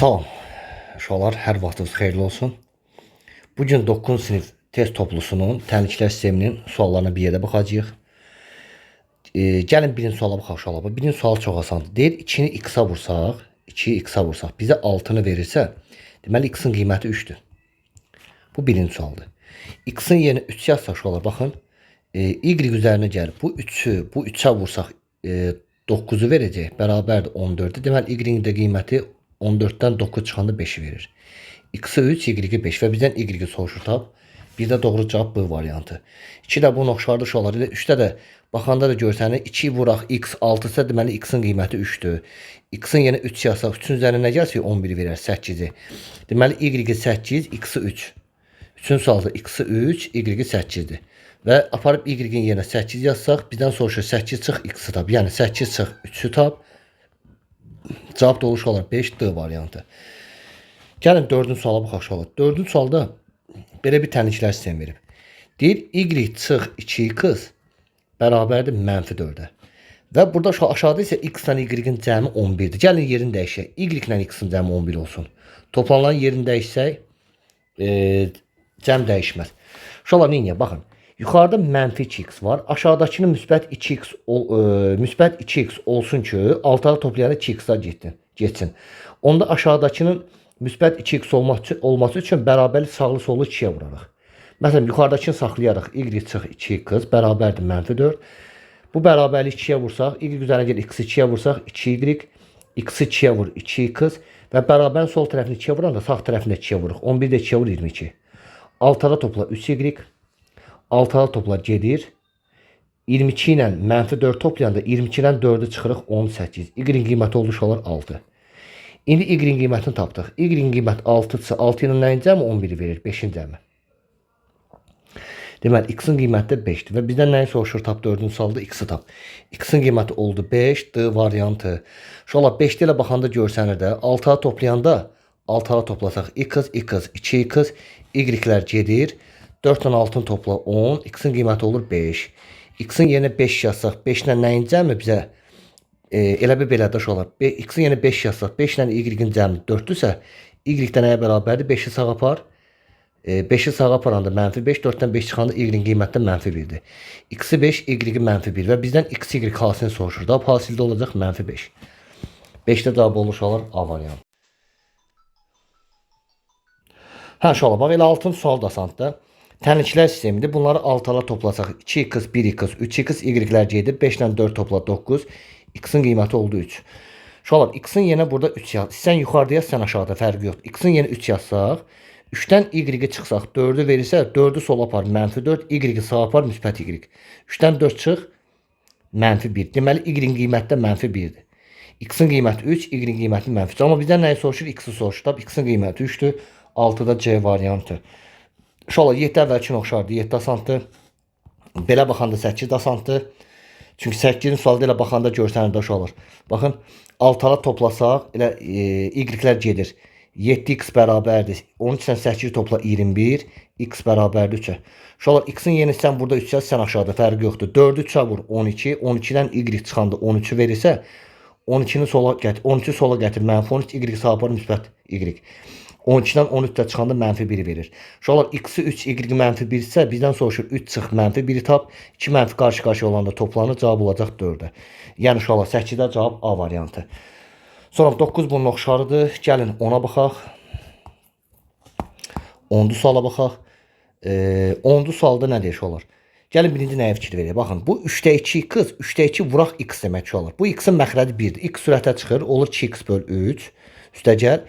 Salam. Uşaqlar, hər vaxtınız xeyirli olsun. Bugün 9-cu sinif test toplusunun təhlükələr sisteminin suallarına bir yerdə baxacağıq. Gəlin birinci suala baxaq uşaqlar. Birinci sual çox asandır. Deyir 2-ni x-a vursaq, 2-yi x-a vursaq bizə 6-nı verirsə, deməli x-in qiyməti 3-dür. Bu birinci sualdır. X-in yerinə 3 yazsaq uşaqlar, baxın. Y üzərinə gəlib bu 3-ü bu 3-ə vursaq 9-u verəcək. Bərabərdir 14-dür. Deməli y-in də qiyməti 14'ten 9 çıxanda 5'i verir. X'ı 3, y''i 5 ve bizden y'i soruşur tab. Bir de doğru cevap B variantı. 2 de bunu oxşardı uşaqlar. 3'də də baxanda da görsəniz 2 vuraq x 6 ise deməli x'in qiyməti 3'dür. X'in yine 3 yazsaq 3'ün üzərinə nə gəlsə 11 verər 8'i. Deməli y 8, x'ı 3. 3'ün sualda x'ı 3, y 8'dir. Və aparıb y-in yerinə 8 yazsaq bizdən soruşur 8 çıx x'ı tab. Yəni 8 çıx 3'ü tab. Cavab da oluş olar 5D variantı. Gəlin 4-cü suala baxaq uşaqlar. 4-cü sualda belə bir təhlükələr sistemi verib. Deyir y çıx 2x bərabərdir -4-ə. Və burada şu aşağıda isə x ilə y-in cəmi 11'dir. Gəlin yerini dəyişək. Y ilə x-in cəmi 11 olsun. Toplanılan yerini dəyişsək cəm dəyişməz. Uşaqlar neyə baxın. Yuxarıda -2x var. Aşağıdakının müsbət 2x olsun ki, altıda toplayanda 2x'a getsin. Onda aşağıdakının müsbət 2x olması üçün bərabərli sağlı solu 2'ye vurarıq. Məsələn, yuxarıdakını saxlayarıq. Y çıx 2x bərabərdir -4. Bu bərabərli 2'ye vursaq, y üzərinə gəl x 2'ye vursaq 2y, x 2'ye vur 2x və bərabər sol tərəfini 2'ye vuranda sağ tərəfini 2'ye vururuq. 11 də 2'ye vur 22. Altıda topla 3y. 6'da topla gedir. 22 ilə -4 toplayanda 22'dən 4'ü çıxırıq 18. Y-in qiyməti oldu uşaqlar 6. İndi y-in qiymətini tapdıq. Y-in qiyməti 6-dırsa 6 ilə nəyin cəmi 11 verir? 5'in cəmi. Deməli x-in qiyməti də 5'dir və bizdən nəyi soruşur tap 4-cü sualda x-i tap. X-in qiyməti oldu 5, D variantı. Uşaqlar 5 ilə baxanda görsənir də 6'da toplayanda 6'da toplasaq x, 2x, y-lər gedir. 4 ilə 6'ın topla 10, x'in qiyməti olur 5. X'in yerinə 5 yazsaq, 5 ilə nəyin cəmi bizə elə bir belə daş olar. X'in yerinə 5 yazsaq, 5 ilə y-in cəmi 4-dürsə, y-də nəyə bərabərdir? 5'i sağa apar. 5'i sağa aparanda -5, 4'dən 5 çıxanda y-in qiyməti də -1'dir. X'i 5, y-i -1 və bizdən x, y hasini soruşur. Da hasildə olacaq -5. 5'də cavab olur uşaqlar A variantı. Hə uşaqlar, bax elə 6-cı sual da asandır. Təhlükələr sistemidir. Bunları 6'la toplasaq 2x, 1x, 3x, y-lər gedir. 5 ilə 4 topla 9. X'in qiyməti oldu 3. Uşaqlar, x'in yerinə burada 3 yaz. Sən yuxarıda yaz, sən aşağıda fərqi yoxdur. X'in yerinə 3 yazsaq, 3'dən y çıxsaq, 4'ü verirsə, 4'ü sola apar, -4, y sağa apar, müsbət y. 3'dən 4 çıx, -1. Deməli, y-in qiyməti də -1'dir. X'in qiyməti 3, y-in qiyməti -3. Amma bizdən nəyi soruşur? X'i soruşur. Tabi x'in qiyməti 3'dür. 6'da C variantı. Uşaqlar 7 əvvəlkin oxşardır. 7 asandır. Belə baxanda 8 asandır. Çünki 8-in sualda elə baxanda görsənir də uşaqlar. Baxın 6'la toplasaq elə y-lər gedir. 7x bərabərdir. 13 ilə 8 topla 21. X bərabərdir 3'ə. Uşaqlar x'in yeni sən burada 3 yaz, sən aşağıda fərqi yoxdur. 4'ü 3'ə vur 12. 12'dən y çıxanda 13'ü verirsə 12'ni sola gətir. 13'ü sola gətir. -13 y sağa apar müsbət y. 12'dən 13'də çıxanda -1 verir. Uşaqlar x'i 3, y -1 isə bizdən soruşur 3 çıx -1 tap. 2 mənfi qarşı-qarşıya olanda toplanır. Cavab olacaq 4'ə. Yəni uşaqlar 8-də cavab A variantı. Sonra 9 bunun oxşarıdır. Gəlin ona baxaq. 10-cu suala baxaq. 10-cu sualda nə deyir uşaqlar? Gəlin birinci nəyə fikir verək. Baxın bu 3'də 2x, 3'də 2 vuraq x demək uşaqlar. Bu x'in məxrəci 1'dir. X sürətə çıxır. Olur 2x böl 3. Üstə gəl.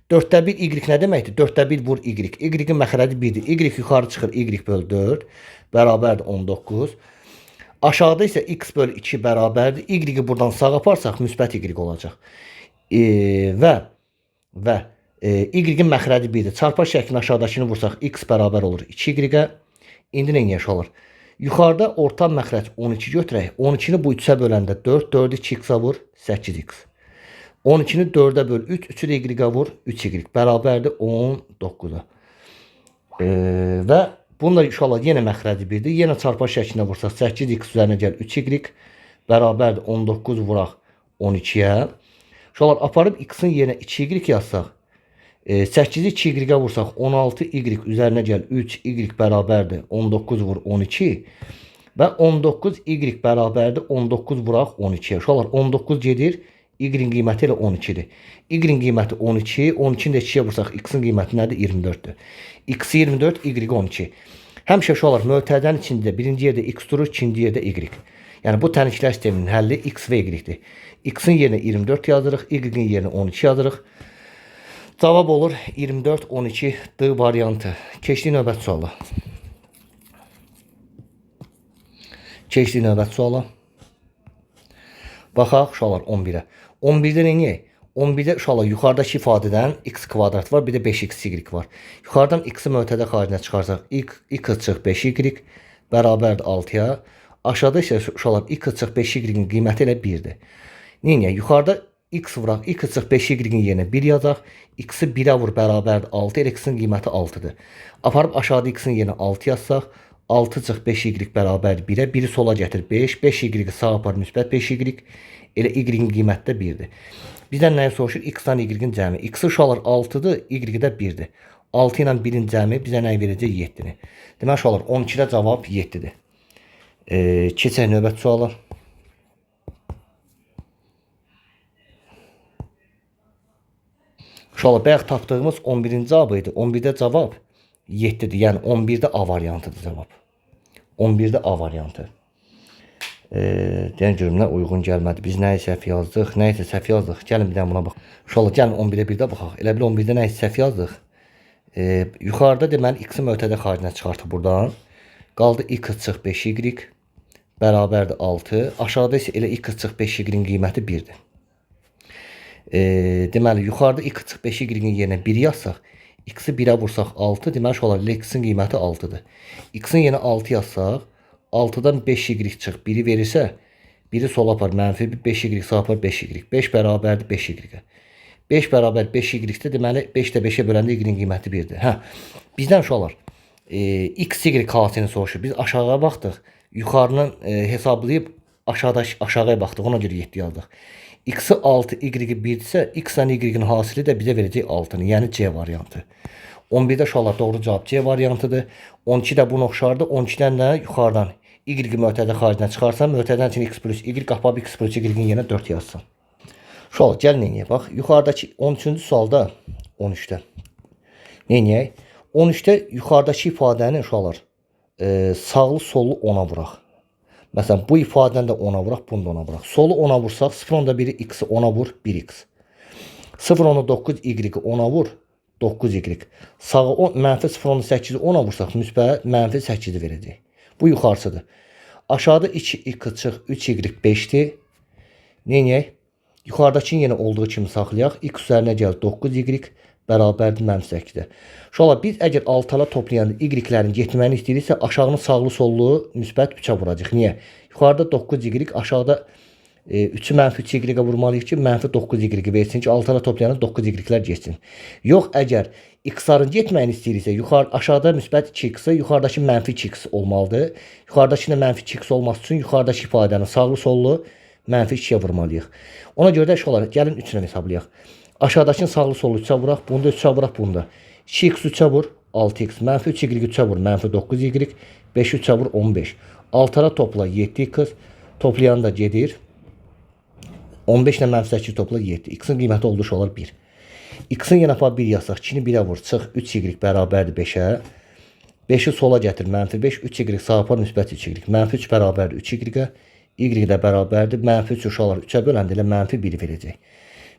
4'də 1 y nə deməkdir? 4'də 1 vur y. Y-in məxrəci 1'dir. Y yuxarı çıxır. Y böl 4 bərabərdir 19. Aşağıda isə x böl 2 bərabərdir. Y buradan sağa aparsaq müsbət y olacaq. Və y-in məxrəci 1'dir. Çarpar şəklini aşağıdakını vursaq x bərabər olur 2y-ə. İndi nə edir uşaqlar? Yuxarıda orta məxrəc 12 götürək. 12'ni bu 3'ə böləndə 4, 4'ü 2x-a vur 8x. 12'ni 4'ə böl 3, 3'ü də y-ə vur 3y. Bərabərdir 19'a. Və bununla uşaqlar yenə məxrəci 1'dir. Yenə çarpar şəklinə vursaq 8x üzərinə gəl 3y. Bərabərdir 19 vuraq 12'yə. Uşaqlar aparıb x'in yerinə 2y yazsaq. 8-i 2y vursaq 16y üzərinə gəl 3y bərabərdir 19 vur 12 və 19y bərabərdir 19 vuraq 12-yə. Uşaqlar 19 gedir, y-in qiyməti elə 12-dir. Y-in qiyməti 12, 12-ni də 2-yə vursaq x-in qiyməti nədir? 24-dür. X 24, y 12. Həmişə uşaqlar mötərizənin içində birinci yerdə x durur, ikinci yerdə y. Yəni bu tənliklər sisteminin həlli x və y-dir. X-in yerinə 24 yazırıq, y-in yerinə 12 yazırıq. Cavab olur 24, 12 D variantı. Keçdik növbəti suala. Keçdik növbəti suala. Baxaq uşaqlar 11-ə. 11-də neyək? 11-də uşaqlar yuxarıdakı ifadədən x kvadrat var, bir də 5xy var. Yuxarıdan x-i mötədə xaricinə çıxarsaq x çıx 5y bərabərdir 6-ya. Aşağıda isə uşaqlar x çıx 5y-in qiyməti elə 1-dir. Neyək? Yuxarıda x vuraq, x çıx 5y-in yerinə 1 yazaq. X-i 1-ə vur bərabərdir 6, elə x-in qiyməti 6-dır. Aparıb aşağıda x-in yerinə 6 yazsaq, 6 çıx 5y bərabərdir 1-ə, 1-i sola gətir 5, 5y sağa apar müsbət 5y, elə y-in qiyməti də 1-dir. Bizdən nəyi soruşur? X-dan y-in cəmi. X-i uşaqlar 6-dır, y də 1-dir. 6 ilə 1-in cəmi bizə nəyi verəcək? 7-ni. Demək uşaqlar 12-də cavab 7-dir. Keçək növbəti suala. Uşaqlar bayaq tapdığımız 11-ci cavabı idi. 11-də cavab 7-dir. Yəni 11-də A variantıdır cavab. 11-də A variantı. Deyən görüm nə uyğun gəlmədi. Biz nəyi səhv yazdıq, nəyisə səhv yazdıq. Gəlin bir də buna bax. Uşaqlar gəlin 11-də bir də baxaq. Elə bil 11-də nəyisə səhv yazdıq. Yuxarıda deməli x-i mötədə xaricinə çıxartıq buradan. Qaldı x çıx 5y bərabərdir 6. Aşağıda isə elə x çıx 5y-in qiyməti 1-dir. Deməli yuxarıda x çıx 5y-in yerinə 1 yazsaq, x-i 1-ə vursaq 6, deməli olar x-in qiyməti 6-dır. X-in yerinə 6 yazsaq, 6-dan 5y çıx 1-i verirsə, 1-i sola apar mənfi 5y sağa apar 5y. 5 bərabərdir 5y. 5 bərabər 5y-də deməli 5 də 5-ə böləndə y-in qiyməti 1-dir. Bizdən uşaqlar x-y xassini soruşur. Biz aşağıya baxdıq, yuxarının hesablayıb aşağıya baxdıq, ona görə 7 yazdıq. X-i 6, y-i 1-dirsə, x-lə y-in hasili də bizə verəcək 6-nı, yəni C variantı. 11-də uşaqlar doğru cavab C variantıdır. 12-də bunu oxşardı. 12-dən də yuxarıdan y mötədə xaricinə çıxarsan, mötədən üçün x plus y, qapab x plus y-in yerinə 4 yazsın. Uşaqlar gəlin neyək? Bax, yuxarıdakı 13-cü sualda 13-də. Neyək? 13-də yuxarıdakı ifadəni uşaqlar sağlı sollu 10-a vuraq. Məsələn, bu ifadəni də 10-a vuraq, bunu da 10-a vuraq. Solu 10-a vursaq, 0.1-i x-i 10-a vur, 1x. 0.9 y-i 10-a vur, 9y. Sağı mənfi 0.8-i 10-a vursaq, müsbət mənfi 8-i verəcək. Bu yuxarısıdır. Aşağıda 2x çıx 3y 5-dir. Neyək? Yuxarıdakının yenə olduğu kimi saxlayaq. X üzərinə gəl 9y bərabərdir mənfi 8-də. Uşaqlar, biz əgər altala toplayanda y-lərin getməyini istəyiriksə, aşağının sağlı sollu müsbət 3-ə vuracaq. Niyə? Yuxarıda 9y, aşağıda 3-ü mənfi 3y-ə vurmalıyıq ki, mənfi 9y versin ki, altala toplayanda 9y-lər getsin. Yox, əgər x-ların getməyini istəyiriksə, aşağıda müsbət 2x, yuxarıdakı mənfi 2x olmalıdır. Yuxarıdakı mənfi 2x olması üçün yuxarıdakı ifadəni sağlı sollu mənfi 2-yə vurmalıyıq. Ona görə də olaraq gəlin 3-lə hesablayaq. Aşağıdakını sağlı sollu 3-ə vuraq, bunu da 3-ə vuraq, bunu da. 2x 3-ə vur, 6x, mənfi 3y 3-ə vur, mənfi 9y, 5 3-ə vur, 15. Altara topla 7x, toplayan da gedir. 15 ilə mənfi 8 topla 7. X-in qiyməti olduş olar 1. X-in yenə apar 1 yazsaq, 2-ni 1-ə vur, çıx 3y bərabərdir 5-ə. 5-i sola gətir, mənfi 5, 3y sağa apar, müsbət 3y. Mənfi 3 bərabərdir 3y, y də bərabərdir, mənfi 3 uşaqlar 3-ə böləndə elə mənfi 1 verəcək.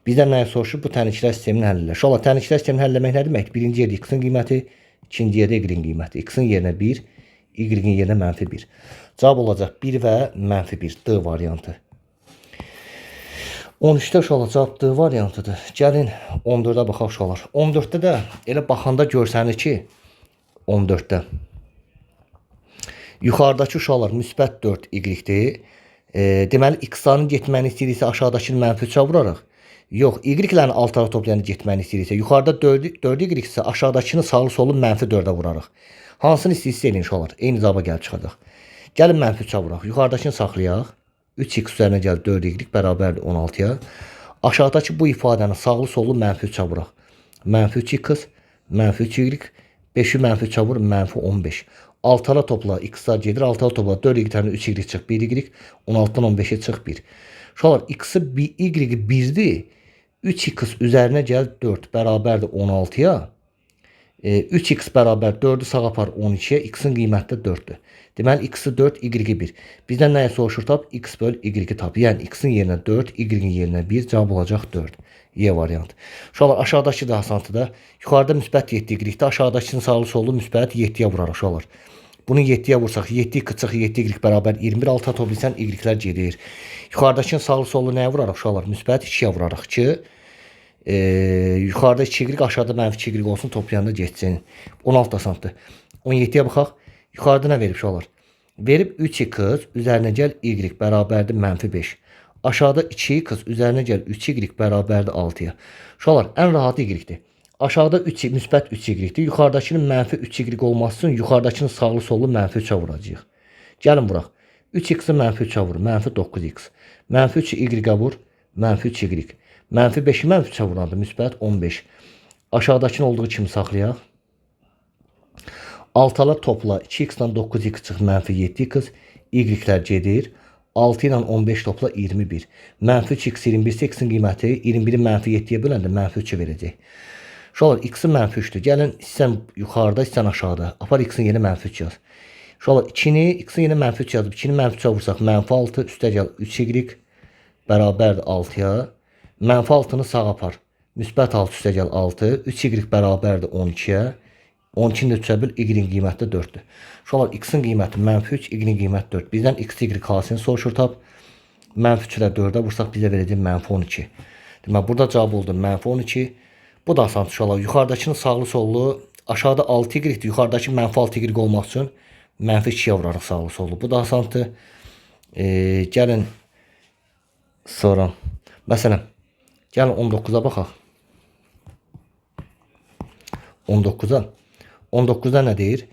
Bizdən nəyə soruşur? Bu tənliklər sistemini həll edir. Uşaqlar, tənliklər sistemini həll etmək nə deməkdir? Birinci yerdə x-in qiyməti, ikinci yerdə y-in qiyməti. X-in yerinə 1, y-in yerinə mənfi 1. Cavab olacaq 1 və mənfi 1. D variantı. 13-də uşaqlar cavab D variantıdır. Gəlin 14-də baxaq uşaqlar. 14-də də elə baxanda görsənir ki, 14-də yuxarıdakı uşaqlar müsbət 4 y-dir. Deməli, x-ların getməyini istəyiriksə aşağıdakını mənfi 3-ə vuraraq. Yox, y-lərin altara toplayanı getməyini istəyiriksə, yuxarıda 4y isə aşağıdakını sağlı solu mənfi 4-ə vurarıq. Hansını istəyirsə eləyin uşaqlar, eyni cavaba gəlib çıxacaq. Gəlin mənfi 3-ə vuraq, yuxarıdakını saxlayaq. 3x üzərinə gəl 4y bərabərdir 16-ya. Aşağıdakı bu ifadəni sağlı sollu mənfi 3-ə vuraq. mənfi 3x, mənfi 3y, 5'i mənfi 3'e vur, mənfi 15. Altala topla, x'lar gedir, altala topla, 4y tane 3y çıx, 1y, 16'dan 15'e çıx 1. Uşaqlar, x'i y 1'dir, 3x üzərinə gəl 4 bərabərdir 16'ya. 3x bərabər 4'ü sağa apar 12'ye, x'in qiyməti də 4'dür. Deməli, x'i 4, y 1. Bizdən nəyə soruşur tap? X böl y tap. Yəni, x'in yerinə 4, y'in yerinə 1, cavab olacaq 4. Y variantı. Uşaqlar, aşağıdakı da asantıdır. Yuxarıda müsbət 7 y-dir, aşağıdakının sağlı sollu müsbət 7'yə vurarıq uşaqlar. Bunu 7'yə vursaq, 7 çıxıq 7 y bərabər 21, alta toplayırsan y-lər gedir. Yuxarıdakının sağlı sollu nəyə vurarıq uşaqlar? Müsbət 2'yə vurarıq ki, yuxarıda 2y, aşağıda mənfi 2y olsun, toplayanda geçsin. 16 asantıdır. 17'yə baxaq. Yuxarıda nə verib uşaqlar? Verib 3x üzərinə gəl y bərabərdir mənfi 5. Aşağıda 2x üzərinə gəl 3y bərabərdir 6'ya. Uşaqlar, ən rahatı y-dir. Aşağıda 3 müsbət 3y-dir. Yuxarıdakının mənfi 3y olması üçün yuxarıdakının sağlı sollu mənfi 3'ə vuracağıq. Gəlin vuraq. 3x-i mənfi 3'ə vur, mənfi 9x. Mənfi 3 y-ə vur, mənfi 3y. Mənfi 5'i mənfi 3'ə vuranda müsbət 15. Aşağıdakını olduğu kimi saxlayaq. Altala topla, 2x-dan 9x çıx, mənfi 7x. Y-lər gedir. 6 ilə 15 topla 21. Mənfi 3x 21, x-in qiyməti 21'i mənfi 7'yə böləndə mənfi 3'ü verəcək. Uşaqlar, x-in mənfi 3'dür. Gəlin, istəyən yuxarıda, istəyən aşağıda. Apar x-in yerinə mənfi 3 yaz. Uşaqlar, 2'ni, x-in yerinə mənfi 3 yazıb, 2'ni mənfi 3'ə vursaq, mənfi 6, üstə gəl 3y bərabərdir 6'ya. Mənfi 6'nı sağ apar. Müsbət 6 üstə gəl 6, 3y bərabərdir 12'yə. 12'ni də 3'ə böl, y-in qiyməti 4'dür. Uşaqlar, x-in qiyməti mənfi 3, y-in qiyməti 4. Bizdən x, y xasini soruşur tap. Mənfi 3'ü də 4'ə vursaq, bizə verəcək mənfi 12. Deməli, burada cavab oldu mənfi 12. Bu da asan uşaqlar. Yuxarıdakının sağlı sollu, aşağıda 6y-dir. Yuxarıdakı mənfi 6y olmaq üçün mənfi 2'yə vurarıq sağlı sollu. Bu da asandır. Gəlin sonra. Məsələn, gəlin 19'a baxaq. 19'a. 19'da nə deyir?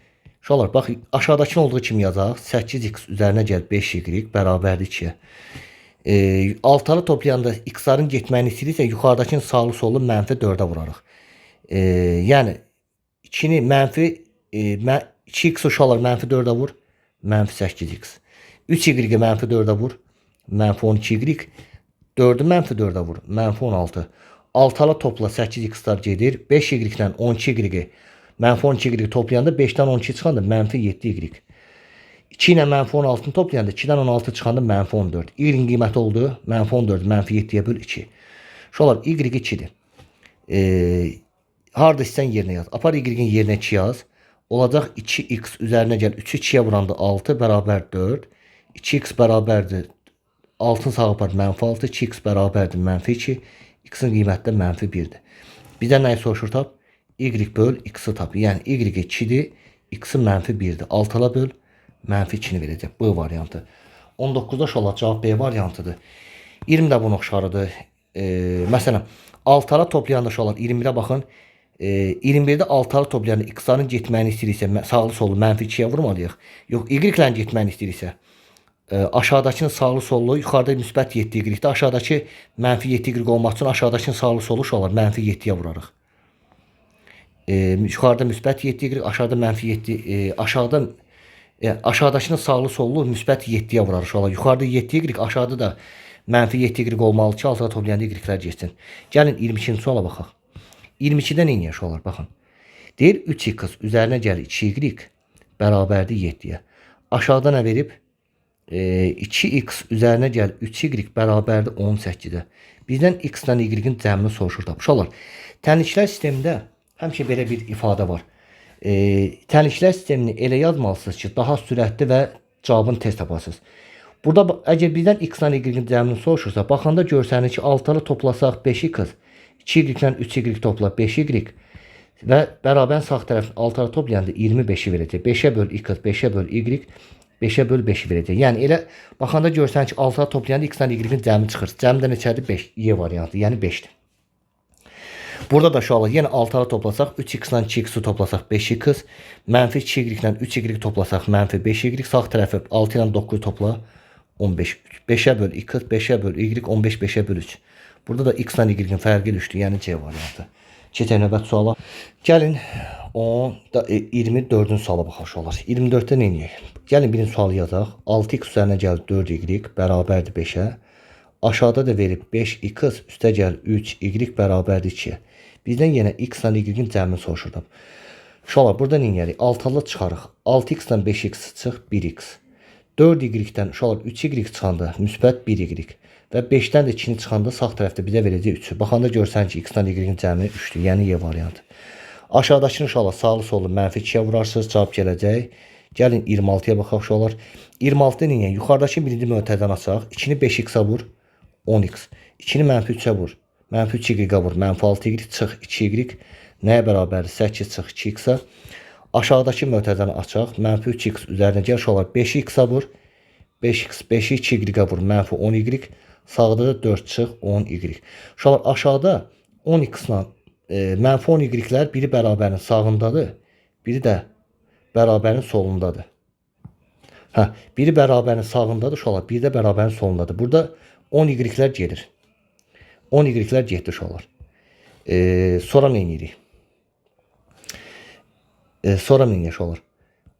Uşaqlar, bax, aşağıdakının olduğu kimi yazaq. 8x üzərinə gəl 5y bərabərdir 2'yə. Altalı toplayanda x-ların getməyini istəyirsə, yuxarıdakının sağlı sollu mənfi 4'ə vurarıq. Yəni, 2'ni mənfi 2x uşaqlar mənfi 4'ə vur, mənfi 8x. 3y mənfi 4'ə vur, mənfi 12y. 4'ü mənfi 4'ə vur, mənfi 16. Altalı topla 8x-lar gedir. 5y ilə 12y mənfi 12y toplayanda 5'dən 12 çıxanda mənfi 7y. 2 ilə mənfi 16'ını toplayanda 2'dən 16 çıxanda mənfi 14. Y-in qiyməti oldu. Mənfi 14 mənfi 7'yə böl 2. Uşaqlar, y 2'dir. Harada istəyən yerinə yaz. Apar y-in yerinə 2 yaz. Olacaq 2x üzərinə gəl 3'ü 2'yə vuranda 6 bərabər 4. 2x bərabərdir 6'ın sağa apar mənfi 6. 2x bərabərdir mənfi 2. X-in qiyməti də mənfi 1'dir. Bizdən nəyi soruşur tap? Y böl x-i tap. Yəni y 2'dir. X-i mənfi 1'dir. Altala böl mənfi 2'ni verəcək. B variantı. 19'da uşaqlar cavab B variantıdır. 20 də bunun oxşarıdır. Məsələn, altala toplayanda uşaqlar 21'ə baxın. 21'də altalı toplayanda x-ların getməyini istəyirsə sağlı sollu mənfi 2'yə vurmalıyıq. Yox, y-lərin getməyini istəyirsə aşağıdakının sağlı sollu, yuxarıda müsbət 7y-dir. Aşağıdakı mənfi 7y olmaq üçün aşağıdakının sağlı sollu uşaqlar mənfi 7'yə vurarıq. Yuxarıda müsbət 7y, aşağıda mənfi 7, aşağıdakının sağlı sollu müsbət 7'yə vurarıq uşaqlar. Yuxarıda 7y, aşağıda da mənfi 7y olmalı ki, altıda toplayanda y-lər geçsin. Gəlin 22-ci suala baxaq. 22'də nə edir uşaqlar? Baxın. Deyir 3x üzərinə gəl 2y bərabərdir 7'yə. Aşağıda nə verib? 2x üzərinə gəl 3y bərabərdir 18'də. Bizdən x-dən y-in cəmini soruşur. Uşaqlar, tənliklər sistemində həmişə belə bir ifadə var. Tənliklər sistemini elə yazmalısınız ki, daha sürətli və cavabını tez tapasınız. Burada əgər bizdən x-dən y-in cəmini soruşursa, baxanda görsəniz ki, altalı toplasaq 5x, 2y-lə 3y topla 5y və bərabər sağ tərəfin altalı toplayanda 25'i verəcək. 5'ə böl x, 5'ə böl y, 5'ə böl 5'i verəcək. Yəni elə baxanda görsəniz ki, altalı toplayanda x-dən y-in cəmi çıxır. Cəmi də neçədir? 5, y variantı, yəni 5'dir. Burada da uşaqlar yenə altalı toplasaq 3x-lə 2x toplasaq 5x, mənfi 2y-lə 3y toplasaq mənfi 5y, sağ tərəfi 6 ilə 9 topla 15. 5'ə böl x, 5'ə böl y, 15 5'ə böl 3. Burada da x-lə y-in fərqi 3'dür, yəni C variantı. Keçək növbəti suala. Gəlin 24-cü suala baxaq uşaqlar. 24-də nə edək? Gəlin birinci sualı yazaq. 6x üzərinə gəl 4y bərabərdir 5-ə. Aşağıda da verib 5x üstə gəl 3y bərabərdir 2-yə. Bizdən yenə x ilə y-in cəmini soruşur. Uşaqlar burada nə edək? 6-lı çıxarıq. 6x-dən 5x çıx 1x. 4y-dən uşaqlar 3y çıxanda müsbət 1y. Və 5-dən də 2-ni çıxanda sağ tərəfdə bizə verəcək 3-ü. Baxanda görsən ki, x-dən y-in cəmi 3-dür. Yəni Y variantı. Aşağıdakını uşaqlar sağlı sollu mənfi 2-yə vurarsınız. Cavab gələcək. Gəlin 26-ya baxaq uşaqlar. 26-da nə? Yuxarıdakı birinci mötədən açaq. 2-ni 5x-a vur. 10x. 2-ni mənfi 3-ə vur. Mənfi 3y-ə vur. Mənfi 6y çıx 2y. Nəyə bərabərdir? 8 çıx 2x-a. Aşağıdakı mötədən açaq. Mənfi 3x üzərinə gəl uşaqlar. 5x-a vur. 5x 5-i 2y-ə vur. Mənfi 10y. Sağda da 4 çıx 10y. Uşaqlar aşağıda 10x-la mənfi 10y-lər biri bərabərin sağındadır, biri də bərabərin solundadır. Biri bərabərin sağındadır uşaqlar, biri də bərabərin solundadır. Burada 10y-lər gedir. 10y-lər getdi uşaqlar. Sonra nə edirik? Sonra nə edirik uşaqlar?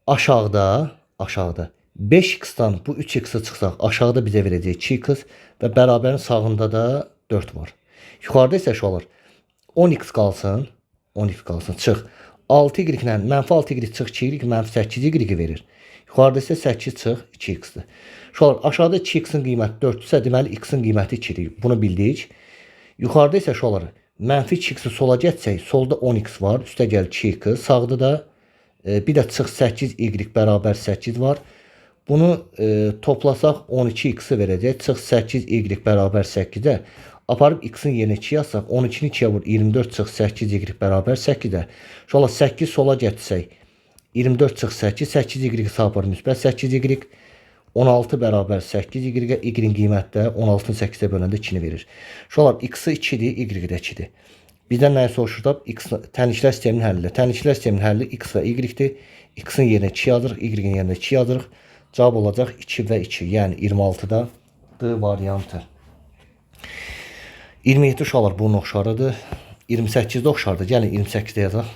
Aşağıda 5x-dan bu 3x-i çıxsaq, aşağıda bizə verəcək 2x və bərabərin sağında da 4 var. Yuxarıda isə uşaqlar 10x qalsın, çıx. 6y-lə mənfi 6y çıx 2y, mənfi 8y verir. Yuxarıda isə 8 çıx 2x-dir. Uşaqlar aşağıda 2x-in qiyməti 4-dürsə, deməli x-in qiyməti 2-dir. Bunu bildik. Yuxarıda isə uşaqlar mənfi 2x-i sola gətsək, solda 10x var, üstə gəl 2x, sağda da bir də çıx 8y bərabər 8 var. Bunu toplasaq 12x-i verəcək. Çıx 8y bərabər 8-də. Aparıb x-in yerinə 2 yazsaq, 12-ni 2-yə vur. 24 çıx 8y bərabər 8-də. Şola 8 sola gətirsək, 24 çıx 8, 8y sapır müsbət 8y. 16 bərabər 8y-ə, y-in qiyməti də 16-ın 8-ə böləndə 2-ni verir. Şolar x-i 2-dir, y-də 2-dir. Bizdən nəyi soruşur da? Tənliklər sisteminin həlli. Tənliklər sisteminin həlli x və y-dir. X-in yerinə 2 yazırıq, y-in yerinə 2 yazırıq. Cavab olacaq 2 və 2. Yəni 26-da D variantı. 27 uşaqlar bunun oxşarıdır. 28-də oxşardır. Gəlin 28-də yazaq.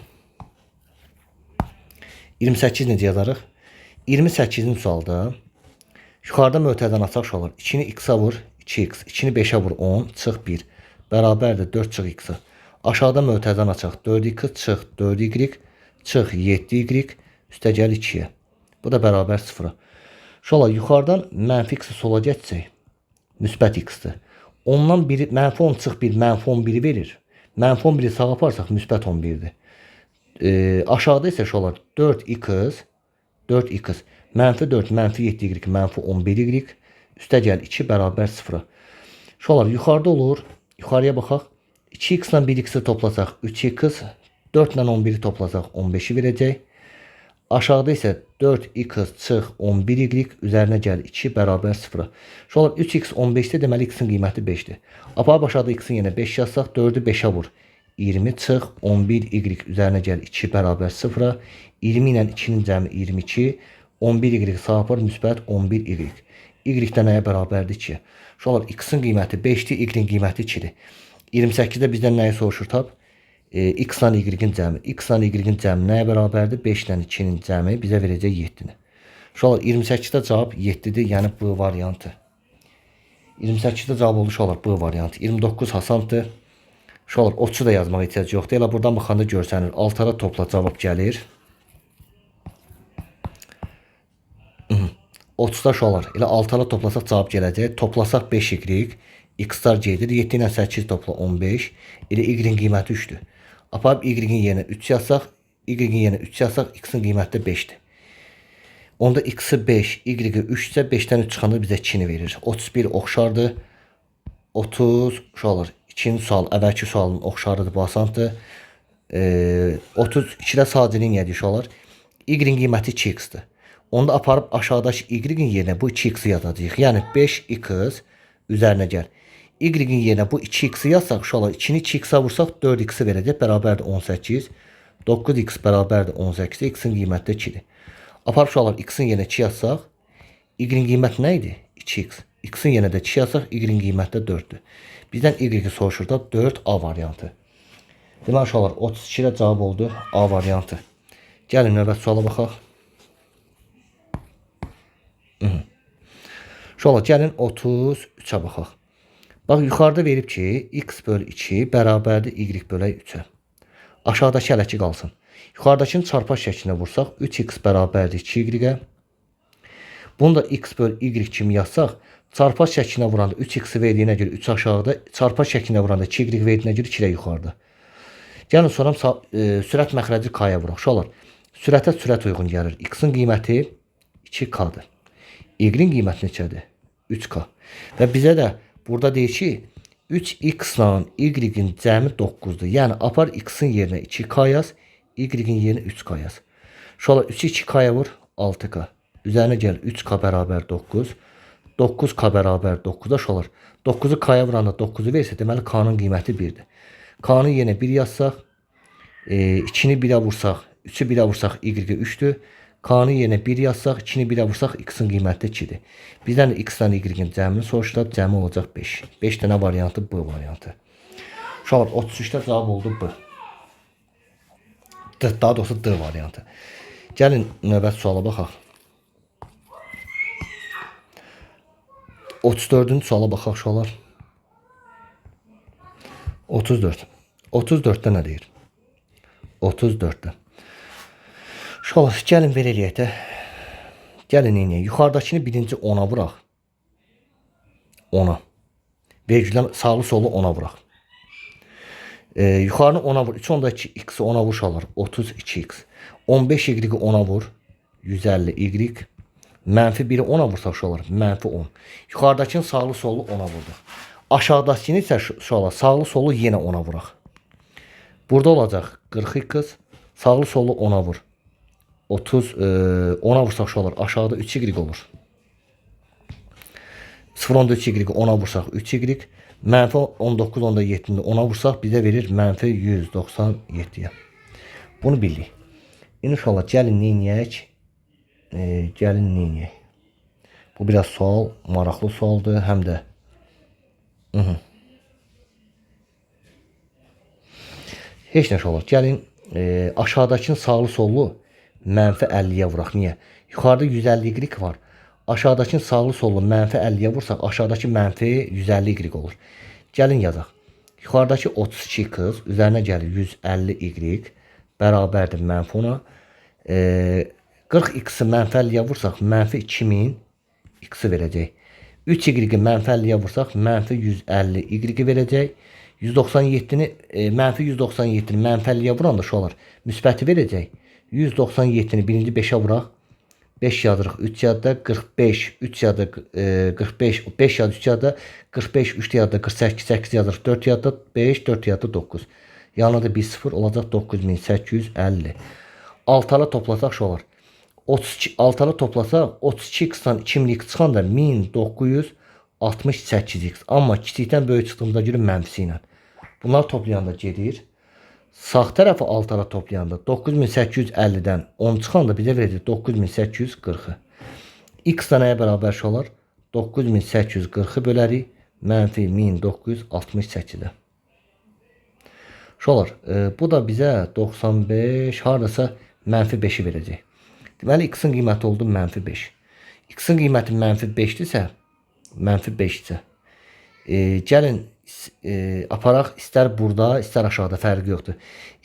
28 necə yazarıq? 28-ci sualda yuxarıda mötədən açaq uşaqlar. 2-ni x-a vur 2x. 2-ni 5-ə vur 10 çıx 1. Bərabərdir 4 çıx x-a. Aşağıda mötədən açaq. 4x çıx 4y çıx 7y üstə gəl 2-yə. Bu da bərabər 0-a. Uşaqlar yuxarıdan mənfi x-i sola gətsək, müsbət x-dir. Ondan biri mənfi 10 çıx 1 mənfi 11-i verir. Mənfi 11-i sağa aparsaq müsbət 11-dir. Aşağıda isə uşaqlar 4x mənfi 4 mənfi 7y mənfi 11y üstə gəl 2 bərabər 0-a. Uşaqlar yuxarıda olur. Yuxarıya baxaq. 2x ilə 1x-i toplasaq 3x, 4 ilə 11-i toplasaq 15-i verəcək. Aşağıda isə 4x çıx 11y üzərinə gəl 2 bərabər 0-a. Uşaqlar 3x 15-də deməli x-in qiyməti 5-dir. Aparıb aşağıda x-in yenə 5 yazsaq 4-ü 5-ə vur. 20 çıx 11y üzərinə gəl 2 bərabər 0-a. 20 ilə 2-nin cəmi 22. 11y sağa apar müsbət 11y. Y-də nəyə bərabərdir 2? Uşaqlar x-in qiyməti 5-dir, y-in qiyməti 2-dir. 28-də bizdən nəyi soruşur tab? X ilə y-in cəmi. X ilə y-in cəmi nəyə bərabərdir? 5 ilə 2-nin cəmi bizə verəcək 7-ni. Uşaqlar 28-də cavab 7-dir, yəni B variantı. 28-də cavab olur uşaqlar B variantı. 29 Hasandır. Uşaqlar 30-u da yazmağa ehtiyac yoxdur. Elə buradan baxanda görsənir. 6-ara topla cavab gəlir. 30-da uşaqlar elə 6-ara toplasaq cavab gələcək. Toplasaq 5y, x-lar gedir. 7 ilə 8 topla 15. Elə y-in qiyməti 3-dür. Aparıb y-in yerinə 3 yazsaq, y-in yerinə 3 yazsaq, x-in qiyməti də 5-dir. Onda x-i 5, y-i 3-sə 5-dən 3 çıxanda bizə 2-ni verir. 31 oxşardır. 30 uşaqlar 2-ci sual, əvvəlki sualın oxşarıdır, bu asandır. 32-də sadəcə nədir uşaqlar? Y-in qiyməti 2x-dir. Onda aparıb aşağıdakı y-in yerinə bu 2x-i yazacağıq. Yəni 5x üzərinə gəl. Y-in yerinə bu 2x-i yazsaq, uşaqlar 2-ni 2x-a vursaq 4x-i verəcək, bərabərdir 18. 9x bərabərdir 18, x-in qiyməti də 2-dir. Aparıb uşaqlar x-in yerinə 2 yazsaq, y-in qiyməti nə idi? 2x. X-in yerinə də 2 yazsaq, y-in qiyməti də 4-dür. Bizdən y-i soruşur da 4A variantı. Deməli uşaqlar 32 də cavab oldu A variantı. Gəlin növbəti suala baxaq. Uşaqlar gəlin 33-ə baxaq. Bax yuxarıda verib ki x bölü 2 bərabərdir y bölək 3-ə. Aşağıdakı hələ ki qalsın. Yuxarıdakını çarpaz şəklinə vursaq 3x bərabərdir 2y-ə. Bunu da x bölü y kimi yazsaq, çarpaz şəklinə vuranda 3x verdiyinə görə 3 aşağıda, çarpaz şəklinə vuranda 2y verdiyinə görə 2 yuxarıda. Gəlin sonra sürət məxrəci k-ya vuraq. Uşaqlar, sürətə sürət uyğun gəlir. X-in qiyməti 2k-dır. Y-in qiyməti neçədir? 3k. Və bizə də burada deyir ki, 3x-la y-in cəmi 9-dur. Yəni, apar x-in yerinə 2k yaz, y-in yerinə 3k yaz. Uşaqlar, 3-ü 2k-ya vur, 6k. Üzərinə gəl, 3k bərabər 9. 9k bərabər 9-da uşaqlar. 9-u k-ya vuranda 9-u versə, deməli, k-nın qiyməti 1-dir. K-nı yenə 1 yazsaq, 2-ni 1-ə vursaq, 3-ü 1-ə vursaq, y-ə 3-dür. K-nı yenə 1 yazsaq, 2-ni 1-ə vursaq, x-in qiyməti 2-dir. Bizdən də x-dən y-in cəmini soruşlar, cəmi olacaq 5. 5 dənə variantı B variantı. Uşaqlar, 33-də cavab oldu B. Daha doğrusu D variantı. Gəlin növbəti suala baxaq. 34-cü suala baxaq uşaqlar. 34. 34-də nə deyir? 34-də. Uşaqlar, gəlin ver eləyək də. Gəlin eləyək. Yuxarıdakını birinci 10-a vuraq. 10-a. Vergüldən sağlı solu 10-a vuraq. Yuxarını 10-a vur. 3 ondakı x-i 10-a vur uşaqlar. 32x. 15 y-i 10-a vur. 150 y. Mənfi 1-i 10-a vursa uşaqlar. Mənfi 10. Yuxarıdakını sağlı solu 10-a vurduq. Aşağıdakını isə uşaqlar sağlı solu yenə 10-a vuraq. Burada olacaq 40x. Sağlı solu 10-a vur. 30 10-a vursaq uşaqlar aşağıda 3y olur. 0.3 y 10-a vursaq 3y. Mənfi 19 onda 7-də 10-a vursaq bizə verir mənfi 197-yə. Bunu bildik. İndi uşaqlar gəlin neyniyək? Gəlin neyniyək? Bu biraz sual, maraqlı sualdır həm də. Heç nə uşaqlar. Gəlin aşağıdakını sağlı sollu mənfi 50-yə vuraq. Niyə? Yuxarıda 150 y var. Aşağıdakını sağlı sollu mənfi 50-yə vursaq, aşağıdakı mənfi 150 y olur. Gəlin yazaq. Yuxarıdakı 32 qız, üzərinə gəlir 150 y bərabərdir mənfi 10-a. 40x-i mənfi 50-yə vursaq, mənfi 2000 x-i verəcək. 3y-i mənfi 50-yə vursaq, mənfi 150 y verəcək. 197-ni, mənfi 197-ni mənfi 50-yə vuranda uşaqlar müsbəti verəcək. 197-ni birinci 5-ə vuraq. 5 yazırıq 3 yadda 45, 3 yadda 45, 5 yadda 3 yadda 45, 3 yadda 48, 8 yazırıq 4 yadda 5, 4 yadda 9. Yanında bir 0 olacaq 9850. Altalı toplasaq şu olar. 32 altalı toplasaq 32x-dan 2000x çıxanda 1968x. Amma kiçikdən böyük çıxdığımıza görə mənfisi ilə. Bunlar toplayanda gedir. Sağ tərəfi altara toplayanda 9850-dən 10 çıxanda bizə verəcək 9840-ı. X da nəyə bərabər olar? 9840-ı bölərik mənfi 1968-də. Şolar, bu da bizə 95 haradasa mənfi 5-i verəcək. Deməli x-in qiyməti oldu mənfi 5. X-in qiyməti mənfi 5-dirsə, mənfi 5-dirsə. Gəlin aparaq, istər burada, istər aşağıda fərqi yoxdur.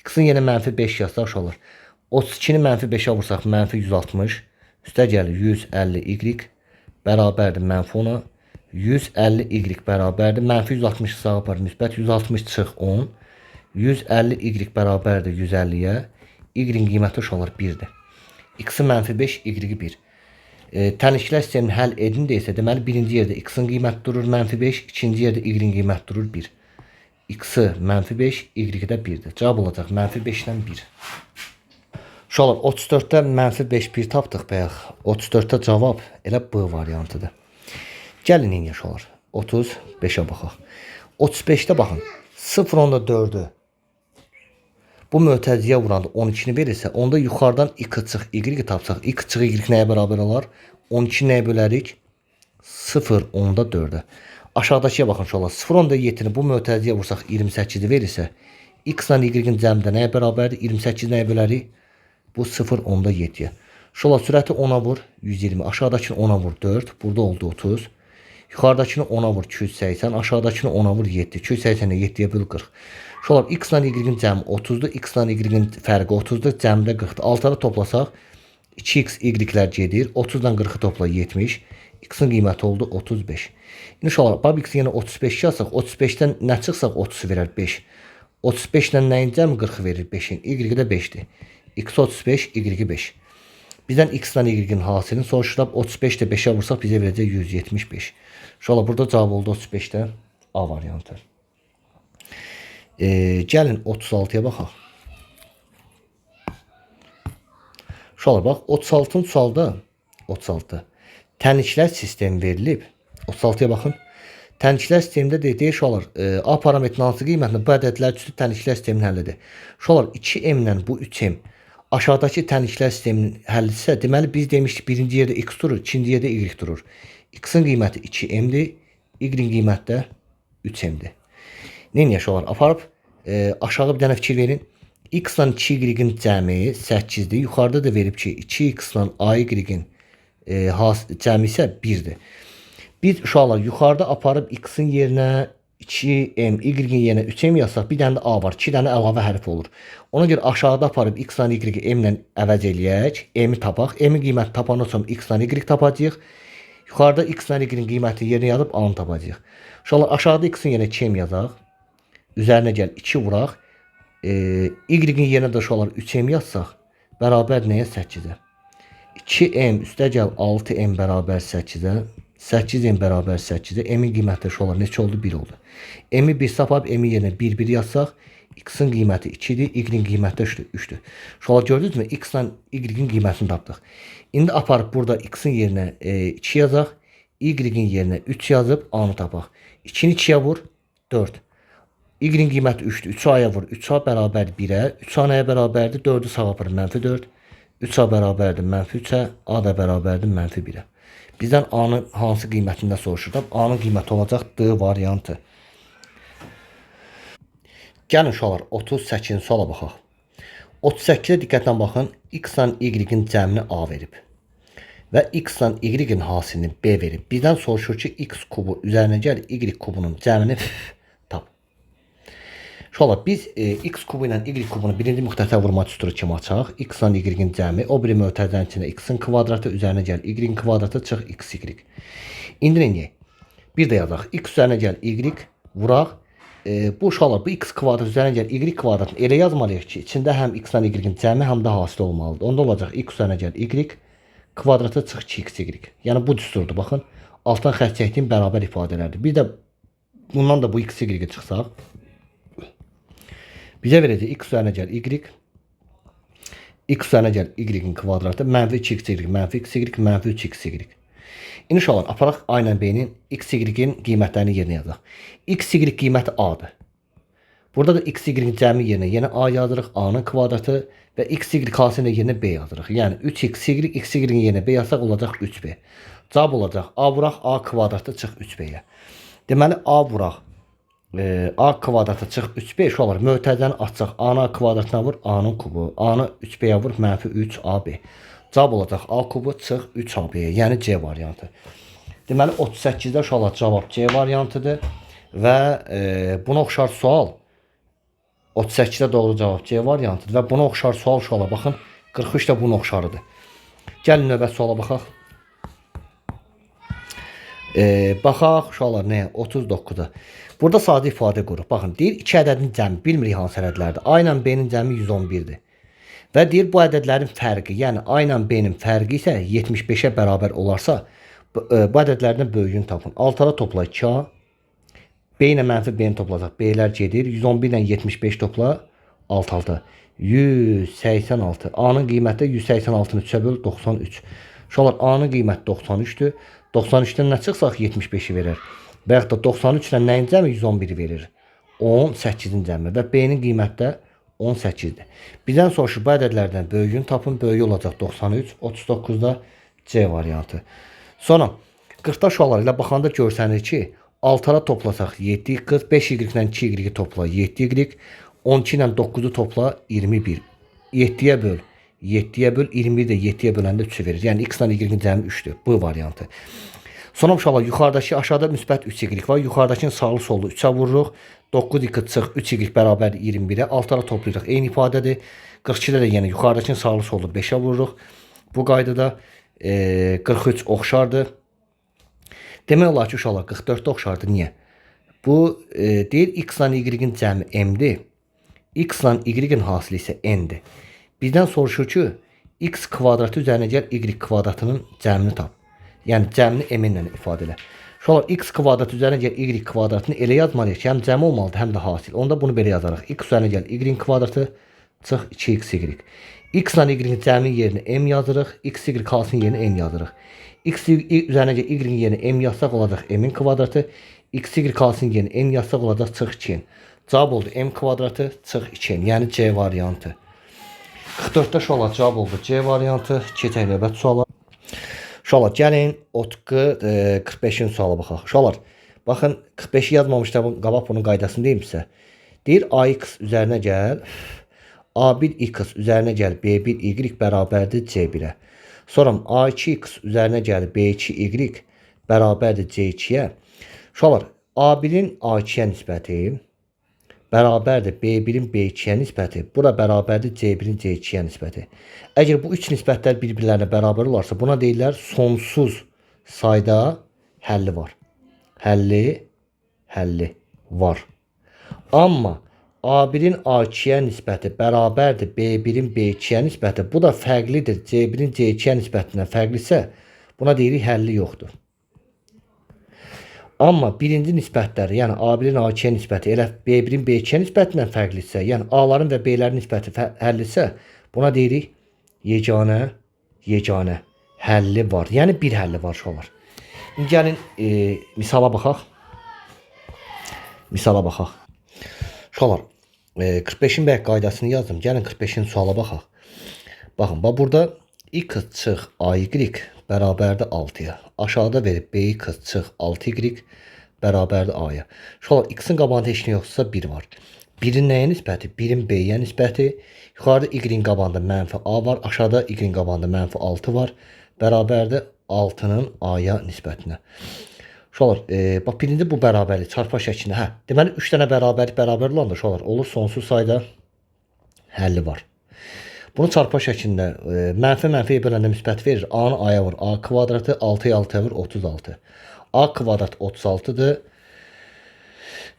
X-in yenə mənfi 5 yazsaq şu olur. 32-ni mənfi 5-ə vursaq mənfi 160. Üstə gəlir 150y bərabərdir mənfi 10-a. 150y bərabərdir. Mənfi 160 sağa apar. Müsbət 160 çıx 10. 150y bərabərdir 150-yə. Y-in qiyməti uşaqlar 1-dir. X-in mənfi 5, Y-i 1. Tənliklər sistemini həll edin deyilsə, deməli birinci yerdə x-in qiyməti durur mənfi 5, ikinci yerdə y-in qiyməti durur 1. X-i mənfi 5, y-i də 1-dir. Cavab olacaq mənfi 5-dən 1. Uşaqlar, 34-də mənfi 5, 1 tapdıq bayaq. 34-də cavab elə B variantıdır. Gəlin eyni uşaqlar. 35-ə baxaq. 35-də baxın. 0.4-ü bu mötəziyə vuranda 12-ni verirsə, onda yuxarıdan x çıx y tapsaq, x çıx y nəyə bərabər olar? 12 nəyə bölərik? 0.4-ə. Aşağıdakıya baxın uşaqlar. 0.7-ni bu mötəziyə vursaq 28-i verirsə, X ilə Y-in cəmi də nəyə bərabərdir? 28 nəyə bölərik? Bu 0,7'ye. Şola sürəti 10'a vur 120. Aşağıdakını 10'a vur 4. Burada oldu 30. Yukarıdakını 10'a vur 280. Aşağıdakını 10'a vur 7. 280'i 7'ye böl 40. Şola X ilə Y-in cəmi 30'dur. X ilə Y-in fərqi 30'dur. Cəmi də 40'dır. Altları toplasaq 2x Y-lər gedir. 30'dan 40'ı topla 70. X'in qiyməti oldu 35. İnşallah bab X yenə 35 yazsaq 35'dən nə çıxsaq 30 verər 5. 35'dən nəyin cəmi 40 verir 5'in. Y də 5'dir. X 35, Y 5. Bizden X ilə Y-in hasilini soruşuraq. 35 də 5'ə vursaq bizə verəcək 175. İnşallah burada cavab oldu 35'də A variantı. Gəlin 36'ya baxaq. İnşallah bax 36-cı sualda 36 tənliklər sistemi verilib. 36'ya baxın. Tənliklər sistemində deyir şolar A parametrinin hansı qiymətini bu ədədlər üstü tənliklər sisteminin həllidir. Şolar 2m ilə bu 3m aşağıdakı tənliklər sisteminin həllidirsə, deməli biz demişdik birinci yerdə x durur, ikinci yerdə y durur. X'in qiyməti 2m'dir, y-in qiyməti də 3m'dir. Neyə şolar aparıb aşağı bir dənə fikir verin. X ilə 2y-in cəmi 8'dir. Yuxarıda da verib ki 2x ilə ay-in cəmi isə 1'dir. Biz uşaqlar yuxarıda aparıb x-in yerinə 2m, y-in yerinə 3m yazsaq bir dənə də a var. 2 dənə əlavə hərf olur. Ona görə aşağıda aparıb x ilə y-i m ilə əvəz eləyək. M-i tapaq. M-in qiyməti tapandan sonra x ilə y tapacağıq. Yuxarıda x ilə y-in qiyməti yerinə yazıb a-nı tapacağıq. Uşaqlar aşağıda x-in yerinə 2m yazaq. Üzərinə gəl 2 vuraq. Y-in yerinə də uşaqlar 3m yazsaq bərabər nəyə 8-ə? 2m üstə gəl 6m bərabər 8-ə. 8m bərabər 8'e m'in qiyməti şu olar neçə oldu? 1 oldu. M'i 1 sapab m'in yerinə 1 yazsaq x'in qiyməti 2'dir, y'in qiyməti də 3'dür. Şu olar gördünüzmü? X ilə y'in qiymətini tapdıq. İndi aparıb burada x'in yerinə 2 yazaq, y'in yerinə 3 yazıb a-nı tapaq. 2'ni 2'yə vur 4. Y'in qiyməti 3'dür. 3a-ya vur. 3a bərabər 1'ə. 3a nəyə bərabərdir? 4'ü sağa aparır -4. 3a bərabərdir -3'ə. A da bərabərdir -1'ə. Bizdən A-nın hansı qiymətində soruşurlar? A-nın qiyməti olacaq D variantı. Gəlin uşaqlar 38-ci suala baxaq. 38-ə diqqətlə baxın. X ilə Y-in cəmini A verib. Və X ilə Y-in hasilini B verib. Bizdən soruşur ki X kubu üzərinə gəl Y kubunun cəmini tap. Uşaqlar biz X kubu ilə Y kubunu birinci müxtəsər vurma düsturu kimi açaq. X ilə Y-in cəmi o biri mötərizənin içində X-in kvadratı üzərinə gəl Y-in kvadratı çıx X Y. İndi neyək? Bir də yazaq. X üzərinə gəl Y vuraq. Bu uşaqlar bu X kvadrat üzərinə gəl Y kvadratını elə yazmalıyıq ki, içində həm X ilə Y-in cəmi həm də hasil olmalıdır. Onda olacaq X üzərinə gəl Y kvadratı çıx 2x Y. Yəni bu düsturdur. Baxın. Altdan xətt çəkdiyim bərabər ifadələrdir. Bir də bundan da bu X Y çıxsaq bizə verəcək x üzərinə gəl y, x üzərinə gəl y-in kvadratı, -2x y, -x y, -3x y. İnşallah aparaq A ilə B-nin x y-in qiymətlərini yerinə yazaq. X y qiyməti A-dır. Burada da x y-in cəmi yerinə yenə A yazırıq, A-nın kvadratı və x y hasilində yerinə B yazırıq. Yəni 3x y, x y-in yerinə B yazsaq olacaq 3B. Cavab olacaq A vuraq A kvadratı çıx 3B-yə. Deməli A vuraq A kvadratı çıx 3B şu olar. Mötərizəni açsaq A-nın kvadratına vur A-nın kubu. A-nı 3B-yə vur -3AB. Cavab olacaq A kubu çıx 3AB-yə. Yəni C variantı. Deməli 38-də şu olar cavab C variantıdır. Və buna oxşar sual 38-də doğru cavab C variantıdır. Və buna oxşar sual şu olar. Baxın 43 də buna oxşarıdır. Gəlin növbət suala baxaq. Baxaq uşaqlar nəyə? 39-da. Burada sadə ifadə qurub. Baxın, deyir 2 ədədin cəmi bilmirik hansı ədədlərdir. A ilə B-nin cəmi 111-dir. Və deyir bu ədədlərin fərqi, yəni A ilə B-nin fərqi isə 75-ə bərabər olarsa, bu ədədlərdən böyüyünü tapın. Altara topla 2A. B ilə mənfi B-ni toplasaq B-lər gedir. 111 ilə 75 topla 6 186. A-nın qiyməti 186-nı 3-ə böl 93. Uşaqlar A-nın qiyməti 93-dür. 93-dən nə çıxsaq 75-i verir. Və yaxud da 93 ilə nəyin cəmi 111 verir? 18-in cəmi və B-nin qiyməti də 18-dir. Bizdən soruşur bu ədədlərdən böyüyünü tapın. Böyüyü olacaq 93, 39-da C variantı. Sonra 40-da uşaqlar ilə baxanda görsənir ki, altara toplasaq 7 y, 5 y ilə 2 y topla 7 y, 12 ilə 9-u topla 21. 7-yə böl. 7-yə böl 21 də 7-yə böləndə 3 verir. Yəni x-la y-in cəmi 3-dür. Bu variantı. Sonra uşaqlar yuxarıdakı aşağıda müsbət 3y var. Yuxarıdakını sağlı sollu 3-ə vururuq. 9y çıx 3y bərabərdir 21-ə. Altlara toplayırıq. Eyni ifadədir. 42-də də yenə yuxarıdakını sağlı sollu 5-ə vururuq. Bu qaydada 43 oxşardır. Demək olar ki, uşaqlar 44-də oxşardır. Niyə? Bu deyir x-la y-in cəmi m-dir. X-la y-in hasili isə n-dir. Bizdən soruşur ki, x kvadratı üzərinə gəl y kvadratının cəmini tap. Yəni cəmini m ilə ifadə elə. Uşaqlar x kvadratı üzərinə gəl y kvadratını elə yazmalıyıq ki, həm cəmi olmalıdır, həm də hasil. Onda bunu belə yazarıq. X üzərinə gəl y kvadratı çıx 2xy. X-la y-in cəmi yerinə m yazırıq. X y kalsın yerinə n yazırıq. X üzərinə gəl y-in yerinə m yazsaq olacaq m-in kvadratı. X y kalsın yerinə n yazsaq olacaq çıx 2. Cavab oldu m kvadratı çıx 2. Yəni C variantı. 44-də uşaqlar cavab oldu C variantı. Keçək növbəti suala. Uşaqlar gəlin 45-in suala baxaq. Uşaqlar baxın 45-i yazmamışlar, qabaq bunun qaydasını deyim sizə. Deyir ax üzərinə gəl a1x üzərinə gəl b1y bərabərdir c1-ə. Sonra a2x üzərinə gəl b2y bərabərdir c2-yə. Uşaqlar a1-in a2-yə nisbəti bərabərdir b1-in b2-yə nisbəti. Bura bərabərdir c1-in c2-yə nisbəti. Əgər bu üç nisbətlər bir-birlərinə bərabər olarsa, buna deyirlər sonsuz sayda həlli var. Həlli var. Amma a1-in a2-yə nisbəti bərabərdir b1-in b2-yə nisbəti. Bu da fərqlidir. c1-in c2-yə nisbətindən fərqlisə, buna deyirik həlli yoxdur. Amma birinci nisbətləri, yəni A1-in A2-yə nisbəti elə B1-in B2-yə nisbətindən fərqlidirsə, yəni A-ların və B-lərin nisbəti həllisə, buna deyirik yeganə həlli var. Yəni bir həlli var uşaqlar. İndi gəlin misala baxaq. Uşaqlar 45-in bəyək qaydasını yazdım. Gəlin 45-in suala baxaq. Baxın, burada x çıx ay bərabərdir 6-ya. Aşağıda verib bx çıx 6y bərabərdir a-ya. Uşaqlar x-in qabağında heç nə yoxsa 1 var. 1-in nəyə nisbəti? 1-in b-yə nisbəti. Yuxarıda y-in qabağında mənfi a var. Aşağıda y-in qabağında mənfi 6 var. Bərabərdir 6-nın a-ya nisbətinə. Uşaqlar, bax birinci bu bərabərlik çarpma şəklində. Deməli 3 dənə bərabər olanda uşaqlar olur sonsuz sayda həlli var. Bunu çarpma şəklində mənfi böləndə müsbət verir. A-nı a-ya vur. A kvadratı 6-ya 6-ya vur 36. A kvadrat 36-dır.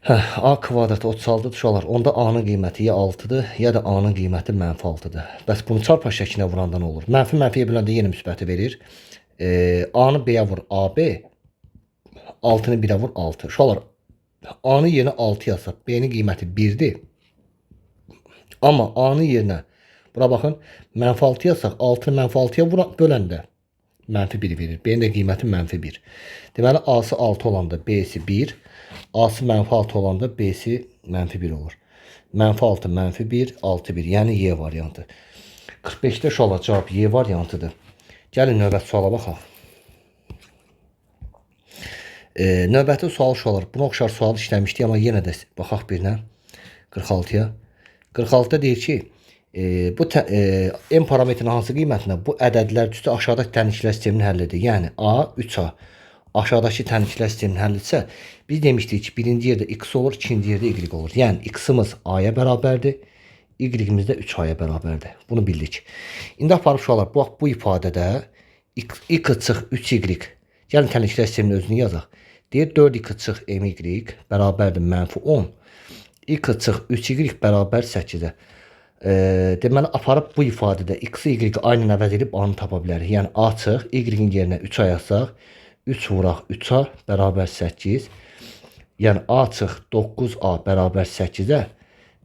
A kvadrat 36-dır uşaqlar. Onda A-nın qiyməti ya 6-dır, ya da A-nın qiyməti mənfi 6-dır. Bəs bunu çarpma şəklində vuranda nə olur? Mənfiyə böləndə yenə müsbəti verir. A-nı B-yə vur AB. 6-nı 1-ə vur 6. Uşaqlar, A-nı yerinə 6 yazsaq, B-nin qiyməti 1-dir. Amma A-nın yerinə bura baxın, mənfi 6 yazsaq, 6-nı mənfi 6-ya böləndə mənfi 1 verir. B-nin də qiyməti mənfi 1. Deməli, A-sı 6 olanda B-si 1. A-sı mənfi 6 olanda B-si mənfi 1 olur. Mənfi 6, mənfi 1, 6, 1. Yəni Y variantı. 45-də uşaqlar cavab Y variantıdır. Gəlin növbəti suala baxaq. Növbəti sual uşaqlar. Buna oxşar sual işləmişdik, amma yenə də baxaq birinə. 46-ya. 46-da deyir ki, bu m parametrinin hansı qiymətinə bu ədədlər üstü aşağıdakı tənliklər sisteminin həllidir. Yəni A 3A aşağıdakı tənliklər sisteminin həllidirsə, biz demişdik ki, birinci yerdə x olur, ikinci yerdə y olur. Yəni x-ımız A-ya bərabərdir, y-imiz də 3A-ya bərabərdir. Bunu bildik. İndi aparıb uşaqlar, bu ifadədə x çıx 3y. Gəlin tənliklər sisteminin özünü yazaq. Deyir 4x çıx my bərabərdir mənfi 10. x çıx 3y bərabər 8-ə. Deməli, aparıb bu ifadədə x-i y aynı əvəz edib A-nı tapa bilərik. Yəni A çıx, y-in yerinə 3A yazsaq, 3 vuraq 3A bərabər 8. Yəni A çıx 9A bərabər 8-ə,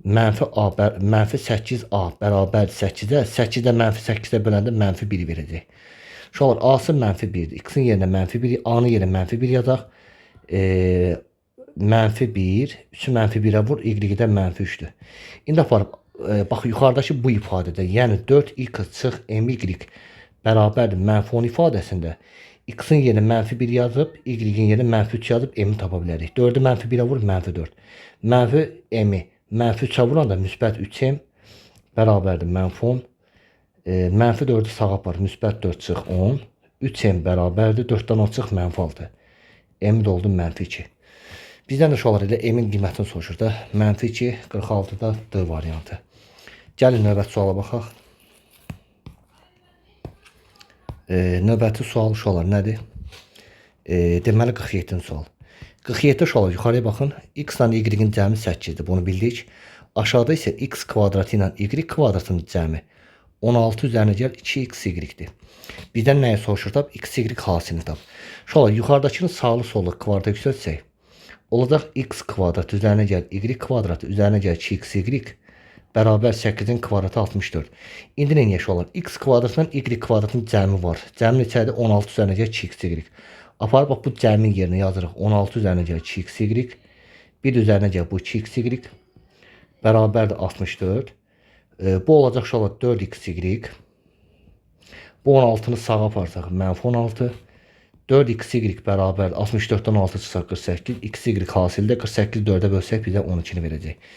mənfi 8A bərabər 8-ə, 8-də mənfi 8-də böləndə mənfi 1 verəcək. Uşaqlar, A-sı mənfi 1-dir. X-in yerinə mənfi 1, A-nın yerinə mənfi 1 yazaq. Mənfi 1, 3-ü mənfi 1-ə vur, y-də mənfi 3-dür. İndi aparıb, bax, yuxarıdakı bu ifadədə, yəni 4x çıx my bərabərdir mənfi 10 ifadəsində x-in yerinə mənfi 1 yazıb, y-in yerinə mənfi 3 yazıb m-i tapa bilərik. 4-ü mənfi 1-ə vur, mənfi 4. Mənfi m-i Mənfi 3-ə vuranda müsbət 3m bərabərdir mənfi 10. Mənfi 4-ü sağa apar. Müsbət 4 çıx 10. 3m bərabərdir. 4-dən 10 çıx mənfi 6. M də oldu mənfi 2. Bizdən də uşaqlar elə M-in qiymətini soruşur da. Mənfi 2, 46-da D variantı. Gəlin növbəti suala baxaq. Növbəti sual uşaqlar nədir? Deməli 47-ci sual. 47 uşaqlar yuxarıya baxın. X ilə Y-in cəmi 8-dir. Bunu bildik. Aşağıda isə x kvadratı ilə y kvadratının cəmi 16 üzərinə gəl 2xy-dir. Bizdən nəyə soruşur? Tap xy hasilini tap. Uşaqlar yuxarıdakını sağlı sollu kvadrata yüksəltsək, olacaq x kvadrat üzərinə gəl y kvadratı üzərinə gəl 2xy bərabər 8-in kvadratı 64. İndi nə eşə olar? X kvadratla y kvadratının cəmi var. Cəmi neçədir? 16 üzərinə gəl 2xy. Apar bax bu cəmin yerinə yazırıq. 16 üzərinə gəl 2xy. 1 üzərinə gəl bu 2xy. Bərabərdir 64. Bu olacaq uşaqlar 4xy. Bu 16-nı sağa aparsaq mənfi 16. 4xy bərabər 64-dən 6 çıxsa 48. xy hasildə 48 4-ə bölsək bizə 12-ni verəcək.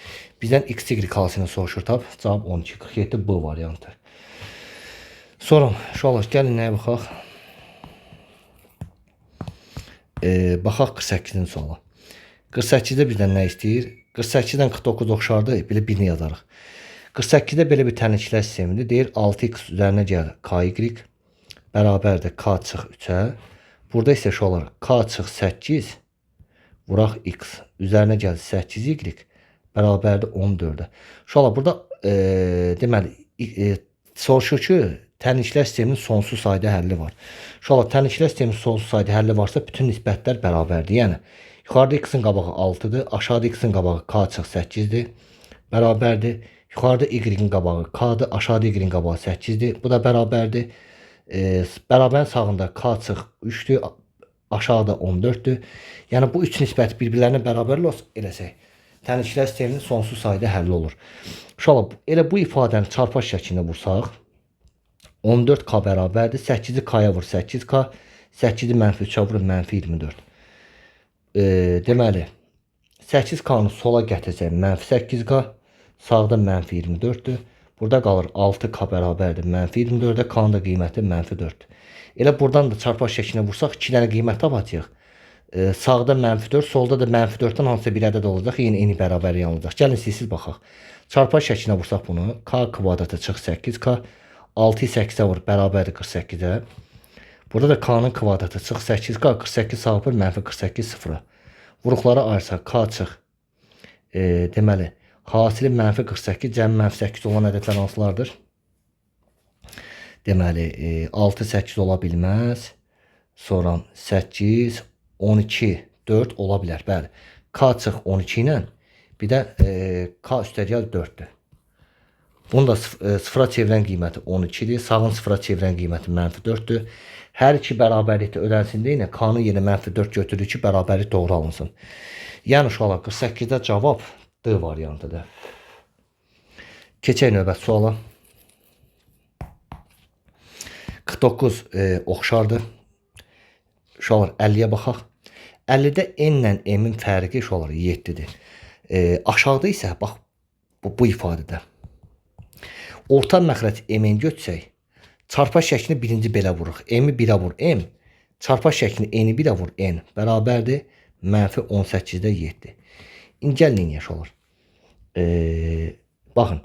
Bizdən xy hasilini soruşur tap. Cavab 12. 47 bu variantı. Sonra uşaqlar gəlin nəyə baxaq? Baxaq 48-ci suala. 48-də bizdən nə istəyir? 48-dən 49 oxşardır. Belə birini yazarıq. 48-də belə bir tənliklər sistemidir. Deyir 6x üzərinə gəl ky bərabərdir k çıx 3-ə. Burada isə şu olar k çıx 8 vuraq x üzərinə gəl 8y bərabərdir 14-ə. Şu olar burada deməli soruşur ki, tənliklər sisteminin sonsuz sayda həlli var. Şu olar tənliklər sisteminin sonsuz sayda həlli varsa bütün nisbətlər bərabərdir. Yəni yuxarıda x-in qabağı 6-dır, aşağıda x-in qabağı k çıx 8-dir. Bərabərdir. Yuxarıda y-in qabağı k-dır, aşağıda y-in qabağı 8-dir. Bu da bərabərdir. Bərabərin sağında k çıx 3-dür, aşağıda 14-dür. Yəni bu üç nisbət bir-birlərinə bərabər eləsək, tənliklər sisteminin sonsuz sayda həlli olur. Uşaqlar, elə bu ifadəni çarpaz şəklində vursaq, 14k bərabərdir. 8-i k-ya vur 8k, 8-i mənfi 3-ə vur mənfi 24. Deməli, 8k-nı sola gətirsək mənfi 8k, sağda mənfi 24-dür. Burada qalır 6k bərabərdir mənfi 24-də, k-nın da qiyməti mənfi 4. Elə buradan da çarpaz şəklinə vursaq 2 dənə qiymət tapacağıq. Sağda mənfi 4, solda da mənfi 4-dən hansısa bir ədəd olacaq, yenə eni bərabər yanılacaq. Gəlin siz baxaq. Çarpaz şəklinə vursaq bunu, k kvadratı çıx 8k, 6-yı 8-ə vur bərabərdir 48-ə. Burada da k-nın kvadratı çıx 8k, 48 sağ vur mənfi 48 0-a. Vuruqları ayırsaq k çıx deməli hasili mənfi 48, cəmi mənfi 8 olan ədədlər hansılardır? Deməli 6 8 ola bilməz. Sonra 8 12 4 ola bilər. Bəli. K çıx 12 ilə bir də k üstəgəl 4-dür. Bunu da sıfıra çevirən qiyməti 12-dir. Sağın sıfıra çevirən qiyməti mənfi 4-dür. Hər iki bərabərlikdə ödənsin deyə k-nı yenə mənfi 4 götürür ki, bərabərlik doğru alınsın. Yəni uşaqlar 48-də cavab D variantıdır. Keçək növbət suala. 49 oxşardır. Uşaqlar 50-yə baxaq. 50-də n ilə m-in fərqi uşaqlar 7-dir. Aşağıda isə bax bu ifadədə orta məxrəc m-in götürsək, çarpaz şəklini birinci belə vururuq. M-i 1-ə vur m, çarpaz şəklini n-i 1-ə vur n bərabərdir mənfi 18-də 7. İndi gəlin yaş olur. Baxın,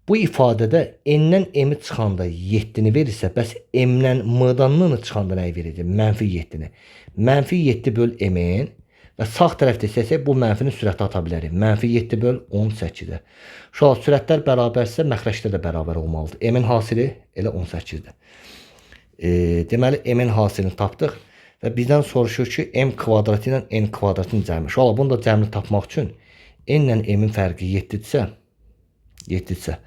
bu ifadədə n-dən m-i çıxanda 7-ni verirsə, bəs m-dən m-dan n-ı çıxanda nəyi verəcək? Mənfi 7-ni. Mənfi 7 böl m-in və sağ tərəfdə istəsək bu mənfinin sürəti ata bilərik. Mənfi 7 böl 18-də. Şu an sürətlər bərabərsə məxrəclər də bərabər olmalıdır. M-in hasili elə 18-dir. Deməli m-in hasilini tapdıq və bizdən soruşur ki, m kvadratı ilə n kvadratının cəmi. Şu an bunu da cəmini tapmaq üçün n ilə m-in fərqi 7-dirsə,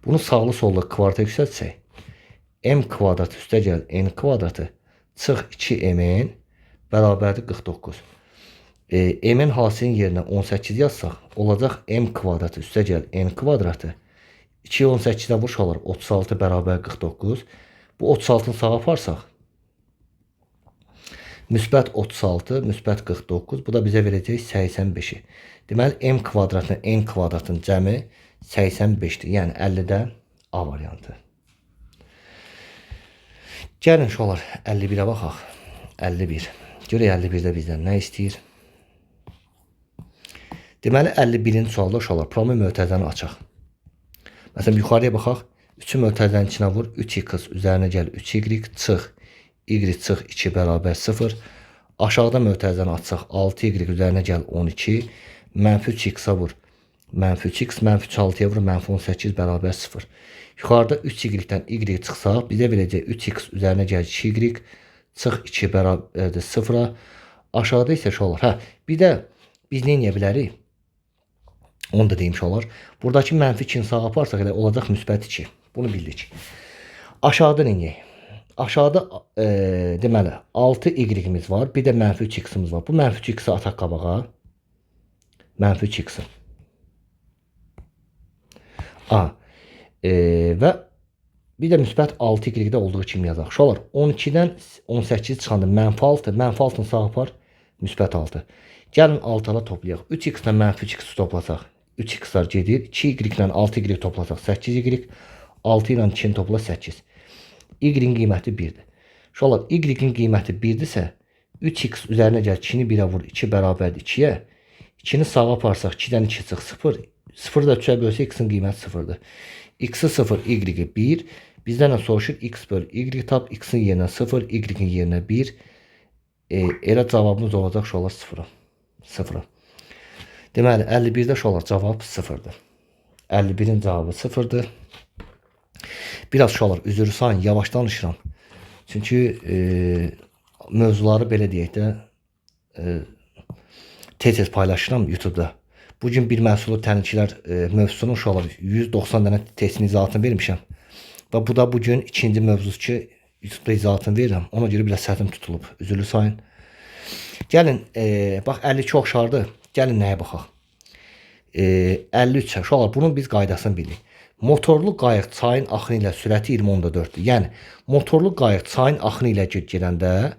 bunu sağlı sollu kvadrata yüksəltsək, m kvadratı üstə gəl n kvadratı çıx 2m-in bərabərdir 49. M-in hasilinin yerinə 18 yazsaq, olacaq m kvadratı üstə gəl n kvadratı 2-yə 18-də vuruş olur 36 bərabər 49. Bu 36-nı sağa aparsaq, Müsbət 36, müsbət 49. Bu da bizə verəcək 85-i. Deməli, m kvadratın n kvadratın cəmi 85-dir. Yəni 50-də A variantı. Gəlin uşaqlar 51-ə baxaq. 51. Görək 51-də bizdən nə istəyir? Deməli 51-ci sualda uşaqlar problem mötərizəni açaq. Məsələn yuxarıya baxaq. 3-ü mötərizənin içinə vur. 3x üzərinə gəl 3y çıx. Y çıx 2 bərabər 0. Aşağıda mötərizəni açsaq 6y üzərinə gəl 12. Mənfi 3x-a vur. Mənfi 3x, mənfi 6-ya vur. Mənfi 18 bərabər 0. Yuxarıda 3y-dən y çıxsaq bizə verəcək 3x üzərinə gəl 2y çıx 2 bərabərdir 0-a. Aşağıda isə uşaqlar. Bir də biz nə edə bilərik? Onu da deyim uşaqlar. Buradakı mənfi 2-ni sağa aparsaq elə olacaq müsbət 2. Bunu bildik. Aşağıda nə edək? Aşağıda deməli 6y-imiz var. Bir də mənfi 3x-imiz var. Bu mənfi 3x-i ataq qabağa. Mənfi 3x-i. Və bir də müsbət 6y-də olduğu kimi yazaq. Uşaqlar 12-dən 18 çıxanda mənfi 6. Mənfi 6-nı sağa apar. Müsbət 6. Gəlin 6-la toplayaq. 3x-lə mənfi 3x toplasaq 3x-lar gedir. 2y-lə 6y toplasaq 8y. 6 ilə 2-ni topla 8. Y-in qiyməti 1-dir. Uşaqlar y-in qiyməti 1-dirsə 3x üzərinə gəl 2-ni 1-ə vur. 2 bərabərdir 2-yə. 2-ni sağa aparsaq 2-dən 2 çıx 0. 0 da 3-ə bölsə x-in qiyməti 0-dır. X-i 0, y-i 1. Bizdən nə soruşur? X bölü y tap. X-in yerinə 0, y-in yerinə 1. Elə cavabımız olacaq uşaqlar 0. Deməli 51-də uşaqlar cavab 0-dır. 51-in cavabı 0-dır. Biraz uşaqlar üzr sayın, yavaş danışıram. Çünki mövzuları belə deyək də tez-tez paylaşıram YouTube-da. Bugün bir məhsulu təniklər mövzusunu uşaqlar 190 dənə testini izahatını vermişəm. Və bu da bugün ikinci mövzusu ki YouTube-da izahatını verirəm. Ona görə biraz səsim tutulub. Üzrlü sayın. Gəlin, bax 52 oxşardır. Gəlin nəyə baxaq? 53 uşaqlar bunun biz qaydasını bilirik. Motorlu qayıq çayın axını ilə sürəti 20.4-dür. Yəni motorlu qayıq çayın axını ilə gedəndə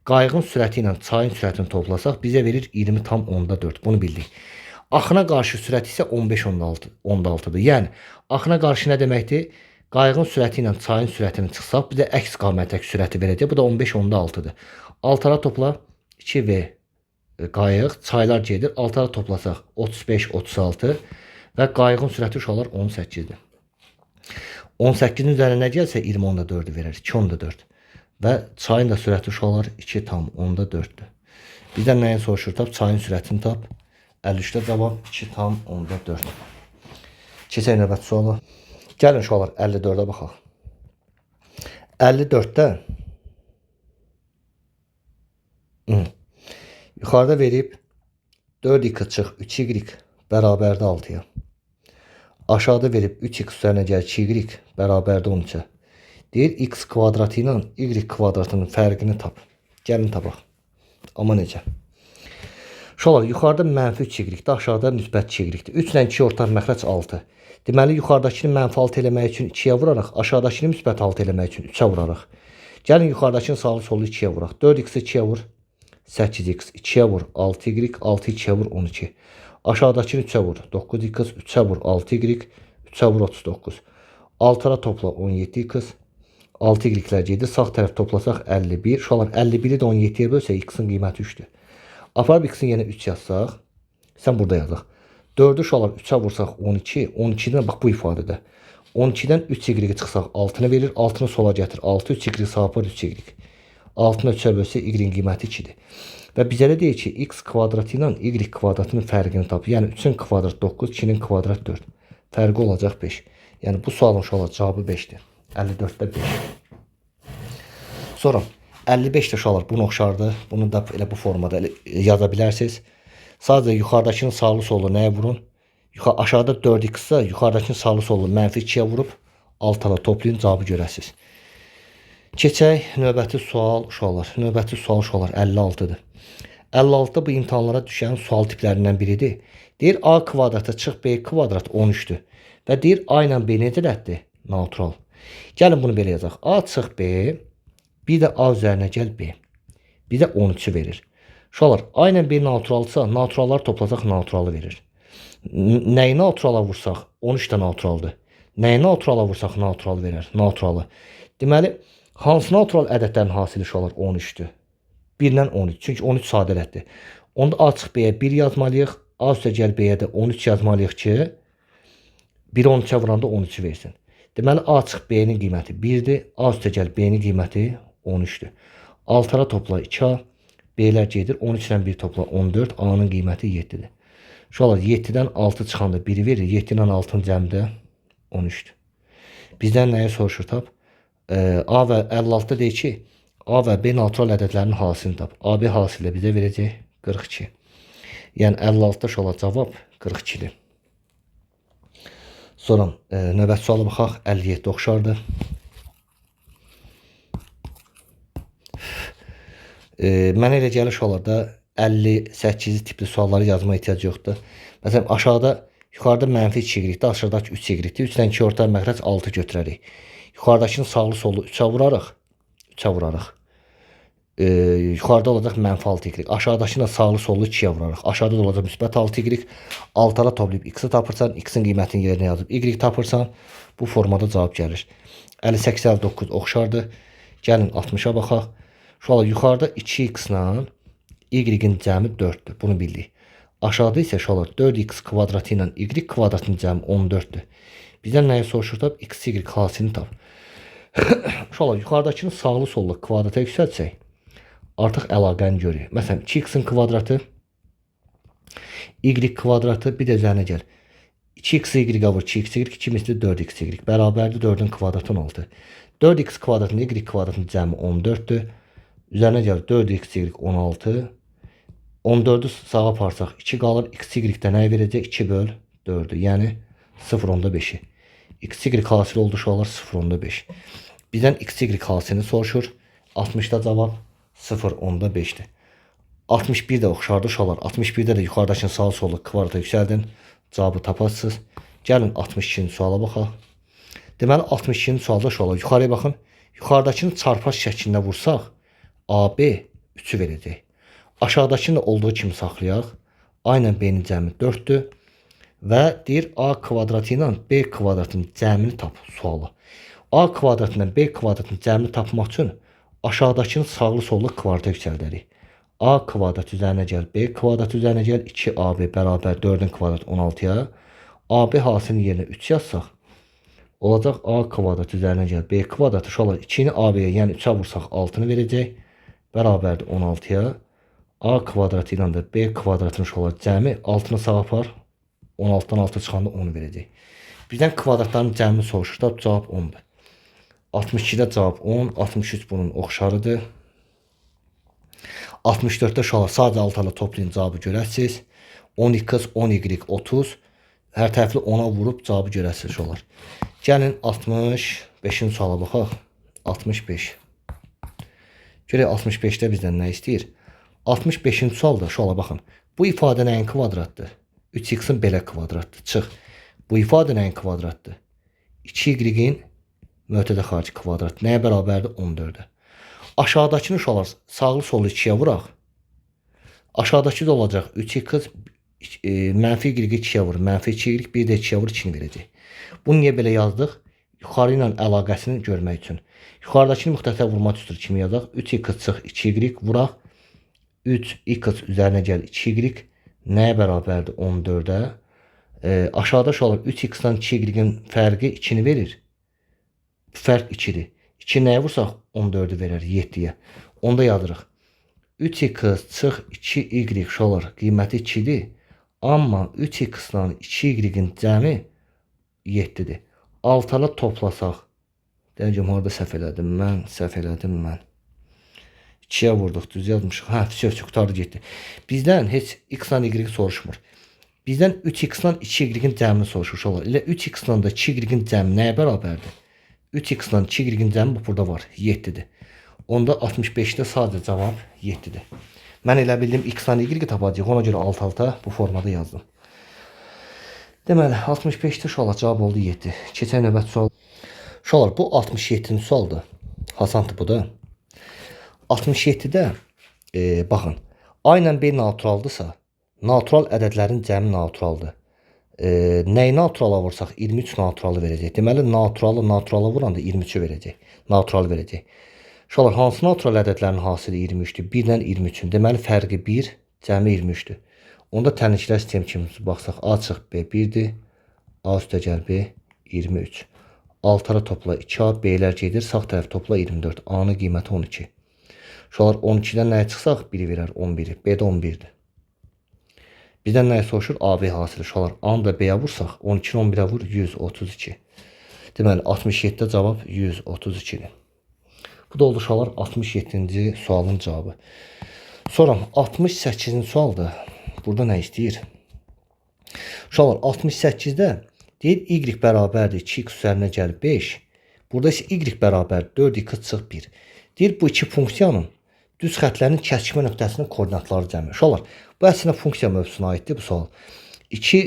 qayığın sürəti ilə çayın sürətini toplasaq bizə verir 20.4. Bunu bildik. Axına qarşı sürəti isə 15.6-dır. Yəni axına qarşı nə deməkdir? Qayığın sürəti ilə çayın sürətini çıxsaq bizə əks istiqamətdəki sürəti verəcək. Bu da 15.6-dır. Altara topla 2v qayıq, çaylar gedir. Altara toplasaq 35-36 və qayığın sürəti uşaqlar 18-dir. 18-in üzərinə nə gəlsə 20.4-ü verər. 2.4. Və çayın da sürəti uşaqlar 2.4-dür. Bizdən nəyin soruşur? Tap çayın sürətini tap. 53-də cavab 2.4. Keçək növbəti suala. Gəlin uşaqlar 54-ə baxaq. 54-də yuxarıda verib 4x çıx 3y bərabərdə 6-ya. Aşağıda verib 3x üzərinə gəl 2y bərabərdə 13-ə. Deyir x kvadratı ilə y kvadratının fərqini tap. Gəlin tapaq. Amma necə? Uşaqlar yuxarıda mənfi 3y-dir, aşağıda müsbət 2y-dir. 3 ilə 2 ortaq məxrəc 6. Deməli yuxarıdakını mənfi 6 eləmək üçün 2-yə vuraraq, aşağıdakını müsbət 6 eləmək üçün 3-ə vuraraq. Gəlin yuxarıdakını sağlı sollu 2-yə vuraq. 4x 2-yə vur 8x, 2-yə vur 6y, 6 2-yə vur 12. Aşağıdakını 3-ə vur 9x, 3-ə vur 6y, 3-ə vur 39. Altara topla 17x, 6y-lər gedir. Sağ tərəf toplasaq 51. Uşaqlar 51-i də 17-yə bölsək x-in qiyməti 3-dür. Aparıb x-in yenə 3 yazsaq, sən burada yazaq. 4-ü uşaqlar 3-ə vursaq 12, 12-dən bax bu ifadədə. 12-dən 3y çıxsaq 6-nı verir, 6-nı sola gətir. 6 3y sağa apar 3y. 6-nı 3-ə bölsə y-in qiyməti 2-dir. Və bizə də deyir ki, x kvadratı ilə y kvadratının fərqini tap. Yəni 3-ün kvadrat 9, 2-nin kvadrat 4. Fərqi olacaq 5. Yəni bu sualın uşaqlar cavabı 5-dir. 54-də 5. Sonra 55-də uşaqlar bunu oxşardır. Bunu da elə bu formada yaza bilərsiniz. Sadəcə yuxarıdakının sağlı sollu nəyə vurun? Aşağıda 4x-sa yuxarıdakının sağlı sollu mənfi 2-yə vurub altala toplayın, cavabı görəsiniz. Keçək növbəti sual uşaqlar. Növbəti sual uşaqlar 56-dır. 56-da bu imtahanlara düşən sual tiplərindən biridir. Deyir a kvadratı çıx b kvadrat 13-dür. Və deyir a ilə b necə rəddir? Natural. Gəlin bunu belə yazaq. A çıx b, bir də a üzərinə gəl b. Bizə 13'ü verir. Uşaqlar, A ilə B naturalsa, naturallar toplasaq naturalı verir. Nəyi naturala vursaq, 13 də naturaldır. Nəyi naturala vursaq natural verər, naturalı. Deməli, hansı natural ədədlərin hasili uşaqlar 13'dür? 1-dən 13. Çünki 13 sadə ədəddir. Onda A çıx B-yə 1 yazmalıyıq. A üstə gəl B-yə də 13 yazmalıyıq ki, 1-i 13'ə vuranda 13'ü versin. Deməli, A çıx B-nin qiyməti 1-dir. A üstə gəl B-nin qiyməti 13'dür. Altara topla 2A. B'lər gedir. 13 ilə 1 topla 14. A-nın qiyməti 7-dir. Uşaqlar, 7-dən 6 çıxanda 1 verir. 7 ilə 6-nın cəmdə 13'dür. Bizdən nəyi soruşur tap? A və 56'da deyir ki, A və B natural ədədlərinin hasilini tap. AB hasili bizə verəcək 42. Yəni 56'da uşaqlar cavab 42'dir. Sonra növbəti suala baxaq. 57 oxşardır. Mənə elə gəlir uşaqlarda 58 tipli sualları yazma ehtiyac yoxdur. Məsələn, aşağıda, yuxarıda mənfi 2 y-dir, aşağıdakı 3 y-dir. 3-dən 2 orta məxrəc 6 götürərik. Yuxarıdakını sağlı sollu 3'ə vurarıq. 3'ə vurarıq. Yuxarıda olacaq mənfi 6 y. Aşağıdakını sağlı sollu 2'yə vurarıq. Aşağıda da olacaq müsbət 6 y. Altara toplayıb x-i tapırsan, x-in qiymətini yerinə yazıb y tapırsan, bu formada cavab gəlir. 58-59 oxşardır. Gəlin 60'a baxaq. Uşaqlar, yuxarıda 2x ilə y-in cəmi 4'dür. Bunu bildik. Aşağıda isə uşaqlar 4x kvadratı ilə y kvadratının cəmi 14'dür. Bizdən nəyi soruşur tap? X, y hasilini tap. Uşaqlar, yuxarıdakını sağlı sollu kvadrata yüksəltsək, artıq əlaqəni görürük. Məsələn, 2x'in kvadratı, y kvadratı, bir də üzərinə gəl. 2x y vur, 2x y, 2 misli 4x y. Bərabərdir 4'ün kvadratı 16. 4x kvadratının y kvadratının cəmi 14'dür. Üzərinə gəl 4x y 16. 14'ü sağa aparsaq 2 qalır. X y-də nəyi verəcək? 2 böl 4'ü. Yəni 0.5'i. X y hasili oldu uşaqlar 0.5. Bizdən x y hasilini soruşur. 60'da cavab 0.5'dir. 61 də oxşardı uşaqlar. 61'də də yuxarıdakını sağ sollu kvadrata yüksəldin. Cavabı taparsınız. Gəlin 62-ci suala baxaq. Deməli 62-ci sualda uşaqlar yuxarıya baxın. Yuxarıdakını çarpaz şəklində vursaq AB 3'ü verəcək. Aşağıdakını olduğu kimi saxlayaq. A ilə B-nin cəmi 4'dür. Və deyir A kvadratı ilə B kvadratının cəmini tap sualı. A kvadratı ilə B kvadratının cəmini tapmaq üçün aşağıdakını sağlı sollu kvadrata yüksəldərik. A kvadrat üzərinə gəl, B kvadrat üzərinə gəl, 2AB bərabər 4'ün kvadratı 16'ya. AB hasilinin yerinə 3 yazsaq, olacaq A kvadrat üzərinə gəl, B kvadratı uşaqlar 2'ni AB-yə, yəni 3'ə vursaq 6'nı verəcək. Bərabərdir 16'ya. A kvadratı ilə də B kvadratının uşaqlar cəmi 6'nı sağa apar. 16'dan 6 çıxanda 10'u verəcək. Bizdən kvadratların cəmini soruşur da cavab 10'dur. 62'də cavab 10, 63 bunun oxşarıdır. 64'də uşaqlar sadəcə altlarla toplayın cavabı görəsiniz. 10x, 10y, 30. Hər tərəfli 10'a vurub cavabı görəsiniz uşaqlar. Gəlin 65-ci suala baxaq. 65. Görək 65'də bizdən nə istəyir? 65-ci sualda uşaqlar baxın. Bu ifadə nəyin kvadratdır? 3x'in belə kvadratdır. Çıx. Bu ifadə nəyin kvadratdır? 2y-in mötədə xarici kvadratı. Nəyə bərabərdir? 14'ə. Aşağıdakını uşaqlar sağlı sollu 2'yə vuraq. Aşağıdakı da olacaq 3x mənfi y 2'yə vur. Mənfi 2y bir də 2'yə vur 2'ni verəcək. Bunu niyə belə yazdıq? Yuxarı ilə əlaqəsini görmək üçün. Yuxarıdakını müxtəlifə vurmaq üstür kimi yazaq. 3x çıx 2y vuraq. 3x üzərinə gəl 2y. Nəyə bərabərdir? 14'ə. Aşağıda uşaqlar 3x-dan 2y-in fərqi 2'ni verir. Fərq 2'dir. 2 nəyə vursaq 14'ü verər 7'yə. Onda yazırıq. 3x çıx 2y uşaqlar qiyməti 2'dir. Amma 3x-dan 2y-in cəmi 7'dir. Altara toplasaq. Deyəcəm orada səhv elədim mən. 2'yə vurduq, düz yazmışıq. Hə, söz qutardı getdi. Bizdən heç x-dan y soruşmur. Bizdən 3x-dan 2y-in cəmini soruşur uşaqlar. Elə 3x-dan da 2y-in cəmi nəyə bərabərdir? 3x-dan 2y-in cəmi burada var, 7'dir. Onda 65'də sadəcə cavab 7'dir. Mən elə bildim x-dan y tapacaq. Ona görə alt-alta bu formada yazdım. Deməli 65'də uşaqlar cavab oldu 7. Keçək növbəti sual. Uşaqlar bu 67-ci sualdır. Hasandır bu da. 67'də Baxın. A ilə B naturaldırsa, natural ədədlərin cəmi naturaldır. Nəyi naturala vursaq 23 naturalı verəcək. Deməli naturala vuranda 23-ü verəcək. Natural verəcək. Uşaqlar, hansı natural ədədlərin hasili 23-dür? 1-dən 23-ün. Deməli fərqi 1, cəmi 23-dür. Onda tənliklər sistemi kimi baxsaq, A çıx B 1-dir. A üstəgəl B 23. Altara topla 2A, B'lər gedir. Sağ tərəf topla 24. A-nın qiyməti 12. Uşaqlar 12-dən nəyə çıxsaq 1-i verər 11-i. B də 11-dir. Bizdən nəyə soruşur? AB hasili. Uşaqlar A-nı da B-yə vursaq 12-ni 11-ə vur 132. Deməli 67-də cavab 132-dir. Bu da oldu uşaqlar 67-ci sualın cavabı. Sonra 68-ci sualda burada nə istəyir? Uşaqlar 68-də deyir y bərabərdir 2x üzərinə gəl 5. Burada isə y bərabər 4x çıx 1. Deyir bu iki funksiyanın düz xətlərin kəsişmə nöqtəsinin koordinatları cəmi. Uşaqlar, bu əslində funksiya mövzusuna aiddir bu sual. İki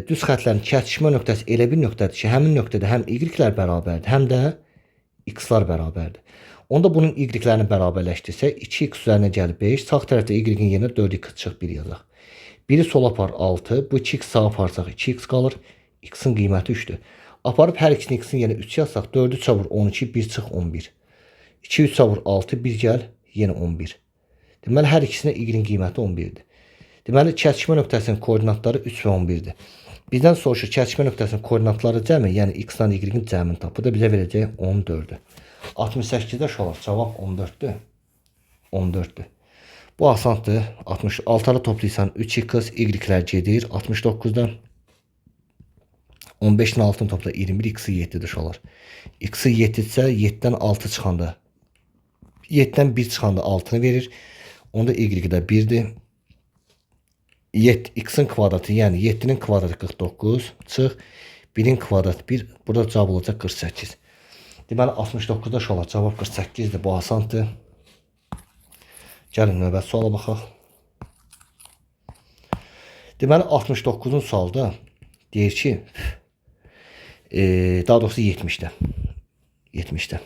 düz xətlərin kəsişmə nöqtəsi elə bir nöqtədir ki, həmin nöqtədə həm y-lər bərabərdir, həm də x-lar bərabərdir. Onda bunun y-lərini bərabərləşdirsək, 2x üzərinə gəl 5, sağ tərəfdə y-in yerinə 4x çıx 1 yazaq. Biri sola apar 6, bu 2x sağa aparsaq 2x qalır, x-in qiyməti 3-dür. Aparıb hər ikisini x-in yerinə 3 yazsaq, 4-ü çavur 12, 1 çıx 11. 2 3 çavur 6, 1 gəl, yenə 11. Deməli, hər ikisinə y-in qiyməti 11-dir. Deməli, kəsişmə nöqtəsinin koordinatları 3 və 11-dir. Bizdən soruşur, kəsişmə nöqtəsinin koordinatları cəmi, yəni x-dan y-in cəmini tap. Bu da bizə verəcək 14-dür. 68-də uşaqlar, cavab 14-dür. 14-dür. Bu asandır. 66-ları toplayırsan 3x, y-lər gedir. 69-da 15-in altını topla 21, x-i 7-dir uşaqlar. X-i 7-dirsə, 7-dən 6 çıxanda 7-dən 1 çıxanda 6-nı verir. Onda y də 1-dir. X-in kvadratı, yəni 7-nin kvadratı 49 çıx. 1-in kvadratı 1. Burada cavab olacaq 48. Deməli 69-da uşaqlar cavab 48-dir. Bu asandır. Gəlin növbəti suala baxaq. Deməli 69-cu sualda deyir ki, daha doğrusu 70-də. 70-də.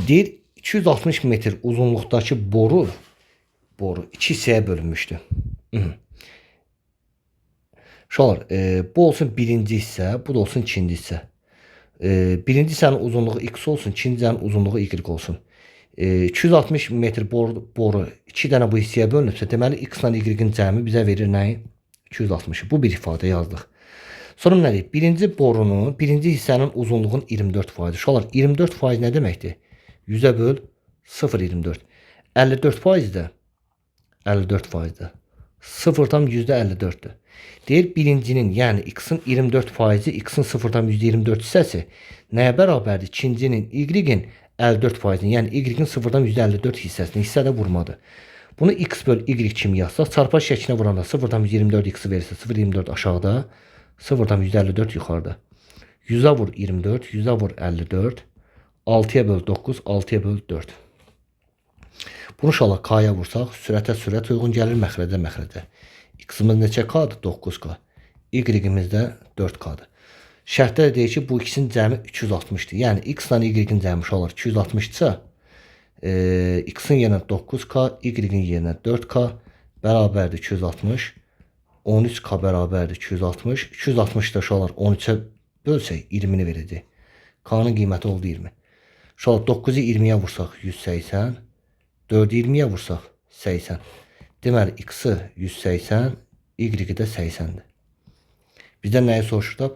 Deyir 260 metr uzunluqdakı boru 2 hissəyə bölünmüşdür. Uşaqlar, bu olsun birinci hissə, bu da olsun ikinci hissə. Birinci hissənin uzunluğu x olsun, ikinci hissənin uzunluğu y olsun. 260 metr boru 2 dənə bu hissəyə bölünübsə, deməli x ilə y-in cəmi bizə verir nəyi? 260. Bu bir ifadə yazdıq. Sonra nə deyir? Birinci hissənin uzunluğun 24%. Uşaqlar, 24% nə deməkdir? 100-ə böl 0,24. 54%də 54%də 0,54'dür. Deyir birincinin, yəni x-in 24%, x-in 0,24 hissəsi nəyə bərabərdir? İkincinin, y-in 54%, yəni y-in 0,54 hissəsini, hissə də vurmadır. Bunu x böl y kimi yazsaq, çarpaz şəklinə vuranda 0,24 x verirsə 0,24 aşağıda, 0,54 yuxarıda. 100'ə vur 24, 100'ə vur 54, 6'ya böl 9, 6'ya böl 4. Bunu inşallah k-ya vursaq, sürətə sürət uyğun gəlir, məxrəcə məxrəcə. X-imiz neçə k-dır? 9k. Y-imiz də 4k-dır. Şərtdə də deyir ki, bu ikisinin cəmi 360'dır. Yəni x ilə y-in cəmi uşaqlar 260'dırsa, x-in yerinə 9k, y-in yerinə 4k bərabərdir 260. 13k bərabərdir 260. 260 da uşaqlar 13'ə bölsək 20'ni verəcək. K-nın qiyməti oldu 20. Uşaqlar 9'u 20'yə vursaq 180. 4'ü 20'yə vursaq 80. Deməli x-i 180, y-i də 80'dir. Bizdən nəyi soruşur da?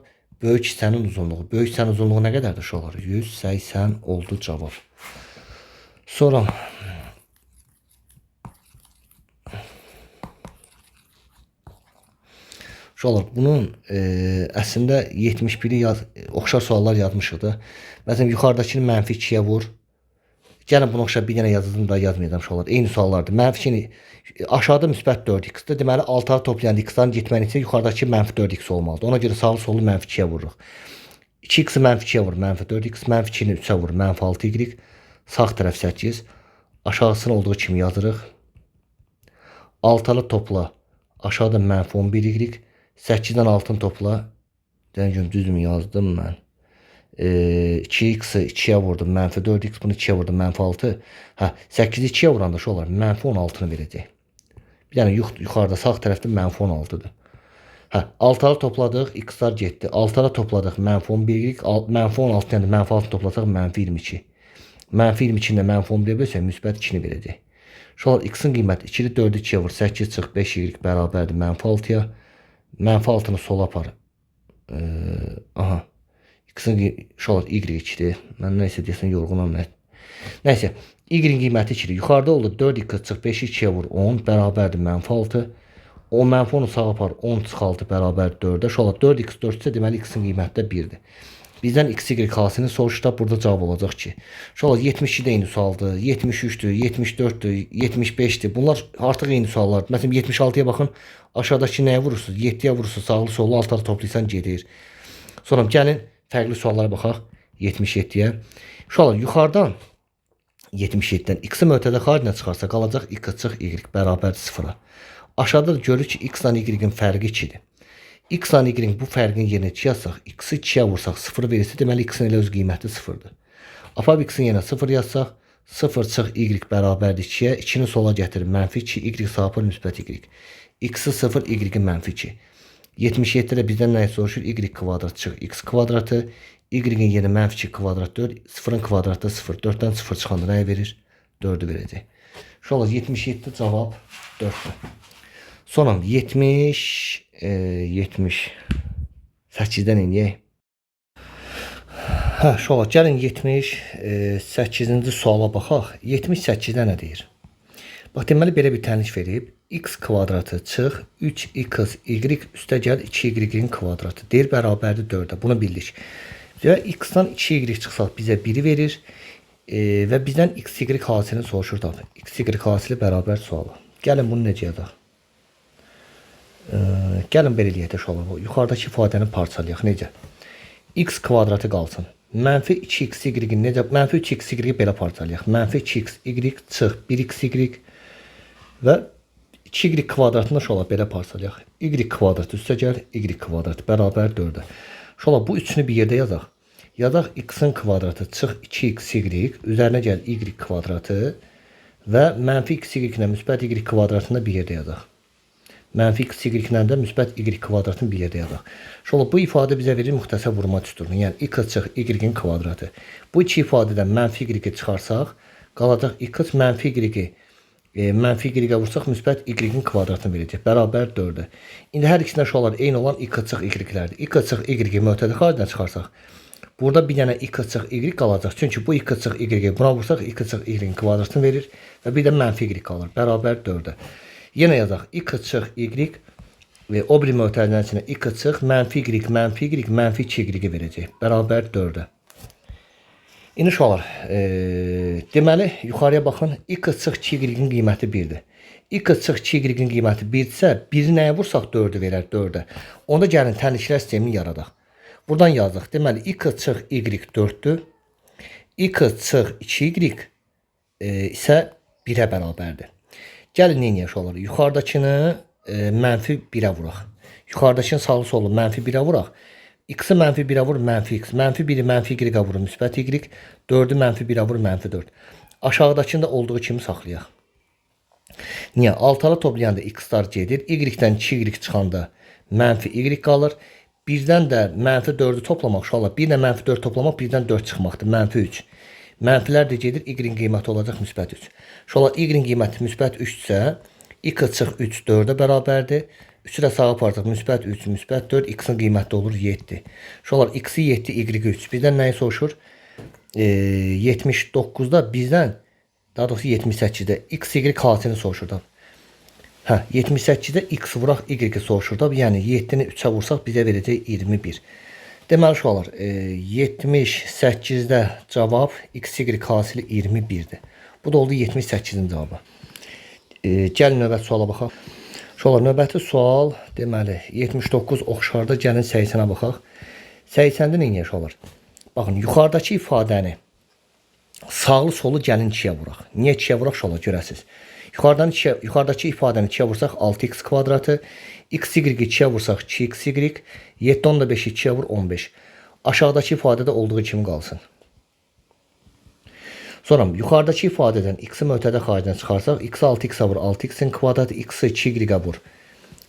Böyük hissənin uzunluğu. Böyük hissənin uzunluğu nə qədərdir uşaqlar? 180 oldu cavab. Sonra uşaqlar, bunun əslində 71'i oxşar suallar yazmışıq da. Məsələn, yuxarıdakını mənfi 2'yə vur. Gəlin bunu oxşar bir dənə yazdım da yazmayacağım uşaqlar. Eyni suallardır. Mənfi 2 aşağıda müsbət 4x-dir. Deməli 6'a toplayan x-ların getməyi üçün yuxarıdakı mənfi 4x olmalıdır. Ona görə sağlı sollu mənfi 2'yə vururuq. 2x-i mənfi 2'yə vur, mənfi 4x, mənfi 2'ni 3'ə vur, mənfi 6y. Sağ tərəf 8. Aşağısını olduğu kimi yazırıq. 6'lı topla. Aşağıda mənfi 11y. 8'dən 6'ını topla. Deyən düzmü yazdım mən? 2x-i 2-yə vurdum, mənfi 4x, bunu 2-yə vurdum, mənfi 6. Hə, 8-i 2-yə vuranda şu olar, mənfi 16-nı verəcək. Bir dənə yuxarıda sağ tərəfdə mənfi 16-dır. Hə, 6-ları topladıq, x-lar getdi. 6-ları topladıq, mənfi 11, mənfi 16, yəni mənfi 6 toplasaq, mənfi 22. Mənfi 22-dən mənfi 11-ə bölsək, müsbət 2-ni verəcək. Şu an x-in qiyməti 2-ni 4-ü 2-yə vur, 8 çıx 5y bərabərdir mənfi 6-ya. Mənfi 6-nı sola apar. Aha. X-in şu an y2-dir. Mən nəysə deyəsən yorğunam. Nəysə, y-in qiyməti 2-dir. Yuxarıda oldu 4x çıx 5-i 2-yə vur 10 bərabərdir mənfi 6. O mənfi 10-u sağa apar 10 çıx 6 bərabər 4-ə. Şu an 4x 4-sə deməli x-in qiyməti də 1-dir. Bizdən x, y xasini soruşda burada cavab olacaq ki, şu an 72-də eyni sualdır, 73-dür, 74-dür, 75-dir. Bunlar artıq eyni suallardır. Məsələn 76-ya baxın, aşağıdakı nəyə vurursunuz? 7-yə vurursunuz, sağlı sollu altları toplayırsan gedir. Sonra gəlin fərqli suallara baxaq 77-yə. Şu an yuxarıdan 77-dən x-i mötədə xaricinə çıxarsa qalacaq x çıx y bərabər 0-a. Aşağıda da görürük ki x ilə y-in fərqi 2-dir. X ilə y bu fərqin yerinə 2 yazsaq, x-i 2-yə vursaq 0 verirsə, deməli x-in elə öz qiyməti 0-dır. Apab x-in yerinə 0 yazsaq, 0 çıx y bərabərdir 2-yə, 2-ni sola gətirir, mənfi 2, y sağ müsbət y. X-i 0, y-in mənfi 2. 77-də bizdən nəyi soruşur? Y kvadrat çıx x kvadratı, y-in yerinə mənfi 2 kvadrat 4, 0-ın kvadratı 0, 4-dən 0 çıxanda nəyə verir? 4-ü verəcək. Şu an 77 cavab 4-dür. Sonra 78-dən inəyək. Hə, şu an gəlin 78-ci suala baxaq. 78-də nə deyir? Bax, deməli belə bir təniş verib. X kvadratı çıx 3x y üstə gəl 2y-in kvadratı. Deyir bərabərdir 4-ə. Bunu bildik. Və x-dan 2y çıxsaq bizə 1-i verir. Və bizdən x, y hasilini soruşur tabi. X, y hasili bərabər sualı. Gəlin bunu necə yazaq? Gəlin belə eləyək də şolar. Yuxarıdakı ifadəni parçalayaq. Necə? X kvadratı qalsın. Mənfi 2x y-in necə? Mənfi 3x y belə parçalayaq. Mənfi 2x y çıx 1x y və 2y kvadratını şolar belə parçalayaq. Y kvadratı üstə gəl y kvadratı bərabər 4-ə. Şolar bu üçünü bir yerdə yazaq. Yazaq x-in kvadratı çıx 2x y üzərinə gəl y kvadratı və mənfi x y ilə müsbət y kvadratını bir yerdə yazaq. Mənfi x y ilə də müsbət y kvadratını bir yerdə yazaq. Şolar bu ifadə bizə verir müxtəsər vurma düsturunu. Yəni x çıx y-in kvadratı. Bu iki ifadədən mənfi y çıxarsaq qalacaq x mənfi y mənfi y-ə vursaq müsbət y-in kvadratını verəcək. Bərabər 4-ə. İndi hər ikisində şolar eyni olan x çıx y-lərdir. X çıx y mötədə xaricdən çıxarsaq burada bir dənə x çıx y qalacaq. Çünki bu x çıx y buna vursaq x çıx y-in kvadratını verir və bir də mənfi y qalır. Bərabər 4-ə. Yenə yazaq x çıx y və o biri mötəridən içində x çıx mənfi y mənfi 2y verəcək. Bərabər 4-ə. İndi şolar, deməli yuxarıya baxın, x çıx 2y-in qiyməti 1-dir. X çıx 2y-in qiyməti 1-dirsə, 1-i nəyə vursaq 4-ü verər 4-ə. Onda gəlin tənliklər sistemini yaradaq. Buradan yazdıq. Deməli x çıx y 4-dür. X çıx 2y isə 1-ə bərabərdir. Gəlin neyniyək şolar? Yuxarıdakını mənfi 1-ə vuraq. Yuxarıdakını sağlı sollu mənfi 1-ə vuraq. X-i mənfi 1-ə vur, mənfi x. Mənfi 1-i mənfi y-ə vurur, müsbət y. 4-ü mənfi 1-ə vur, mənfi 4. Aşağıdakını da olduğu kimi saxlayaq. Niyə? Altalı toplayanda x-lar gedir. Y-dən 2y çıxanda mənfi y qalır. 1-dən də mənfi 4-ü toplamaq şolar. 1-lə mənfi 4 toplamaq 1-dən 4 çıxmaqdır. Mənfi 3. Mənfilər də gedir, y-in qiyməti olacaq müsbət 3. Şolar y-in qiyməti müsbət 3-dürsə, x çıx 3 4-ə bərabərdir. 3-ü də sağa aparacaq, müsbət 3, müsbət 4, x-in qiyməti olur 7. Şolar x-i 7, y-i 3. Bizdən nəyi soruşur? 79-da bizdən, daha doğrusu 78-də x, y hasilini soruşur da. Hə, 78-də x vuraq, y soruşur da. Yəni 7-ni 3-ə vursaq bizə verəcək 21. Deməli şolar, 78-də cavab x, y hasili 21-dir. Bu da oldu 78-in cavabı. Gəlin növbəti suala baxaq. Şolar, növbəti sual, deməli 79 oxşarda, gəlin 80-ə baxaq. 80-də neyniyək şolar? Baxın, yuxarıdakı ifadəni sağlı solu gəlin 2-yə vuraq. Niyə 2-yə vuraq şolar görəsiniz? Yuxarıdakı ifadəni 2-yə vursaq 6x kvadratı, x, y 2-yə vursaq 2x, y, 7 10-da 5-i 2-yə vur 15. aşağıdakı ifadədə olduğu kimi qalsın. Sonra yuxarıdakı ifadədən x-i mötədə xaricdən çıxarsaq, x-i 6x-a vur 6x-in kvadratı, x-i 2y-a vur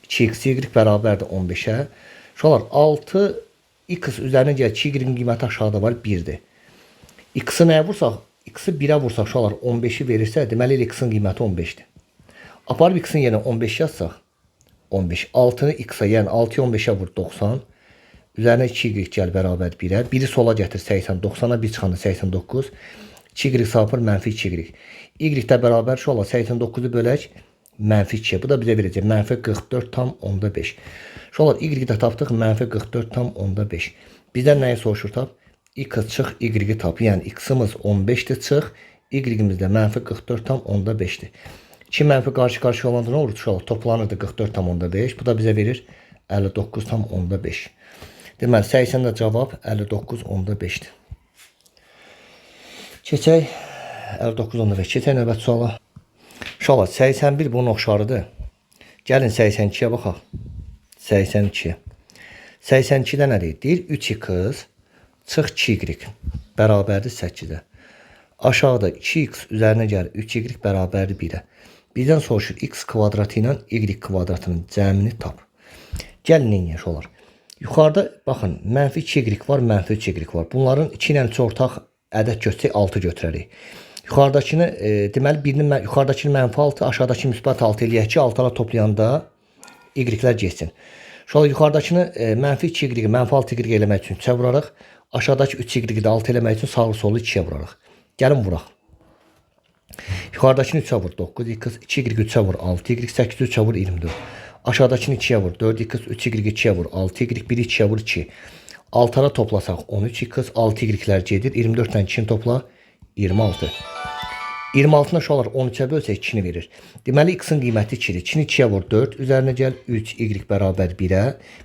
2x, y bərabərdir 15-ə. Uşaqlar 6x üzərinə gəlir 2y-in qiyməti aşağıda var 1-dir. X-i nəyə vursaq? X-i 1-ə vursaq uşaqlar 15-i verirsə, deməli x-in qiyməti 15-dir. Aparıb x-in yerinə 15 yazsaq, 15. 6-nı x-a, yəni 6-yı 15-ə vur 90. Üzərinə 2y gəl bərabər 1-ə. 1-i sola gətir 80. 90-a 1 çıxanda 89. 2y sapır mənfi 2y. Y-də bərabər şu olar 89-u bölək mənfi 2. Bu da bizə verəcək mənfi 44,5. Şu olar y-də tapdıq mənfi 44,5. Bizdən nəyi soruşur tap? X çıx y-i tap. Yəni x-imiz 15-dir çıx. Y-imiz də mənfi 44,5-dir. 2 mənfi qarşı-qarşı olanda nə olur? Uşaqlar toplanırdı 44,5. Bu da bizə verir 59,5. Deməli 80-də cavab 59,5-dir. Keçək 59,5. Keçək növbəti suala. Uşaqlar 81 bunun oxşarıdır. Gəlin 82-yə baxaq. 82. 82-də nə deyir? Deyir 3x çıx 2y bərabərdir 8-ə. Aşağıda 2x üzərinə gəlir 3y bərabərdir 1-ə. Bizdən soruşur x kvadratı ilə y kvadratının cəmini tap. Gəlin neyiniş olar. Yuxarıda baxın mənfi 2y var, mənfi 3y var. Bunların 2 ilə 3 ortaq ədəd götürsək 6 götürərik. Yuxarıdakını deməli yuxarıdakını mənfi 6, aşağıdakını müsbət 6 eləyək ki, altılara toplayanda y-lər getsin. Şöyle yuxarıdakını mənfi 2y, mənfi 6y eləmək üçün 3-ə vurarıq. Aşağıdakı 3y-i də 6 eləmək üçün sağı solu 2-yə vurarıq. Gəlin vuraq. Yuxarıdakını 3-ə vur 9x, 2y 3-ə vur 6y, 8 3-ə vur 24. Aşağıdakını 2-yə vur 4x, 3y 2-yə vur 6y, 1 2-yə vur 2. Altara toplasaq 13x, 6y-lər gedir. 24-dən 2-ni topla 26. 26-na uşaqlar 13-ə bölsək 2-ni verir. Deməli x-in qiyməti 2-dir. 2-ni 2-yə vur 4, üzərinə gəl 3y bərabər 1-ə.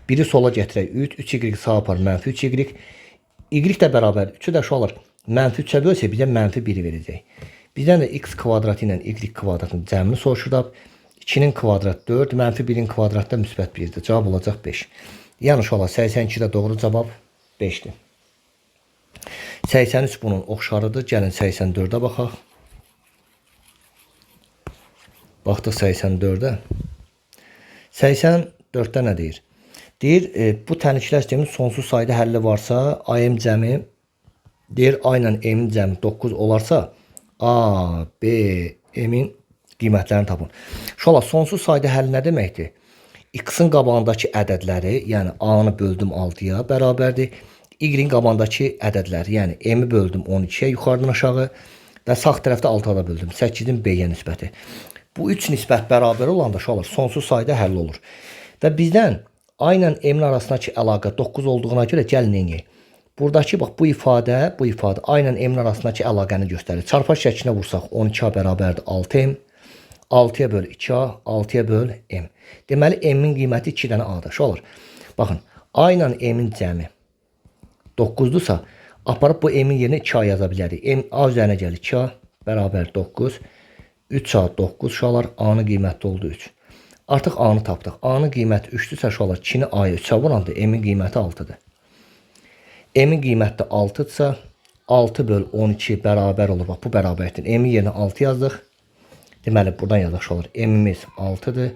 1-i sola gətirək 3, 3y sağa apar mənfi 3y. Y də bərabər 3-ü də uşaqlar mənfi 3-ə bölsək bizə mənfi 1-i verəcək. Bizdən də x kvadratı ilə y kvadratının cəmini soruşur. 2-nin kvadratı 4, mənfi 1-in kvadratı da müsbət 1-dir. Cavab olacaq 5. Yəni uşaqlar 82-də doğru cavab 5-dir. 83 bunun oxşarıdır. Gəlin 84-ə baxaq. Baxdıq 84-ə. 84-də nə deyir? Deyir, bu tənliklər sistemin sonsuz sayda həlli varsa, AM cəmi deyir, A ilə M-in cəmi 9 olarsa, A, B, M-in qiymətlərini tapın. Uşaqlar, sonsuz sayda həlli nə deməkdir? X-in qabağındakı ədədləri, yəni A-nı böldüm 6-ya bərabərdir. Y-in qabağındakı ədədləri, yəni M-i böldüm 12-yə yuxarıdan aşağı və sağ tərəfdə 6-ya böldüm. 8-in B-yə nisbəti. Bu 3 nisbət bərabər olanda uşaqlar sonsuz sayda həll olur. Və bizdən A ilə M-in arasındakı əlaqə 9 olduğuna görə gəlin neyək? Buradakı bax bu ifadə A ilə M-in arasındakı əlaqəni göstərir. Çarpaq şəklinə vursaq 12A bərabərdir 6M. 6-ya böl 2A, 6-ya böl M. Deməli M-in qiyməti 2 dənə A-dır. Şu olur. Baxın, A ilə M-in cəmi 9-dursa, aparıb bu M-in yerinə 2A yaza bilərik. M A üzərinə gəlir 2A bərabər 9. 3A 9 şualar A-nın qiyməti oldu 3. Artıq A-nı tapdıq. A-nın qiyməti 3-dürsə şualar 2-ni A-ya 3-ə vuranda M-in qiyməti 6-dır. M-in qiyməti 6-dırsa 6 böl 12 bərabər olur. Bax bu bərabərdir. M-in yerinə 6 yazdıq. Deməli buradan yazaq şualar. M-imiz 6-dır.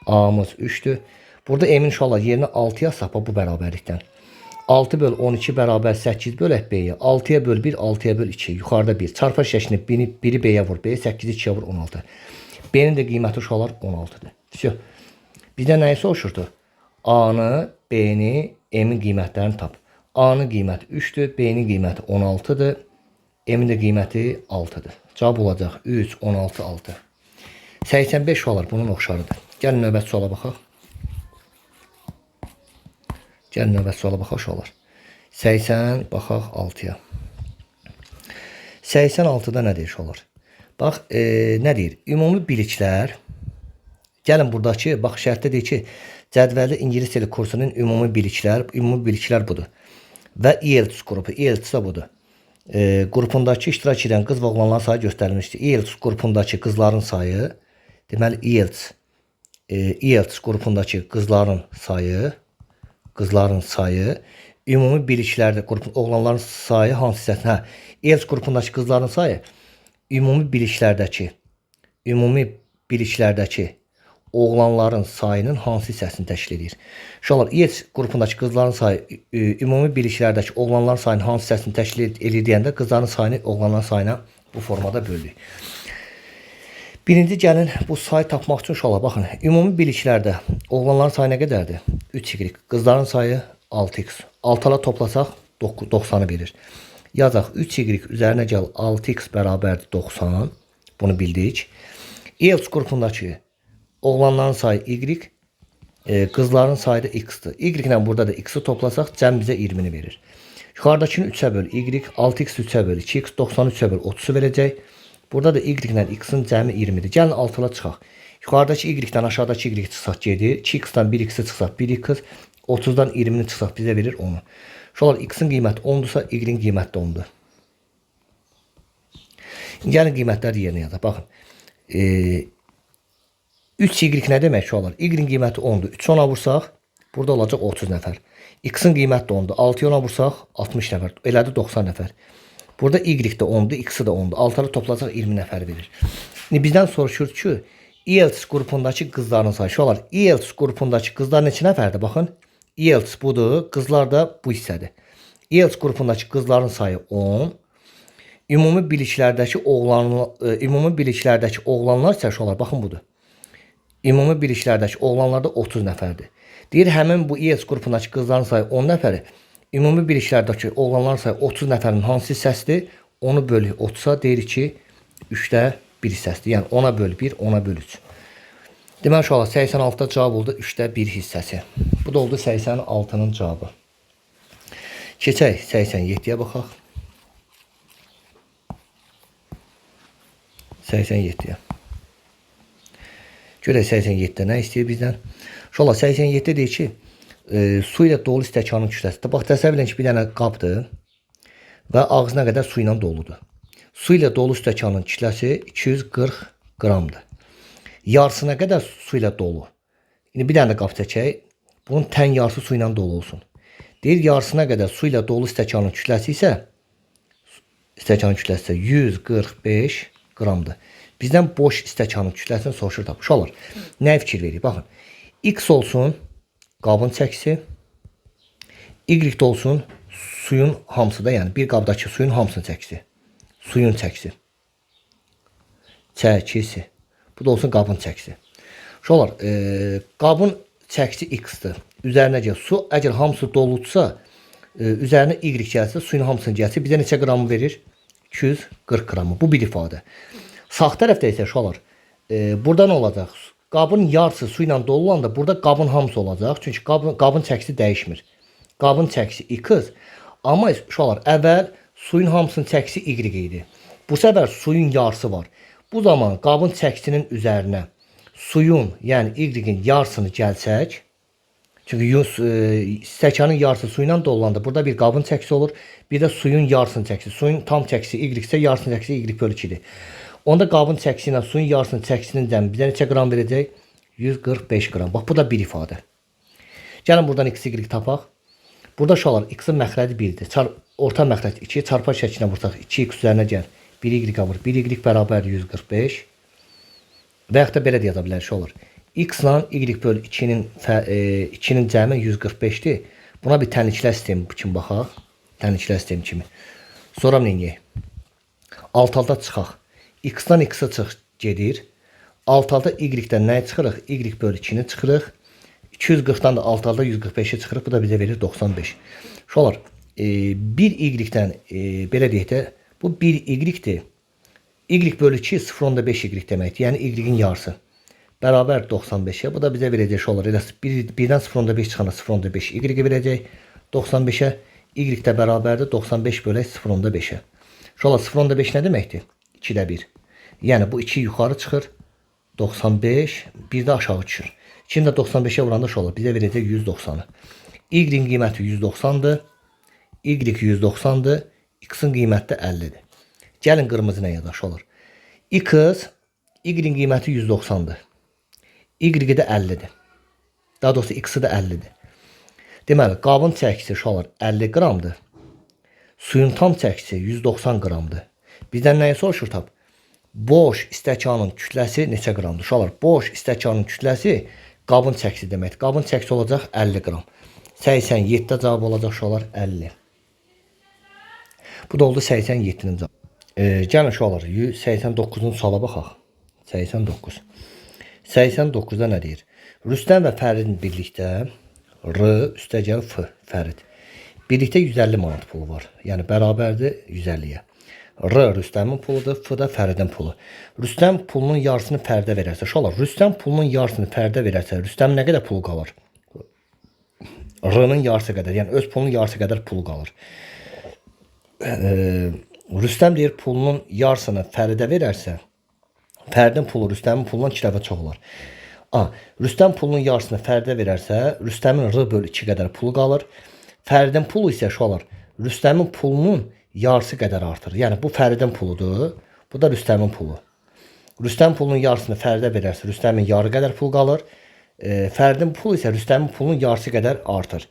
A-mız 3-dür. Burada M-in şualar yerinə 6 yazsaq bu bərabərlikdən. 6 böl 12 bərabər 8 bölək B-yə. 6-ya böl 1, 6-ya böl 2. Yuxarıda 1. Çarpaq şəklini 1-i B-yə vur. B-yə 8-i 2-yə vur 16. B-nin də qiyməti uşaqlar 16-dır. Всё. Bizdən nəyi soruşurdu? A-nı, B-ni, M-in qiymətlərini tap. A-nın qiyməti 3-dür. B-nin qiyməti 16-dır. M-in də qiyməti 6-dır. Cavab olacaq 3, 16, 6. 85 sualar bunun oxşarıdır. Gəlin növbəti suala baxaq. Gəlin növbəti suala baxaq sualar. 80 baxaq 6-ya. 86-da nə deyir sualar? Bax, nə deyir? Ümumi biliklər. Gəlin buradakı, bax şərtdə deyir ki, cədvəldə ingilis dili kursunun ümumi biliklər budur. Və IELTS qrupu, IELTS da budur. Qrupundakı iştirak edən qız və oğlanların sayı göstərilmişdir. IELTS qrupundakı qızların sayı, deməli IELTS qrupundakı qızların sayı Ümumi biliklərdə oğlanların sayı hansı hissəsində? Hə, ELTS qrupundakı qızların sayı ümumi biliklərdəki oğlanların sayının hansı hissəsini təşkil edir? Uşaqlar, ELTS qrupundakı qızların sayı ümumi biliklərdəki oğlanların sayının hansı hissəsini təşkil edir deyəndə qızların sayını oğlanların sayına bu formada bölürük. Birinci gəlin bu sayı tapmaq üçün uşaqlar baxın. Ümumi biliklərdə oğlanların sayı nə qədərdir? 3y. Qızların sayı 6x. 6-la toplasaq 90'ı verir. Yazaq 3y üzərinə gəl 6x bərabərdir 90. Bunu bildik. ELTS qrupundakı oğlanların sayı y, qızların sayı da x-dir. Y ilə burada da x-i toplasaq cəm bizə 20'ni verir. Yuxarıdakını 3'ə böl y, 6x 3'ə böl 2x, 90'ı 3'ə böl 30'u verəcək. Burada da y ilə x-in cəmi 20'dir. Gəlin 6'la çıxaq. Yuxarıdakı y-dən aşağıdakı y çıxsaq gedir. 2x-dan 1x çıxsaq 1x, 30'dan 20'ni çıxsaq bizə verir 10'u. Şolar x-in qiyməti 10'dursa y-in qiyməti də 10'dur. Gəlin qiymətləri yerinə yazaq. Baxın. 3y nə demək şolar? Y-in qiyməti 10'dur. 3'ü 10'a vursaq burada olacaq 30 nəfər. X-in qiyməti də 10'dur. 6'yı 10'a vursaq 60 nəfər. Elədi 90 nəfər. Burada y də 10'dur, x də 10'dur. 6'ları toplasaq 20 nəfər verir. İndi bizdən soruşur ki, ELTS qrupundakı qızların sayı. Şolar, ELTS qrupundakı qızlar neçə nəfərdir? Baxın. ELTS budur, qızlar da bu hissədir. ELTS qrupundakı qızların sayı 10. Ümumi biliklərdəki oğlanlar isə şolar, baxın budur. Ümumi biliklərdəki oğlanlarda 30 nəfərdir. Deyir, həmin bu ELTS qrupundakı qızların sayı 10 nəfəri. Ümumi biliklərdəki oğlanların sayı 30 nəfərin hansı hissəsidir? Onu bölü 30'a deyirik ki, 3'də 1 hissəsidir. Yəni 10'a böl 1, 10'a böl 3. Deməli uşaqlar 86'da cavab oldu 3'də 1 hissəsi. Bu da oldu 86'nın cavabı. Keçək 87'yə baxaq. 87'yə. Görək 87'də nə istəyir bizdən? Uşaqlar 87'də deyir ki, su ilə dolu stəkanın kütləsi. Bax, təsəvvür edin ki, bir dənə qabdır və ağzına qədər su ilə doludur. Su ilə dolu stəkanın kütləsi 240 qramdır. Yarısına qədər su ilə dolu. İndi bir dənə qab çəkək. Bunun tən yarısı su ilə dolu olsun. Deyir, yarısına qədər su ilə dolu stəkanın kütləsi isə 145 qramdır. Bizdən boş stəkanın kütləsini soruşur da. Uşaqlar, nəyə fikir veririk? Baxın, x olsun qabın çəkisi, y də olsun suyun hamısı da, yəni bir qabdakı suyun hamısının çəkisi. Suyun çəkisi. Çəkisi. Bu da olsun qabın çəkisi. Uşaqlar, qabın çəkisi x-dir. Üzərinə gəl su. Əgər hamısı doludsa, üzərinə y gəlsə, suyun hamısını gəlsə, bizə neçə qramı verir? 240 qramı. Bu bir ifadə. Sağ tərəfdə isə uşaqlar, burada nə olacaq? Qabın yarısı su ilə dolu olanda burada qabın hamısı olacaq. Çünki qabın çəkisi dəyişmir. Qabın çəkisi x, amma uşaqlar, əvvəl suyun hamısının çəkisi y idi. Bu səfər suyun yarısı var. Bu zaman qabın çəkisinin üzərinə suyun, yəni y-in yarısını gəlsək, çünki stəkanın yarısı su ilə dolanda burada bir qabın çəkisi olur, bir də suyun yarısının çəkisi. Suyun tam çəkisi y isə yarısının çəkisi y bölü 2'dir. Onda qabın çəkisi ilə suyun yarısının çəkisinin cəmi bizə neçə qram verəcək? 145 qram. Bax, bu da bir ifadə. Gəlin buradan x, y tapaq. Burada uşaqlar x-in məxrəci 1'dir. Orta məxrəc 2, çarpar şəklinə vursaq 2x üzərinə gəl. 1y vur. 1y bərabər 145. Və yaxud da belə də yaza bilərik uşaqlar. X ilə y bölü 2'nin cəmi 145'dir. Buna bir tənliklər sistemi kimi baxaq. Tənliklər sistemi kimi. Sonra nə edək? Alt-alta çıxaq. X-dan x-a çıx gedir. Alt-alta y-dən nəyi çıxırıq? Y bölü 2'ni çıxırıq. 240'dan da alt-alta 145'i çıxırıq. Bu da bizə verir 95. Uşaqlar, bir y-dən belə deyək də, bu bir y-dir. Y bölü 2 0.5 y deməkdir. Yəni y-in yarısı. Bərabər 95'e. Bu da bizə verəcək uşaqlar. Elə birdən 0.5 çıxana 0.5 y verəcək. 95'e. Y də bərabərdir 95 bölək 0.5'e. Uşaqlar, 0.5 nə deməkdir? 2'də 1. Yəni bu 2 yuxarı çıxır. 95, bir də aşağı düşür. 2'ni də 95'e vuranda uşaqlar bizə verəcək 190'ı. Y-in qiyməti 190'dır. Y 190'dır. X-in qiyməti də 50'dir. Gəlin qırmızı nə yazaq uşaqlar? X, Y-in qiyməti 190'dır. Y də 50'dir. Daha doğrusu X-i də 50'dir. Deməli, qabın çəkisi uşaqlar 50 qramdır. Suyun tam çəkisi 190 qramdır. Bizdən nəyi soruşur tab? Boş stəkanın kütləsi neçə qramdır? Uşaqlar, boş stəkanın kütləsi qabın çəkisi deməkdir. Qabın çəkisi olacaq 50 qram. 87-də cavab olacaq uşaqlar 50. Bu da oldu 87-nin cavabı. Gəlin uşaqlar, 89-cu suala baxaq. 89. 89-da nə deyir? Rüstəm və Fəridin birlikdə R üstəgəl F Fərid. Birlikdə 150 manat pulu var. Yəni bərabərdir 150-yə. R Rüstəmin puludur, F da Fəridin pulu. Rüstəm pulunun yarısını Fəridə verərsə, uşaqlar, Rüstəm pulunun yarısını Fəridə verərsə, Rüstəmin nə qədər pulu qalır? R-nın yarısı qədər, yəni öz pulunun yarısı qədər pulu qalır. Rüstəm deyir pulunun yarısını Fəridə verərsə, Fəridin pulu Rüstəmin pulundan 2 dəfə çox olar. Rüstəm pulunun yarısını Fəridə verərsə, Rüstəmin R bölü 2 qədər pulu qalır. Fəridin pulu isə uşaqlar, Rüstəmin pulunun yarısı qədər artır. Yəni bu Fəridin puludur, bu da Rüstəmin pulu. Rüstəm pulunun yarısını Fəridə verərsə, Rüstəmin yarı qədər pul qalır. Fəridin pulu isə Rüstəmin pulunun yarısı qədər artır.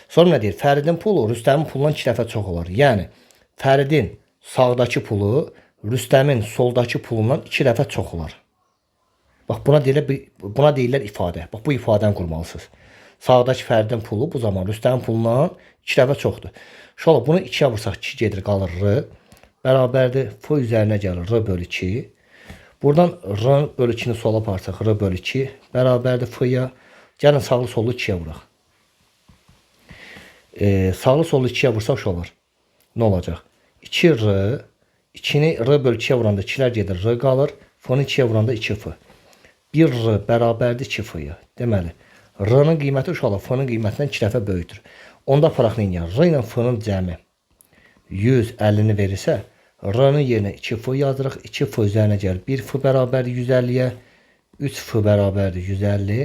Sonra nə deyir? Fəridin pulu Rüstəmin pulundan 2 dəfə çox olar. Yəni Fəridin sağdakı pulu Rüstəmin soldakı pulundan 2 dəfə çox olar. Bax buna deyirlər ifadə. Bax bu ifadəni qurmalısınız. Sağdakı Fəridin pulu bu zaman Rüstəmin pulundan 2 dəfə çoxdur. Şöyle bunu 2'ye vursaq 2 gedir qalır R. Bərabərdir F üzərinə gəlir R bölü 2. Buradan R bölü 2'ni sola aparsaq R bölü 2 bərabərdir F-ya. Gəlin sağlı sollu 2'ye vuraq. Sağlı sollu 2'ye vursaq şu olur. Ne olacaq? 2R 2'ni R bölü 2'ye vuranda 2'lər gedir R qalır. F-ni 2'ye vuranda 2F. 1R bərabərdir 2F-ya. Deməli R-nın qiyməti uşaqlar F-nın qiymətindən 2 dəfə böyükdür. Onda fərqini eləyər. R ilə F-nın cəmi 150-ni verirsə, R-nın yerinə 2F yazırıq. 2F üzərinə gəlir. 1F bərabərdir 150-yə. 3F bərabərdir 150.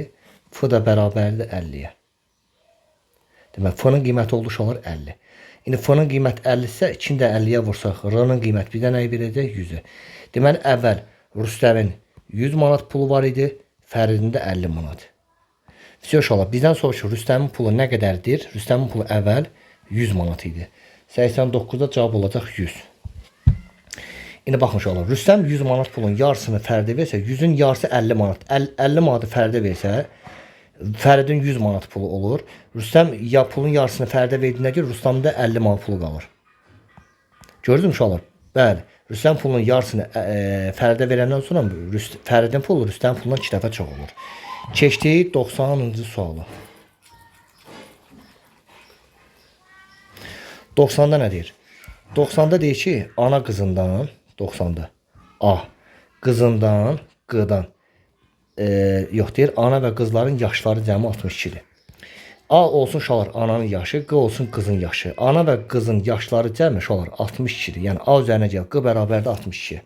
F da bərabərdir 50-yə. Demək, F-nın qiyməti oldu uşaqlar 50. İndi F-nın qiyməti 50 isə, 2-ni də 50-yə vursaq, R-nın qiyməti bir də nəyi verəcək? 100-ü. Deməli, əvvəl Rüstəmin 100 manat pulu var idi, Fəridin də 50 manat. Uşaqlar, bizdən soruşur, Rüstəmin pulu nə qədərdir? Rüstəmin pulu əvvəl 100 manat idi. 89-da cavab olacaq 100. İndi baxın uşaqlar, Rüstəm 100 manat pulun yarısını Fəridə versə, 100-ün yarısı 50 manat. 50 manatı Fəridə versə, Fəridin 100 manat pulu olur. Rüstəm ya pulun yarısını Fəridə verdiyinə görə Rüstəmdə 50 manat pulu qalır. Gördünüz uşaqlar? Bəli. Rüstəm pulunun yarısını Fəridə verəndən sonra Fəridin pulu Rüstəm pulundan 2 dəfə çox olur. Keçdik 90-cı suala. 90-da nə deyir? 90-da deyir ki, ana qızından 90-da A qızından Q'dan yox deyir, ana və qızların yaşları cəmi 62-dir. A olsun uşaqlar ananın yaşı, Q olsun qızın yaşı. Ana və qızın yaşları cəmi uşaqlar 62-dir. Yəni A üzərinə gəl, Q bərabərdir 62.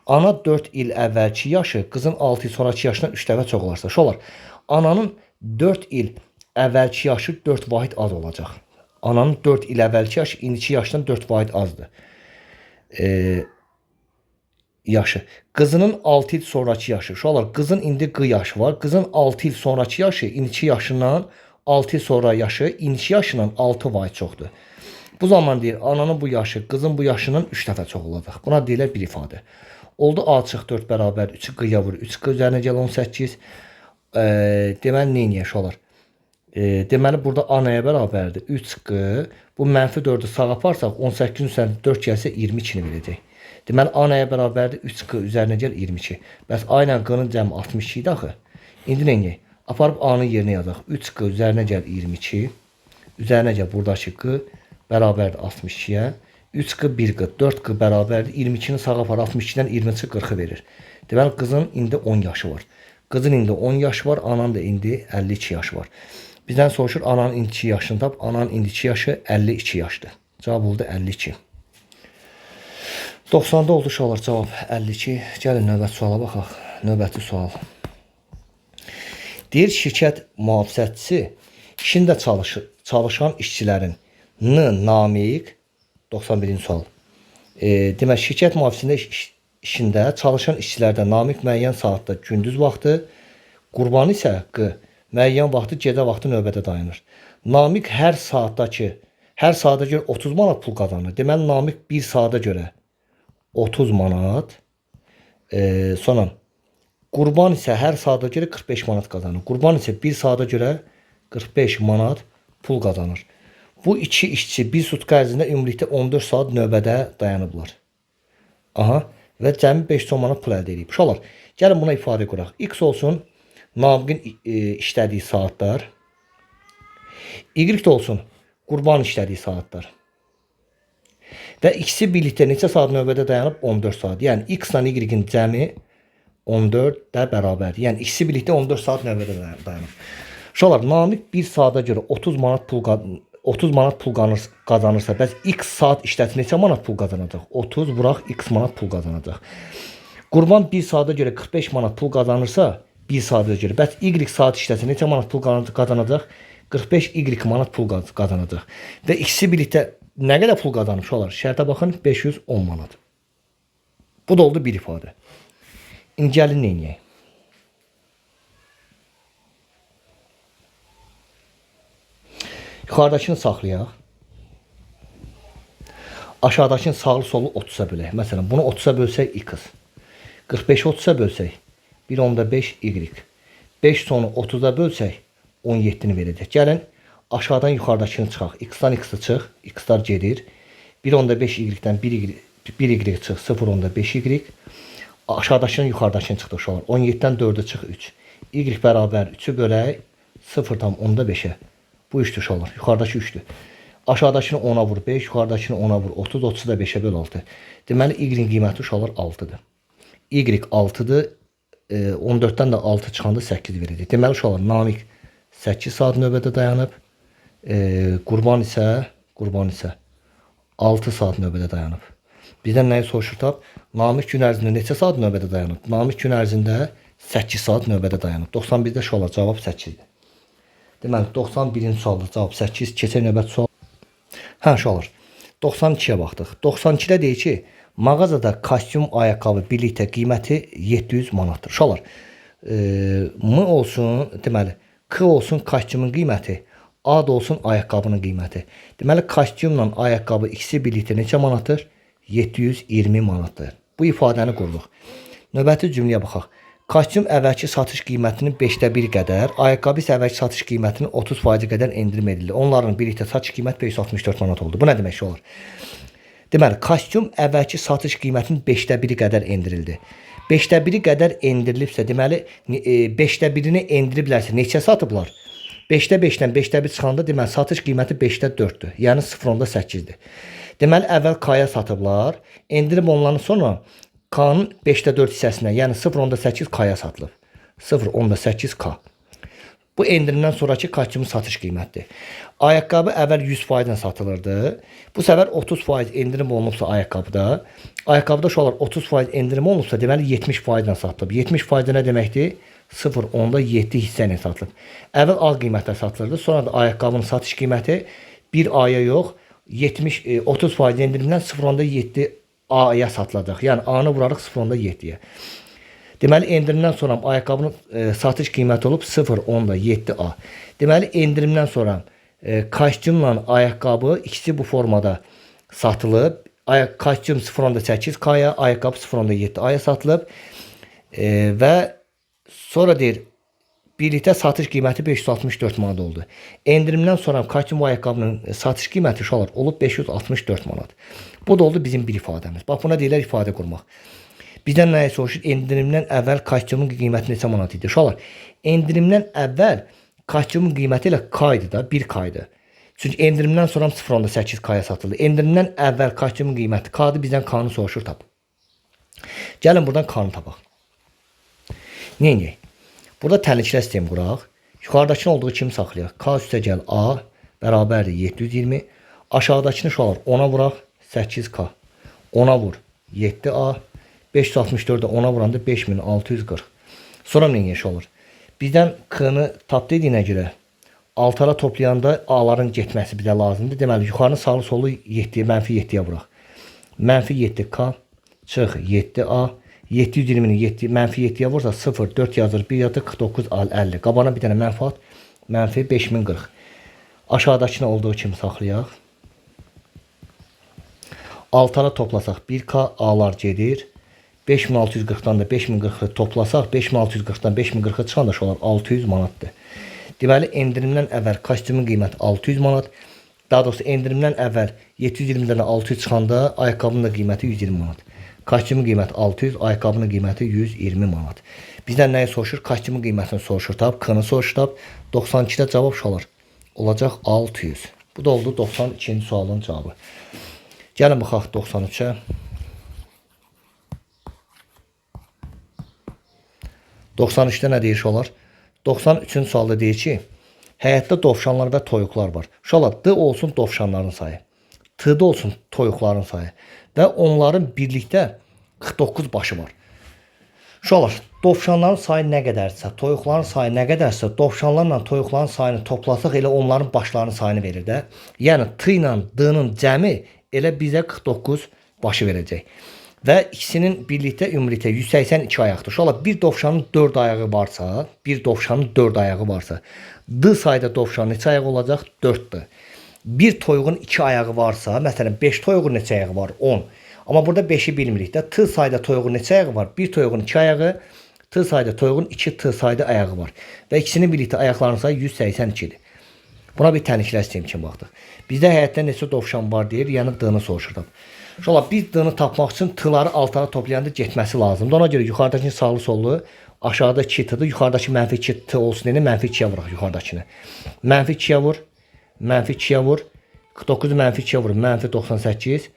Ana 4 il əvvəlki yaşı, qızın 6 il sonraki yaşından 3 dəfə çox olarsa, uşaqlar, ananın 4 il əvvəlki yaşı 4 vahid az olacaq. Ananın 4 il əvvəlki yaşı indiki yaşdan 4 vahid azdır. Yaşı. Qızının 6 il sonraki yaşı. Uşaqlar, qızın indi Q yaşı var. Qızın 6 il sonraki yaşı indiki yaşından 6 il sonra yaşı indiki yaşından 6 vahid çoxdur. Bu zaman deyir, ananın bu yaşı, qızın bu yaşından 3 dəfə çox olacaq. Buna deyirlər bir ifadə. Oldu A çıx 4 bərabər 3-ü Q-ya vur. 3Q üzərinə gəl 18. Deməli, neyniyək uşaqlar? Deməli, burada A-ya bərabərdir 3Q. Bu mənfi 4'ü sağ aparsaq 18-in üzərində 4 gəlsə 22-ni verəcək. Deməli, A-ya bərabərdir 3Q üzərinə gəl 22. Bəs A ilə Q-nın cəmi 62 idi axı. İndi neyniyək? Aparıb A-nın yerinə yazaq. 3Q üzərinə gəl 22. Üzərinə gəl buradakı Q bərabərdir 62-yə. 3Q 1Q 4Q bərabərdir 22-ni sağa apar 62-dən 20-ci 40-ı verir. Deməli, qızın indi 10 yaşı var. Qızın indi 10 yaşı var, ananın da indi 52 yaşı var. Bizdən soruşur, ananın indiki yaşını tap. Ananın indiki yaşı 52 yaşdır. Cavab oldu 52. 90'da oldu uşaqlar cavab 52. Gəlin növbəti suala baxaq. Növbəti sual. Deyir, şirkət mühafizəçisi işində çalışan işçilərin namiq 91-ci sual. Demək, şirkət mühafizəsində işində çalışan işçilərdə namiq müəyyən saatda gündüz vaxtı, qurbanı isə Q müəyyən vaxtı gecə vaxtı növbədə dayanır. Namiq hər saata görə 30 manat pul qazanır. Deməli Namiq bir saata görə 30 manat. Sonra Qurban isə hər saata görə 45 manat qazanır. Qurban isə bir saata görə 45 manat pul qazanır. Bu iki işçi bir sutka ərzində ümumilikdə 14 saat növbədə dayanıblar. Aha, və cəmi 5 manat pul əldə edib. Uşaqlar, gəlin buna ifadə quraq. X olsun Namiqin işlədiyi saatlar. Y də olsun Qurban işlədiyi saatlar. Və ikisi birlikdə neçə saat növbədə dayanıb? 14 saat. Yəni X ilə Y-in cəmi 14-də bərabərdir. Yəni ikisi birlikdə 14 saat növbədə dayanıb. Uşaqlar, Namiq bir saata görə 30 manat pul qazanırsa, bəs X saat işləti neçə manat pul qazanacaq? 30 vuraq X manat pul qazanacaq. Qurban bir saata görə 45 manat pul qazanırsa, bir saata görə, bəs Y saat işləti neçə manat pul qazanacaq? 45 Y manat pul qazanacaq. Və ikisi birlikdə nə qədər pul qazanıb uşaqlar? Şərtə baxın, 510 manat. Bu da oldu bir ifadə. İndi gəlin neyniyək? Yuxarıdakını saxlayaq. Aşağıdakını sağlı solu 30'a bölək. Məsələn, bunu 30'a bölsək X. 45'i 30'a bölsək 1/5 Y. 5 sonu 30'a bölsək 17'ni verəcək. Gəlin aşağıdan yuxarıdakını çıxaq. X-dan X-i çıx. X-lar gedir. 1/5 Y-dən 1 Y çıx. 0/5 Y. Aşağıdakının yuxarıdakını çıxdı uşaqlar. 17'dən 4'e çıx 3. Y bərabər 3'ü bölək 0/5'e. Bu 3'tür uşaqlar. Yuxarıdakı 3'tür. Aşağıdakını 10'a vur 5, yuxarıdakını 10'a vur 30, 30'u da 5'e böl 6. Deməli Y-in qiyməti uşaqlar 6'dır. Y 6'dır. 14'dən də 6 çıxanda 8 verir. Deməli uşaqlar Namiq 8 saat növbədə dayanıb. Qurban isə 6 saat növbədə dayanıb. Bizdən nəyi soruşur tab? Namiq gün ərzində neçə saat növbədə dayanıb? Namiq gün ərzində 8 saat növbədə dayanıb. 91'də uşaqlar cavab 8-dir. Deməli 91-ci sualda cavab 8, keçək növbəti sual. Hə uşaqlar, 92'yə baxdıq. 92'də deyir ki, mağazada kostyum, ayaqqabı birlikdə qiyməti 700 manatdır. Uşaqlar, M olsun, deməli, K olsun kostyumun qiyməti, A da olsun ayaqqabının qiyməti. Deməli, kostyumla ayaqqabı ikisi birlikdə neçə manatdır? 720 manatdır. Bu ifadəni qurduq. Növbəti cümləyə baxaq. Kostyum əvvəlki satış qiymətinin 1/5 qədər, ayaqqabı isə əvvəlki satış qiymətinin 30% qədər endirim edilir. Onların birlikdə satış qiyməti 564 manat oldu. Bu nə demək olur? Deməli, kostyum əvvəlki satış qiymətinin 1/5 qədər endirildi. 1/5 qədər endirilibsə, deməli 1/5-ni endiriblərsə neçə satıblar? 5/5-dən 5/1 çıxanda deməli satış qiyməti 5/4-dür. Yəni 0.8-dir. Deməli əvvəl K-ya satıblar, endirim ondan sonra K-nın 5/4 hissəsinə, yəni 0.8 K-ya satılıb. 0.8 K. Bu endirimdən sonraki kostyumun satış qiymətidir. Ayaqqabı əvvəl 100% satılırdı. Bu səfər 30% endirim olunubsa ayaqqabıda, uşaqlar 30% endirim olunubsa, deməli 70% satılıb. 70% nə deməkdir? 0.7 hissə ilə satılıb. Əvvəl A qiymətlə satılırdı, sonra da ayaqqabının satış qiyməti bir A'ya yox, 30% endirimdən 0.7 A'ya satılacaq. Yəni A-nı vurarıq 0.7-yə. Deməli endirimdən sonra ayaqqabının satış qiyməti olub 0.7 A. Deməli endirimdən sonra kostyumla ayaqqabı ikisi bu formada satılıb. Kostyum 0.8 K-ya, ayaqqabı 0.7 A-ya satılıb. Və sonra deyir birlikdə satış qiyməti 564 manat oldu. Endirimdən sonra kostyum və ayaqqabının satış qiyməti uşaqlar olub 564 manat. Bu da oldu bizim bir ifadəmiz. Bax buna deyirlər ifadə qurmaq. Bizdən nəyə soruşur? Endirimdən əvvəl kostyumun qiyməti neçə manat idi? Uşaqlar, endirimdən əvvəl kostyumun qiyməti ilə K idi da, 1 K idi. Çünki endirimdən sonra 0.8 K-ya satıldı. Endirimdən əvvəl kostyumun qiyməti K-dır, bizdən K-nı soruşur tap. Gəlin buradan K-nı tapaq. Neyini? Burada tənliklər sistemi quraq. Yuxarıdakını olduğu kimi saxlayaq. K üstə gəl A bərabərdir 720. Aşağıdakını uşaqlar 10'a vuraq 8K. 10'a vur 7A. 564'də 10'a vuranda 5640. Sonra nə yaş olur? Bizdən K-nı tap dediyinə görə 6'a toplayanda A-ların getməsi bizə lazımdır. Deməli yuxarını sağlı solu 7-yə, -7-yə vuraq. -7K çıx 7A. 720'ni -7'ye vursa 0, 4 yazır, 1 yazır, 49, 50. Qabana bir dənə mənfi at, -5040. Aşağıdakını olduğu kimi saxlayaq. Altara toplasaq 1K A'lar gedir. 5640-dan da 5040-ı toplasaq 5640-dan 5040-a çıxanda olar 600 manatdır. Deməli endirimdən əvvəl kostyumun qiyməti 600 manat. Daha doğrusu endirimdən əvvəl 720-dən 600 çıxanda ayaqqabının da qiyməti 120 manat. Kostyumun qiyməti 600, ayaqqabının qiyməti 120 manat. Bizdən nəyi soruşur? Kostyumun qiymətini soruşur. Tab, K-nı soruşur. Tab, 92-də cavab şalar. Olacaq 600. Bu da oldu 92-ci sualın cavabı. Gəlin baxaq 93-ə. 93-də nə deyir olar? 93-cü sualda deyir ki, həyətdə dovşanlar və toyuqlar var. Uşaqlar, D olsun dovşanların sayı, T-də olsun toyuqların sayı və onların birlikdə 49 başı var. Uşaqlar, dovşanların sayı nə qədərsə, toyuqların sayı nə qədərsə, dovşanlarla toyuqların sayını toplasaq elə onların başlarının sayını verir də. Yəni T ilə D-nın cəmi elə bizə 49 başı verəcək. Və ikisinin birlikdə ümumilikdə 182 ayaqdır. Uşaqlar, bir dovşanın 4 ayağı varsa, D sayda dovşanın neçə ayağı olacaq? 4-dür. Bir toyuğun 2 ayağı varsa, məsələn 5 toyuğun neçə ayağı var? 10. Amma burada 5-i bilmirik də. T sayda toyuğun neçə ayağı var? Bir toyuğun 2 ayağı, T sayda toyuğun 2 T sayda ayağı var. Və ikisinin birlikdə ayaqlarının sayı 182-dir. Buna bir təniklər sistemi kimi baxdıq. Bizdə həyətdə neçə dovşan var deyir, yəni D-nı soruşurdum. Uşaqlar, biz D-nı tapmaq üçün T-ları altına toplayanda getməsi lazımdır. Ona görə yuxarıdakını sağlı sollu, aşağıda 2 T-dır. Yuxarıdakı mənfi 2 T olsun deyə mənfi 2-yə vuraq yuxarıdakını. Mənfi 2-yə vur, mənfi 2-yə vur. 49 mənfi 2-yə vur, mənfi 98.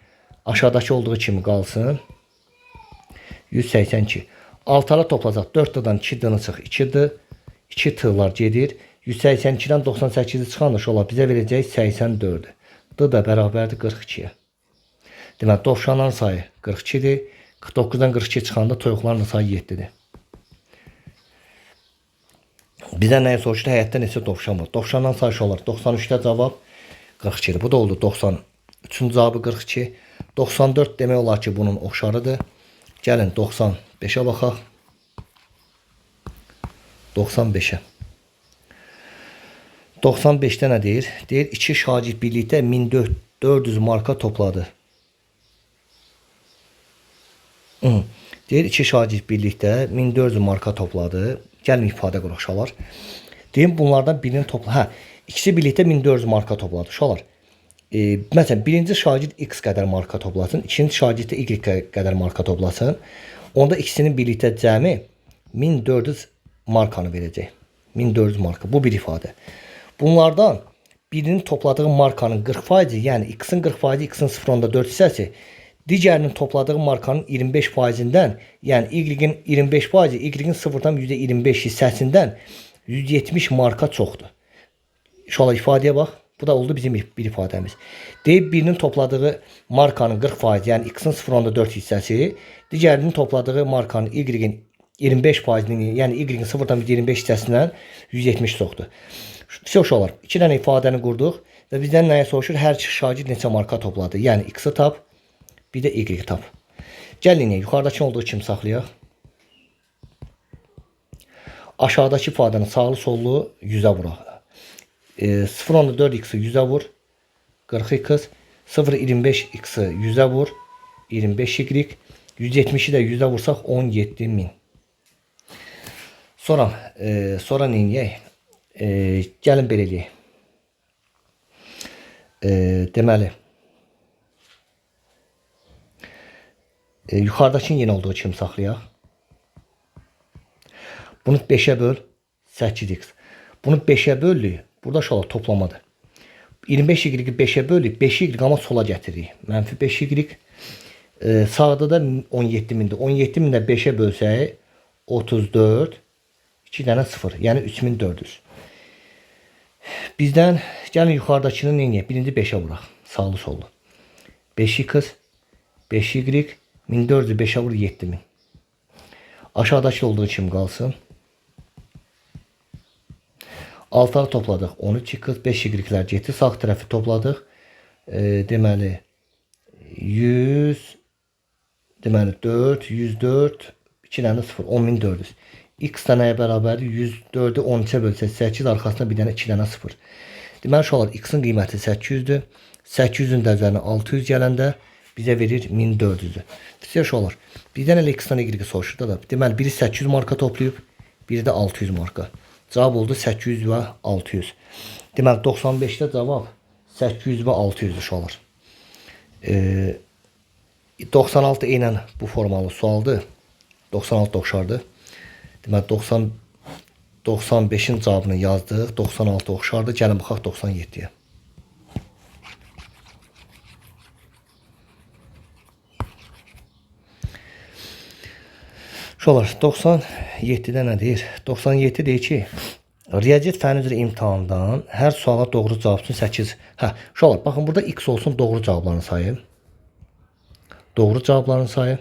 Aşağıdakı olduğu kimi qalsın. 182. Altara toplasaq 4 T-dan 2 D-nı çıx 2-dir. 2 T-lar gedir. 182-dən 98-i çıxanda olar bizə verəcək 84-dür. D da bərabərdir 42-yə. Deməli, dovşanların sayı 42-dir. 49-dan 42 çıxanda toyuqların sayı 7-dir. Bizə nəyə soruşdu? Həyətdə neçə dovşan var? Dovşanların sayı olar 93-də cavab 42-dir. Bu da oldu 93-cü cavabı 42. 94 demək olar ki, bunun oxşarıdır. Gəlin 95-ə baxaq. 95-ə. 95-də nə deyir? Deyir, 2 şagird birlikdə 1400 marka topladı. Deyir, 2 şagird birlikdə 1400 marka topladı. Gəlin ifadə quraq uşaqlar. Deyim, bunlardan birinin topla. İkisi birlikdə 1400 marka topladı uşaqlar. Məsələn, birinci şagird X qədər marka toplasın, ikinci şagird də Y qədər marka toplasın. Onda ikisinin birlikdə cəmi 1400 markanı verəcək. 1400 marka. Bu bir ifadə. Bunlardan birinin topladığı markanın 40%, yəni X-in 40%, X-in 0.4 hissəsi, digərinin topladığı markanın 25%-dən, yəni Y-in 25%, Y-in 0.25 hissəsindən 170 marka çoxdur. Şöyle ifadəyə bax. Bu da oldu bizim bir ifadəmiz. Deyib birinin topladığı markanın 40%, yəni X-in 0.4 hissəsi, digərinin topladığı markanın Y-in 25%-ni, yəni Y-in 0.25 hissəsindən 170 çoxdur. Uşaqlar, 2 dənə ifadəni qurduq və bizdən nəyə soruşur? Hər iki şagird neçə marka topladı? Yəni X-i tap, bir də Y-i tap. Gəlin, yuxarıdakı olduğu kimi saxlayaq. Aşağıdakı ifadəni sağlı sollu 100-ə vuraq. 0.4 X-i 100'ə vur, 40X, 0.25 X-i 100'ə vur, 25Y, 170'i də 100'ə vursaq 17.000. Sonra neyək? Gəlin belə eləyək. Deməli, yuxarıdakının yenə olduğu kimi saxlayaq. Bunu 5'ə böl, 8X. Bunu 5'ə böldük. Burada şola toplamadır. 25Y-i 5'ə böldük. 5Y amma sola gətiririk. Mənfi 5Y. Sağda da 17.000'dir. 17.000 də 5'ə bölsək 34. 2 dənə 0. Yəni 3400. Bizdən gəlin yuxarıdakını neyək? Birinci 5'ə vuraq. Sağlı sollu. 5X, 5Y, 1400'ü 5'ə vur 7000. Aşağıdakı olduğu kimi qalsın. Altları topladıq. 13X, 5Y-lər getdi. Sağ tərəfi topladıq. Deməli 100, deməli 4, 104, 2 dənə 0, 10400. X dənəyə bərabərdir. 104'ü 13'ə bölsək 8, arxasına bir dənə 2 dənə 0. Deməli uşaqlar x-in qiyməti 800-dür. 800-ün də üzərinə 600 gələndə bizə verir 1400-dür. Sizə uşaqlar, birdən elə x-dan y soruşur da. Deməli biri 800 marka toplayıb, biri də 600 marka. Cavab oldu 800 və 600. Deməli 95-də cavab 800 və 600 uşaqlar. 96 eynən bu formalı sualdır. 96 oxşardır. Deməli 95-in cavabını yazdıq. 96 oxşardır. Gəlin baxaq 97-yə. Uşaqlar 97-də nə deyir? 97 deyir ki, riyaziyyat fənni üzrə imtahandan hər suala doğru cavab üçün 8. Uşaqlar baxın burada x olsun doğru cavabların sayı. Doğru cavabların sayı.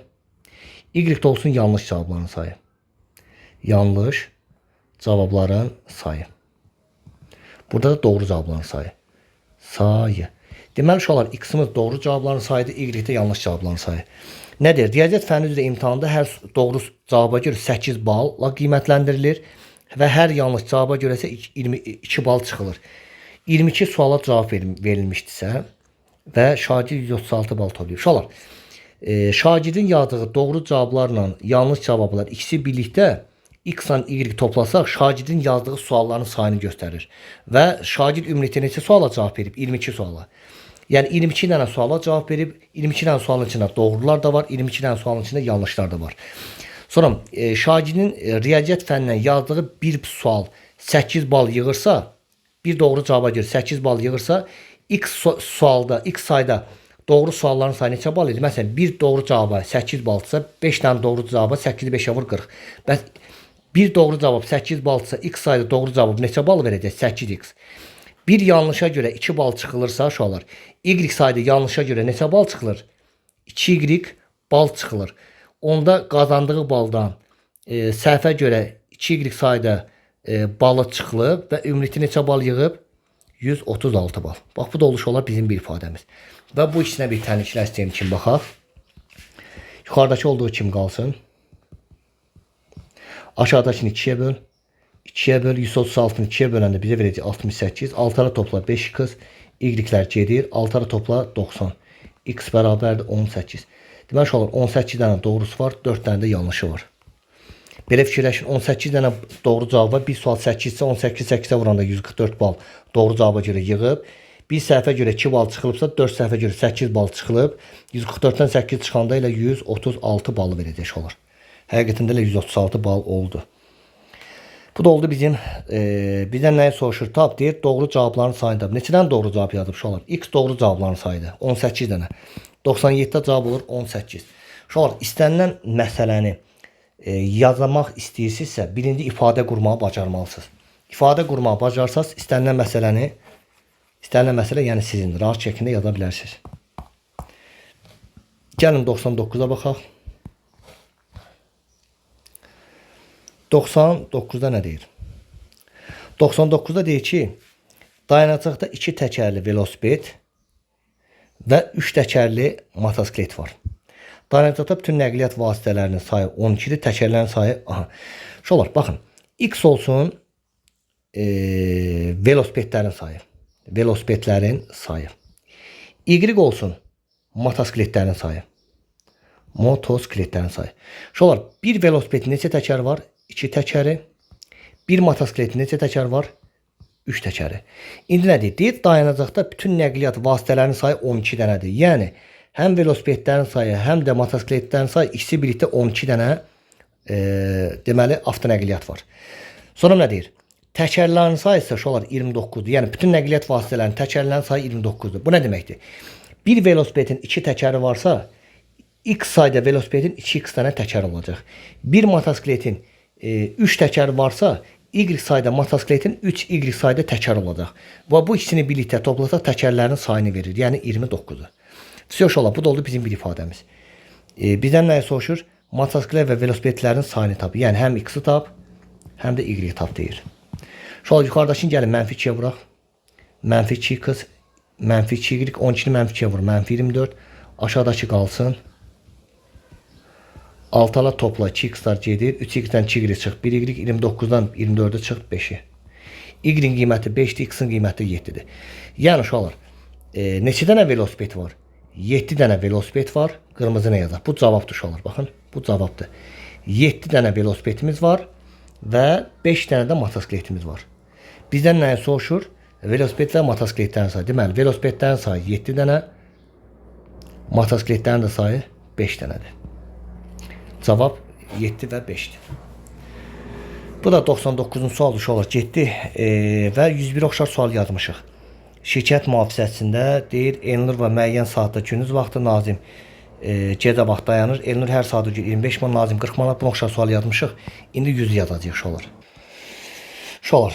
Y olsun yanlış cavabların sayı. Yanlış cavabların sayı. Burada da doğru cavabların sayı. Sayı. Deməli uşaqlar x-imiz doğru cavabların sayıdır, y-də yanlış cavabların sayı. Nədir? Riyaziyyat fənni üzrə imtahanda hər doğru cavaba görə 8 balla qiymətləndirilir və hər yanlış cavaba görə isə 22 bal çıxılır. 22 suala cavab verilmişdirsə və şagird 136 bal toplayıb. Uşaqlar, şagirdin yazdığı doğru cavablarla yanlış cavablar ikisi birlikdə x-la y toplasaq şagirdin yazdığı sualların sayını göstərir. Və şagird ümumilikdə neçə suala cavab verib? 22 suala. Yəni 22 dənə suala cavab verib, 22 dənə sualın içində doğrular da var, 22 dənə sualın içində yanlışlar da var. Sonra şagirdin riyaziyyat fənnindən yazdığı bir sual 8 bal yığırsa, bir doğru cavaba görə 8 bal yığırsa, x sayda doğru sualların sayı neçə bal edir? Məsələn, bir doğru cavaba 8 balsa, 5 dənə doğru cavaba 8-i 5-ə vur 40. Bəs bir doğru cavab 8 balsa, x sayda doğru cavab neçə bal verəcək? 8x. Bir yanlışa görə 2 bal çıxılırsa uşaqlar, y sayda yanlışa görə neçə bal çıxılır? 2y bal çıxılır. Onda qazandığı baldan səhvə görə 2y sayda balı çıxılıb və ümumilikdə neçə bal yığıb? 136 bal. Bax, bu da olmuş olar bizim bir ifadəmiz. Və bu ikisinə bir tənliklər istəyim kimi baxaq. Yuxarıdakı olduğu kimi qalsın. Aşağıdakını 2-yə böl. 2-yə böl, 136-nı 2-yə böləndə bizə verəcək 68. 6-ara topla 5x, y-lər gedir. 6-ara topla 90. X bərabərdir 18. Deməli, uşaqlar 18 dənə doğrusu var, 4 dənə də yanlışı var. Belə fikirləşin, 18 dənə doğru cavaba, bir sual 8 isə 18 8-ə vuranda 144 bal doğru cavaba görə yığıb. Bir səhvə görə 2 bal çıxılıbsa, 4 səhvə görə 8 bal çıxılıb. 144-dən 8 çıxanda ilə 136 balı verəcək olar. Həqiqətində ilə 136 bal oldu. Bu da oldu bizim, bizdən nəyi soruşur? Tap deyir, doğru cavabların sayını tap. Neçədən doğru cavab yazıb uşaqlar? X doğru cavabların sayıdır. 18 dənə. 97-də cavab olur 18. Uşaqlar, istənilən məsələni yazmaq istəyirsinizsə, birinci ifadə qurmağı bacarmalısınız. İfadə qurmağı bacarsaz, istənilən məsələ, yəni sizin rahat şəkildə yaza bilərsiniz. Gəlin 99-a baxaq. 99-da nə deyir? 99-da deyir ki, dayanacaqda 2 təkərli velosiped və 3 təkərli motosiklet var. Dayanacaqda bütün nəqliyyat vasitələrinin sayı 12-dir, təkərlərin sayı... Şolar, baxın, x olsun velosipedlərin sayı. Velosipedlərin sayı. Y olsun motosikletlərin sayı. Motosikletlərin sayı. Şolar, bir velosipedin neçə təkəri var? 2 təkəri. Bir motosikletin neçə təkəri var? 3 təkəri. İndi nə deyir? Deyir, dayanacaqda bütün nəqliyyat vasitələrinin sayı 12 dənədir. Yəni, həm velosipedlərin sayı, həm də motosikletlərin sayı ikisi birlikdə 12 dənə deməli, avtonəqliyyat var. Sonra nə deyir? Təkərlərin sayı isə şolar 29-dur. Yəni, bütün nəqliyyat vasitələrinin təkərlərin sayı 29-dur. Bu nə deməkdir? Bir velosipedin 2 təkəri varsa, x sayda velosipedin 2x dənə təkər olacaq. Bir motosikletin 3 təkəri varsa, y sayda motosikletin 3y sayda təkər olacaq. Və bu ikisini birlikdə toplasaq təkərlərin sayını verir. Yəni 29-dur. Uşaqlar, bu da oldu bizim bir ifadəmiz. Bizdən nəyə soruşur? Motosiklet və velosipedlərin sayını tap. Yəni həm x-i tap, həm də y tap deyir. Uşaqlar, yuxarıdakını gəlin mənfi 2-yə vuraq. Mənfi 2x, mənfi 2y, 12-ni mənfi 2-yə vur, mənfi 24. Aşağıdakı qalsın. 6-la topla 2x-lar gedir. 3x-dən 2y çıx, 1y, 29-dan 24-ə çıx, 5-i. Y-in qiyməti 5-dir, X-in qiyməti 7-dir. Yəni uşaqlar, neçə dənə velosiped var? 7 dənə velosiped var. Qırmızı nə yazaq? Bu cavabdır uşaqlar. Baxın, bu cavabdır. 7 dənə velosipedimiz var və 5 dənə də motosikletimiz var. Bizdən nəyi soruşur? Velosiped və motosikletlərin sayı. Deməli, velosipedlərin sayı 7 dənə, motosikletlərin də sayı 5 dənədir. Cavab 7 və 5-dir. Bu da 99-cu sual uşaqlar getdi və 101 oxşar sual yazmışıq. Şirkət mühafizəsində deyir, Elnur və müəyyən saatda gündüz vaxtı Nazim gecə vaxt dayanır. Elnur hər saat 25 man, Nazim 40 manat. Bunu oxşar sual yazmışıq. İndi 100 yazacağıq uşaqlar. Uşaqlar,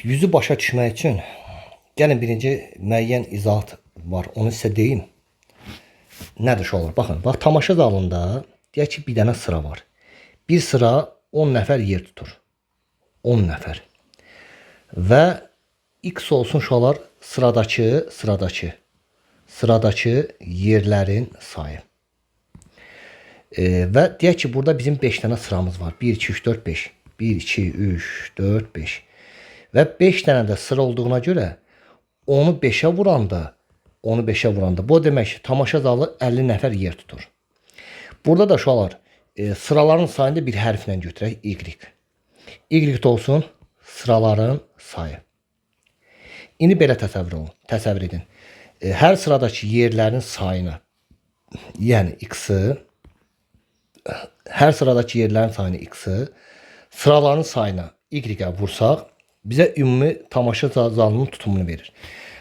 100-ü başa düşmək üçün gəlin birinci müəyyən izahat var. Onu sizə deyim. Nədir uşaqlar? Baxın, bax tamaşa zalında deyək ki, bir dənə sıra var. Bir sıra 10 nəfər yer tutur. 10 nəfər. Və X olsun uşaqlar sıradakı yerlərin sayı. Və deyək ki, burada bizim 5 dənə sıramız var. 1, 2, 3, 4, 5. 1, 2, 3, 4, 5. Və 5 dənə də sıra olduğuna görə onu 5'ə vuranda bu demək ki, tamaşa zalı 50 nəfər yer tutur. Burada da uşaqlar sıraların sayını bir hərflə götürək, Y. Y olsun sıraların sayı. İndi belə təsəvvür edin. Hər sıradakı yerlərin sayını, yəni X-i, hər sıradakı yerlərin sayını X-i, sıraların sayına Y-ə vursaq, bizə ümumi tamaşa zalının tutumunu verir.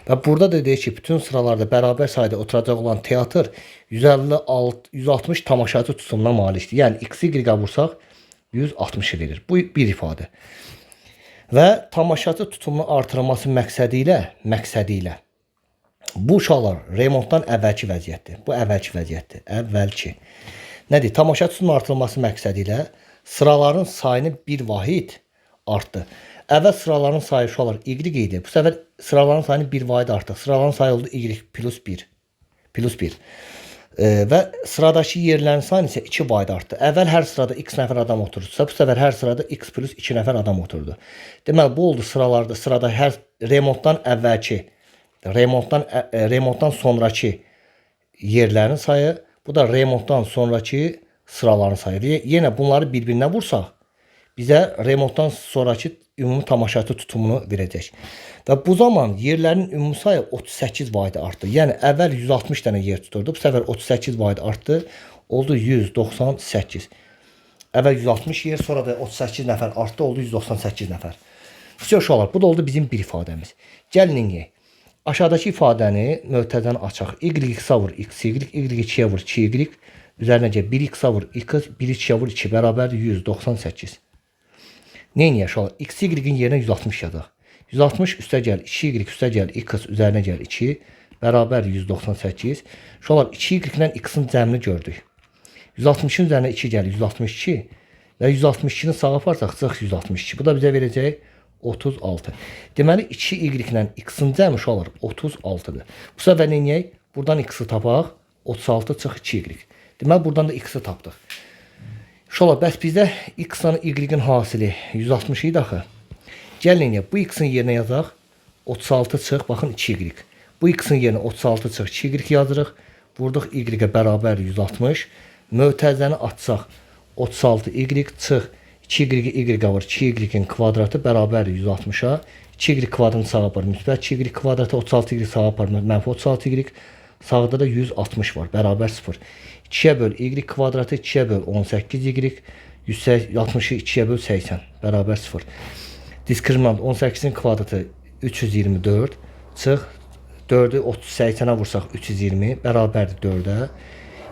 Və burada da deyək ki, bütün sıralarda bərabər sayda oturacaq olan teatr 160 tamaşaçı tutumuna malikdir. Yəni X-i Y-ə vursaq 160'ı verir. Bu bir ifadə. Və tamaşaçı tutumunu artırılması məqsədi ilə bu uşaqlar remontdan əvvəlki vəziyyətdir. Bu əvvəlki vəziyyətdir. Əvvəlki. Nədir? Tamaşaçı tutumunun artırılması məqsədi ilə sıraların sayını bir vahid artdı. Əvvəl sıraların sayı uşaqlar Y idi. Bu səfər sıraların sayını bir vahid artdı. Sıraların sayı oldu Y plus 1. Və sıradakı yerlərin sayını isə 2 vahid artdı. Əvvəl hər sırada X nəfər adam oturursa, bu səfər hər sırada X plus 2 nəfər adam oturdu. Deməli, bu oldu sırada hər remontdan əvvəlki, remontdan sonraki yerlərin sayı, bu da remontdan sonraki sıraların sayı. Yenə bunları bir-birinə vursaq, bizə remontdan sonraki ümumi tamaşaçı tutumunu verəcək. Və bu zaman yerlərin ümumi sayı 38 vahid artdı. Yəni əvvəl 160 dənə yer tuturdu. Bu səfər 38 vahid artdı. Oldu 198. Əvvəl 160 yer, sonra da 38 nəfər artdı. Oldu 198 nəfər. Uşaqlar, bu da oldu bizim bir ifadəmiz. Gəlin indi aşağıdakı ifadəni mötərizəni açaq. Y-X-a vur X, Y-2-yə vur 2Y. Üzərinə gəl 1X-a vur X, 1-2-yə vur 2 bərabər 198. Neyniyək uşaqlar? X, Y-in yerinə 160 yazaq. 160 üstə gəl 2Y üstə gəl X üzərinə gəl 2 bərabər 198. Uşaqlar 2Y-lə X-in cəmini gördük. 160-ın üzərinə 2 gəl 162 və 162-ni sağa aparsaq çıx 162. Bu da bizə verəcək 36. Deməli 2Y-lə X-in cəmi uşaqlar 36'dır. Bu səfər neyniyək? Buradan X-i tapaq. 36 çıx 2Y. Deməli buradan da X-i tapdıq. Uşaqlar, bəs bizdə X-ın Y-in hasili 160 idi axı. Gəlin, bu X-in yerinə yazaq. 36 çıx, baxın 2Y. Bu X-in yerinə 36 çıx 2Y yazırıq. Vurduq Y-ə bərabər 160. Mötərizəni açsaq 36Y çıx 2Y Y-ə vur 2Y-in kvadratı bərabər 160-a. 2Y kvadratını sağa apar müsbət 2Y kvadratı 36Y sağa apar mənfi 36Y. Sağda da 160 var bərabər 0. 2'ye böl Y kvadratı 2'ye böl 18Y 160'ı 2'ye böl 80 bərabər 0. Diskriminant 18'in kvadratı 324 çıx 4'ü 80'ə vursaq 320 bərabərdir 4'ə.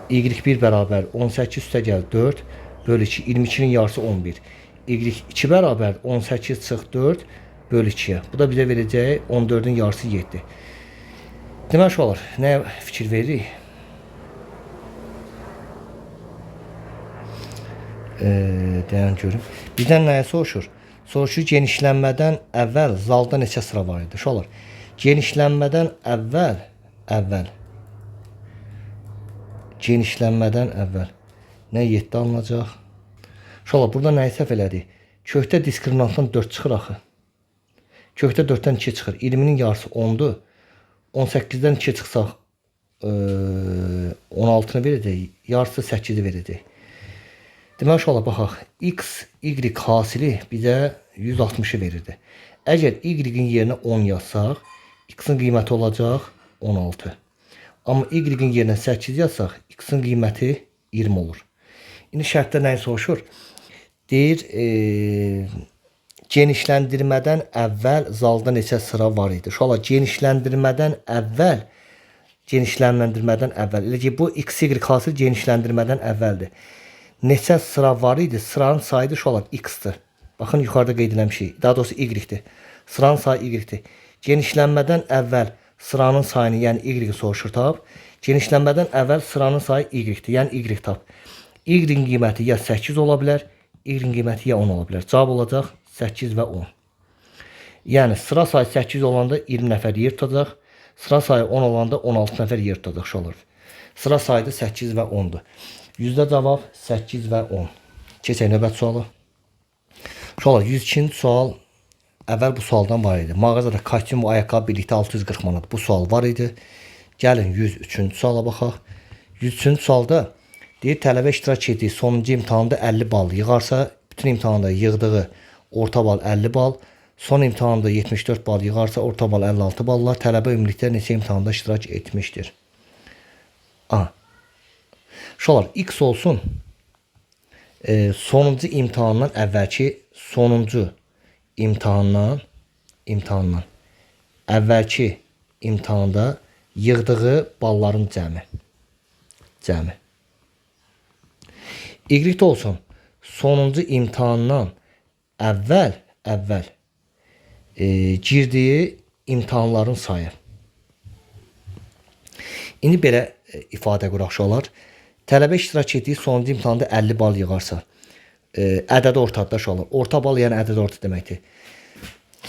Y1 bərabər 18 üstə gəl 4 böl 2 22'nin yarısı 11. Y2 bərabər 18 çıx 4 böl 2'yə. Bu da bizə verəcək 14'ün yarısı 7. Deməli uşaqlar, nəyə fikir veririk? Dayan görüm. Bizdən nəyə soruşur? Soruşur genişlənmədən əvvəl zalda neçə sıra var idi? Uşaqlar, genişlənmədən əvvəl nə 7 alınacaq? Uşaqlar, burada nəyi səhv elədik? Köhnə diskriminantdan 4 çıxır axı. Kökdə 4-dən 2 çıxır. 20-nin yarısı 10-dur. 18-dən 2 çıxsaq 16-nı verəcək. Yarısı 8-i verəcək. Deməli uşaqlar baxaq. X, Y hasili bizə 160-ı verirdi. Əgər Y-in yerinə 10 yazsaq, X-in qiyməti olacaq 16. Amma Y-in yerinə 8 yazsaq, X-in qiyməti 20 olur. İndi şərtdə nəyi soruşur? Deyir, genişləndirmədən əvvəl zalda neçə sıra var idi? Uşaqlar, genişləndirmədən əvvəl, elə ki, bu X, Y hasili genişləndirmədən əvvəldir. Neçə sıra var idi? Sıranın sayıdır uşaqlar X-dir. Baxın, yuxarıda qeyd eləmişik. Daha doğrusu Y-dir. Sıranın sayı Y-dir. Genişlənmədən əvvəl sıranın sayını, yəni Y soruşur tap. Genişlənmədən əvvəl sıranın sayı Y-dir. Yəni Y tap. Y-in qiyməti ya 8 ola bilər, Y-in qiyməti ya 10 ola bilər. Cavab olacaq 8 və 10. Yəni sıra sayı 8 olanda 20 nəfər yer tutacaq. Sıra sayı 10 olanda 16 nəfər yer tutacaq uşaqlar. Sıra sayı 8 və 10-dur. Yüzdə cavab 8 və 10. Keçək növbət sualı. Uşaqlar, 102-ci sual əvvəl bu sualdan var idi. Mağazada kostyum və ayaqqabı birlikdə 640 manat. Bu sual var idi. Gəlin 103-cü suala baxaq. 103-cü sualda deyir, tələbə iştirak etdiyi sonuncu imtahanda 50 bal yığarsa, bütün imtahanda yığdığı orta bal 50 bal, son imtahanda 74 bal yığarsa, orta bal 56 ballar, tələbə ümumilikdə neçə imtahanda iştirak etmişdir? A. Uşaqlar, X olsun, sonuncu imtahandan əvvəlki sonuncu imtahandan əvvəlki imtahanda yığdığı balların cəmi. Y olsun, sonuncu imtahandan əvvəl girdiyi imtahanların sayı. İndi belə ifadə quraq uşaqlar. Tələbə iştirak etdiyi sonuncu imtahanda 50 bal yığarsa, ədədi ortadır uşaqlar. Orta bal yəni ədədi orta deməkdir.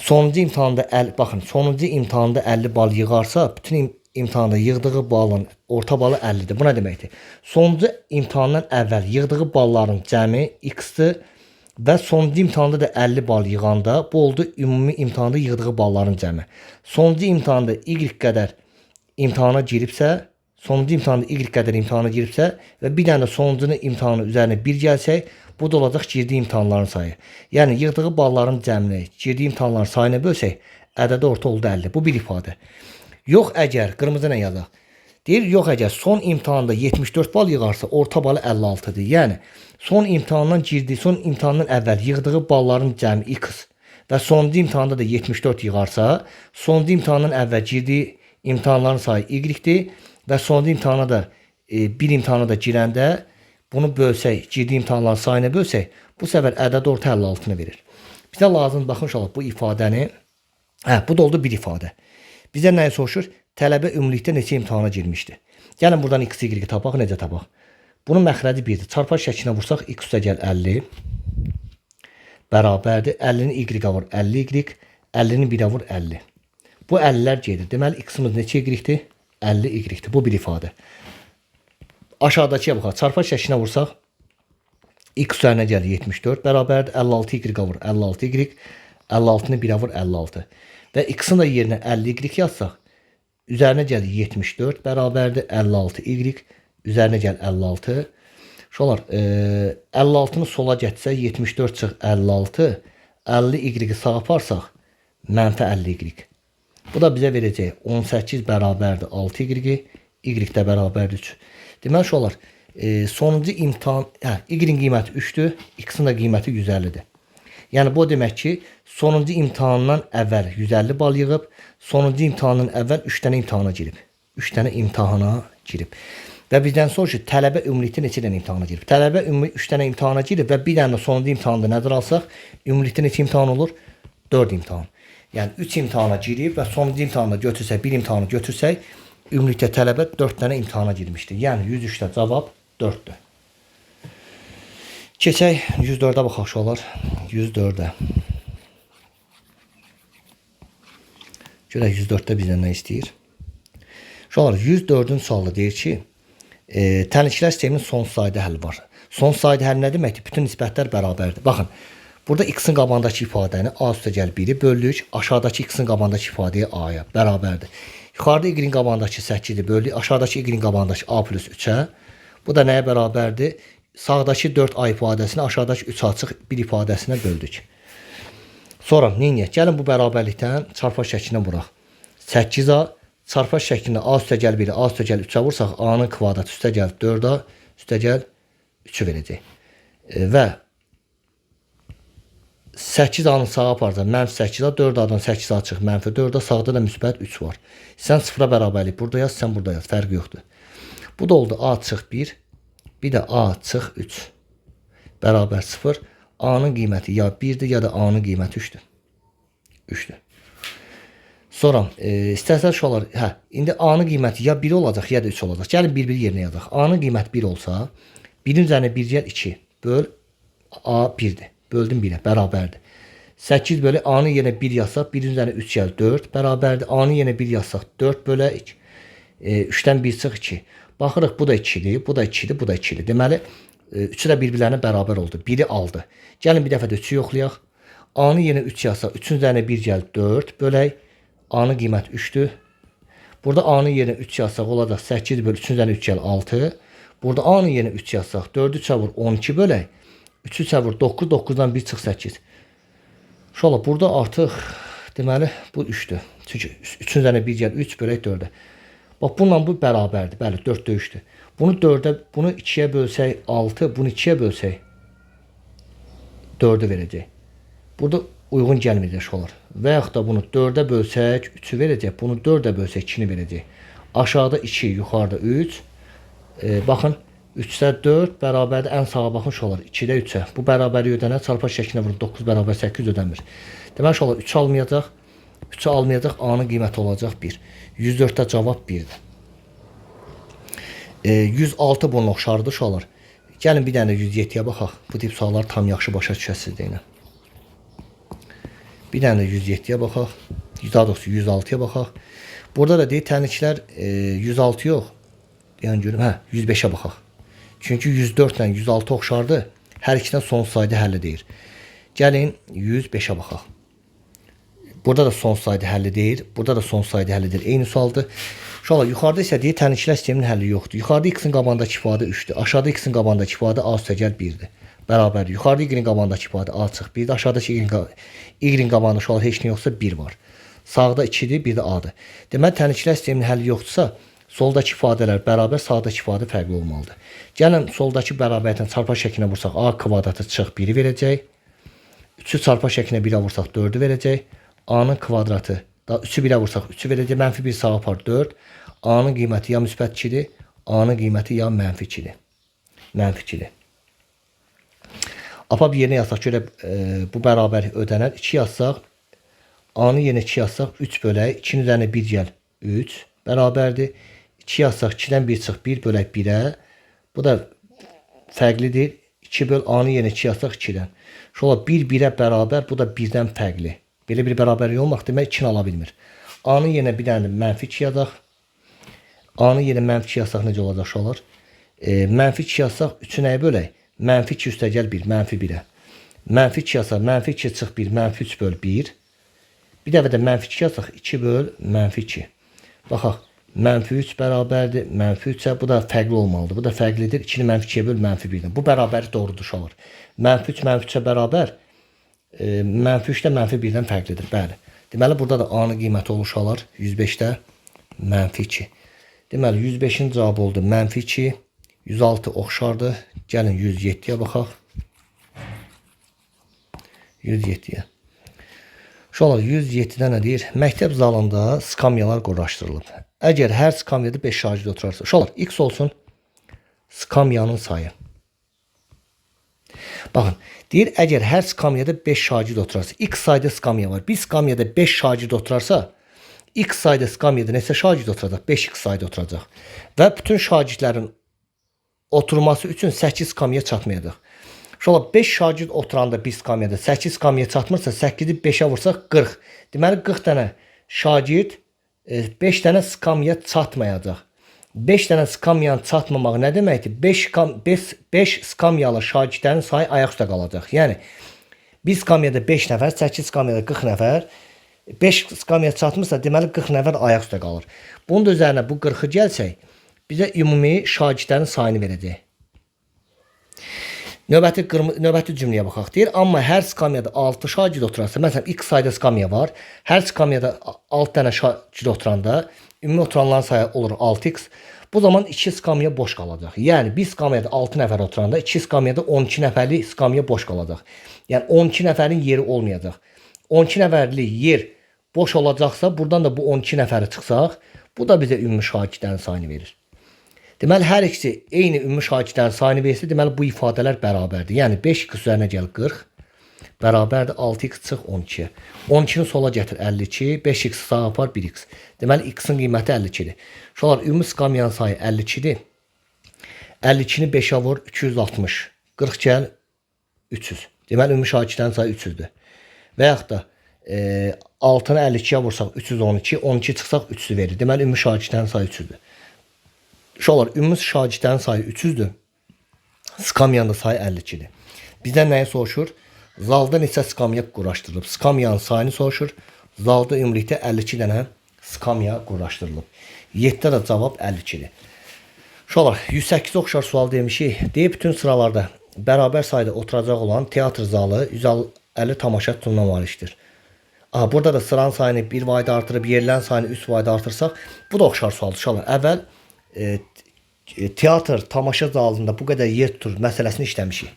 Sonuncu imtahanda 50 bal yığarsa, bütün imtahanda yığdığı balın orta balı 50'dir. Bu nə deməkdir? Sonuncu imtahandan əvvəl yığdığı balların cəmi X-dir və sonuncu imtahanda da 50 bal yığanda bu oldu ümumi imtahanda yığdığı balların cəmi. Sonuncu imtahanda Y qədər imtahana giribsə, və bir dənə sonuncunun imtahanı üzərinə 1 gəlsək, bu da olacaq girdiyi imtahanların sayı. Yəni yığdığı balların cəmini girdiyi imtahanların sayına bölsək, ədədi orta oldu 50. Bu bir ifadə. Yox əgər, qırmızı nə yazaq? Deyir, yox əgər son imtahanda 74 bal yığarsa, orta balı 56'dır. Yəni, son imtahandan əvvəl yığdığı balların cəmi X və sonuncu imtahanda da 74 yığarsa, sonuncu imtahandan əvvəl girdiyi imtahanların sayı Y-dir və sonuncu imtahana da bir imtahana da girəndə bunu bölsək, girdiyi imtahanların sayına bölsək, bu səfər ədəd orta 56'nı verir. Bizə lazım, baxın uşaqlar, bu ifadəni, bu da oldu bir ifadə. Bizə nəyi soruşur? Tələbə ümumilikdə neçə imtahana girmişdi? Gəlin buradan X, Y tapaq, necə tapaq? Bunun məxrəci 1'dir. Çarpar şəklinə vursaq, X üstə gəl 50 bərabərdir. 50'ni Y-ə vur 50Y, 50'ni 1'ə vur 50. Bu 50'lər gedir. Deməli, X-imiz neçə Y-dir? 50Y-dir. Bu bir ifadə. Aşağıdakıya baxaq. Çarpar şəklinə vursaq, X üzərinə gəlir 74 bərabərdir. 56Y-ə vur 56Y, 56'ni 1'ə vur 56. Və X-in də yerinə 50Y yazsaq, üzərinə gəlir 74 bərabərdir 56Y, üzərinə gəl 56. Uşaqlar, 56'nı sola gətsək 74 çıx 56, 50Y sağa aparsaq mənfi 50Y. Bu da bizə verəcək 18 bərabərdir 6Y, Y də bərabərdir 3. Deməli uşaqlar, sonuncu imtahan, Y-in qiyməti 3'dür, X-in də qiyməti 150'dir. Yəni bu demək ki, sonuncu imtahandan əvvəl 150 bal yığıb, sonuncu imtahandan əvvəl 3 dənə imtahana girib. 3 dənə imtahana girib. Və bizdən sonra ki, tələbə ümumilikdə neçə dənə imtahana girib? Tələbə ümumi 3 dənə imtahana girib və bir dənə sonuncu imtahanda nədir alsaq, ümumilikdə neçə imtahan olur? 4 imtahan. Yəni 3 imtahana girib və sonuncu imtahanda götürsək, bir imtahanı götürsək, ümumilikdə tələbə 4 dənə imtahana girmişdir. Yəni 103'də cavab 4'dür. Keçək 104'ə baxaq uşaqlar. 104'ə. Görək 104'də bizdən nə istəyir? Uşaqlar 104'ün sualı deyir ki, təhlükələr sisteminin sonsuz sayda həll var. Sonsuz sayda həll nə deməkdir? Bütün nisbətlər bərabərdir. Baxın, Burada x-in qabağındakı ifadəni a üstəgəl 1-i böldük. Aşağıdakı x-in qabağındakı ifadəyə a-ya bərabərdir. Yuxarıda y-in qabağındakı 8-i böldük. Aşağıdakı y-in qabağındakı a plus 3-ə. Bu da nəyə bərabərdir? Sağdakı 4a ifadəsini aşağıdakı 3 açıq 1 ifadəsinə böldük. Sonra neyniyək? Gəlin bu bərabərlikdən çarpma şəklinə vuraq. 8a çarpma şəklində a üstəgəl 1-i a üstəgəl 3-ə vursaq, a-nın kvadratı üstəgəl 4a üstəgəl 3-ü verəcək. Və 8a-nı sağa aparacaq. -8a, 4a-dan 8a çıx, -4a, sağda da müsbət 3 var. Sən sıfıra bərabərlik burada yaz, sən burada yaz. Fərqi yoxdur. Bu da oldu a çıx 1, bir də a çıx 3. Bərabər 0. A-nın qiyməti ya 1-dir, ya da A-nın qiyməti 3-dür. 3-dür. Sonra istəsəz uşaqlar, indi A-nın qiyməti ya 1 olacaq, ya da 3 olacaq. Gəlin bir yerinə yazaq. A-nın qiyməti 1 olsa, 1-in üzərinə 1 gəl 2. Böl A 1-dir. Böldüm 1-ə, bərabərdir. 8 bölü A-nın yerinə 1 yazsaq, 1-in üzərinə 3 gəl 4, bərabərdir. A-nın yerinə 1 yazsaq, 4 bölə 2. 3-dən 1 çıx 2. Baxırıq, bu da 2-dir, bu da 2-dir, bu da 2-dir. Deməli, üçü də bir-birlərinə bərabər oldu. 1-i aldı. Gəlin bir dəfə də 3-ü yoxlayaq. A-nın yerinə 3 yazsaq, 3-ün üzərinə 1 gəl 4 bölək. A-nın qiyməti 3-dür. Burada A-nın yerinə 3 yazsaq olacaq 8 bölü 3-ün üzərinə 3 gəl 6. Burada A-nın yerinə 3 yazsaq 4-ü 3-ə vur 12 bölək. 3-ü 3-ə vur 9, 9-dan 1 çıx 8. Şola burada artıq deməli bu 3-dür. Çünki 3-ün üzərinə 1 gəl 3 bölək 4-ə. Bax bununla bu bərabərdir. Bəli, 4-də 3-dür. Bunu 4-ə, bunu 2-yə bölsək 6, bunu 2-yə bölsək 4-ü verəcək. Burada uyğun gəlməyəcək uşaqlar. Və yaxud da bunu 4-ə bölsək 3-ü verəcək. Bunu 4-ə bölsək 2-ni verəcək. Aşağıda 2, yuxarıda 3. Baxın 3-də 4 bərabərdir. Ən sağa baxın uşaqlar. 2-də 3-ə. Bu bərabəri ödənər. Çarpma şəklinə vurun. 9 bərabər 8 ödənmir. Deməli uşaqlar 3 almayacaq. 3-ü almayacaq. A-nın qiyməti olacaq 1. 104-də cavab 1-dir. 106 bunun oxşardır uşaqlar. Gəlin bir dənə 107-yə baxaq. Bu tip sualları tam yaxşı başa düşəsiz deyinə. Bir dənə 107-yə baxaq. Daha doğrusu 106-ya baxaq. Burada da deyil təniklər 106 yox. Yəni görüm, 105-ə baxaq. Çünki 104 ilə 106 oxşardır. Hər ikidən son sayda həlli deyir. Gəlin 105-ə baxaq. Burada da son sayda həlli deyir. Burada da son sayda həlli deyir. Eyni sualdır. Uşaqlar, yuxarıda isə deyir təniklər sisteminin həlli yoxdur. Yuxarıda x-in qabağındakı ifadə 3-dür. Aşağıda x-in qabağındakı ifadə a üstəgəl 1-dir. Bərabərdir. Yuxarıda y-in qabağındakı ifadə a çıx 1-dir. Aşağıdakı y-in qabağında uşaqlar heç nə yoxsa 1 var. Sağda 2-dir, bir də a-dır. Deməli, təniklər sisteminin həlli yoxdursa, soldakı ifadələr bərabər, sağdakı ifadə fərqli olmalıdır. Gəlin, soldakı bərabərdən çarpma şəklinə vursaq, a kvadratı çıx 1-i verəcək. 3-ü çarpma şəklinə 1-ə vursaq, 4-ü verəcək. A-nın kvadratı, 3-ü 1-ə vursaq, 3-ü verəcək. Mənfi 1 sağa apar 4. A-nın qiyməti ya müsbət 2-dir, A-nın qiyməti ya mənfi 2-dir. Mənfi 2-dir. Apa bir yerinə yazsaq, görə bu bərabər ödənər. 2 yazsaq, A-nın yerinə 2 yazsaq, 3 bölək. 2-nin üzərinə 1 gəl, 3 bərabərdir. 2 yazsaq, 2-dən 1 çıx, 1 bölək 1-ə. Bu da fərqlidir. 2 böl A-nın yerinə 2 yazsaq 2-dən. Şola 1 1-ə bərabər, bu da 1-dən fərqli. Belə bir bərabərlik olmaq demək 2-ni ala bilmir. A-nın yerinə bir dənə mənfi 2 yazaq. A-nın yerinə mənfi 2 yazsaq necə olacaq uşaqlar? Mənfi 2 yazsaq 3-ü nəyə bölək? Mənfi 2 üstəgəl 1, mənfi 1-ə. Mənfi 2 yazsaq, mənfi 2 çıx 1, mənfi 3 böl 1. Bir dəfə də mənfi 2 yazsaq, 2 böl mənfi 2. Baxaq, mənfi 3 bərabərdir, mənfi 3-ə, bu da fərqli olmalıdır. Bu da fərqlidir, 2-ni mənfi 2-yə böl mənfi 1-dən. Bu bərabəri doğrudur uşaqlar. Mənfi 3 mənfi 3-ə bərabər, mənfi 3 də mənfi 1-dən fərqlidir, bəli. Deməli, burada da A-nın qiyməti olur uşaqlar, 105-də mənfi 2. Deməli, 105-in cavabı oldu mənfi 2, 106 oxşardır. Gəlin 107-yə baxaq. 107-yə. Uşaqlar, 107-də nə deyir? Məktəb zalında skamyalar quraşdırılıb. Əgər hər skamyada 5 şagird oturarsa, uşaqlar, x olsun skamyanın sayı. Baxın, deyir, əgər hər skamyada 5 şagird oturarsa, x sayda skamya var. Bir skamyada 5 şagird oturarsa, x sayda skamyada neçə şagird oturacaq? 5x sayda oturacaq. Və bütün şagirdlərin oturması üçün 8 skamya çatmayacaq. Şöyle 5 şagird oturanda bir skamyada 8 skamya çatmırsa 8'i 5'e vursak 40. Deməli 40 tane şagird 5 tane skamya çatmayacaq. 5 tane skamyanın çatmamaq nə deməkdir? 5 skamyalı şagirdlərin sayı ayaq üstə qalacaq. Yəni Bir skamyada 5 nəfər, 8 skamyada 40 nəfər, 5 skamya çatmırsa, deməli 40 nəfər ayaq üstə qalır. Bunun da üzərinə bu 40-ı gəlsək, bizə ümumi şagirdlərin sayını verəcək. Növbəti cümləyə baxaq. Deyir, amma hər skamyada 6 şagird oturarsa, məsələn, x sayda skamya var. Hər skamyada 6 dənə şagird oturanda ümumi oturanların sayı olur 6x. Bu zaman 2 skamya boş qalacaq. Yəni bir skamyada 6 nəfər oturanda 2 skamyada 12 nəfərlik skamya boş qalacaq. Yəni 12 nəfərin yeri olmayacaq. 12 nəfərlik yer boş olacaqsa, buradan da bu 12 nəfəri çıxsaq, bu da bizə ümumi şagirdlərin sayını verir. Deməli, hər ikisi eyni ümumi şagirdlərin sayını versə, deməli, bu ifadələr bərabərdir. Yəni, 5x üzərinə gəl 40, bərabərdir 6x çıx 12. 12-ni sola gətir 52, 5x sağa apar 1x. Deməli, x-in qiyməti 52-dir. Şunlar, ümumi skamyanın sayı 52-dir. 52-ni 5-ə vur, 260. 40 gəl, 300. Deməli, ümumi şagirdlərin sayı 300-dür. Və yaxud da 6-nı 52-yə vursaq 312, 12 çıxsaq 300 verir. Deməli, ümumi şagirdlərin sayı 300-dür. Şolar, ümumi şagirdlərin sayı 300-dür. Skamyanın da sayı 52-dir. Bizdən nəyi soruşur? Zalda neçə skamya quraşdırılıb? Skamyanın sayını soruşur. Zalda ümumilikdə 52 dənə skamya quraşdırılıb. 7-də də cavab 52-dir. Şolar, 108 oxşar sual demişik. Deyib bütün sıralarda bərabər sayda oturacaq olan teatr zalı 150 tamaşa tutumuna malikdir. Burada da sıranın sayını 1 vayda artırıb, yerlərin sayını 3 vayda artırsaq, bu da oxşar sualdır. Şolar, əvvəl teatr tamaşa zalında bu qədər yer tutur məsələsini işləmişik.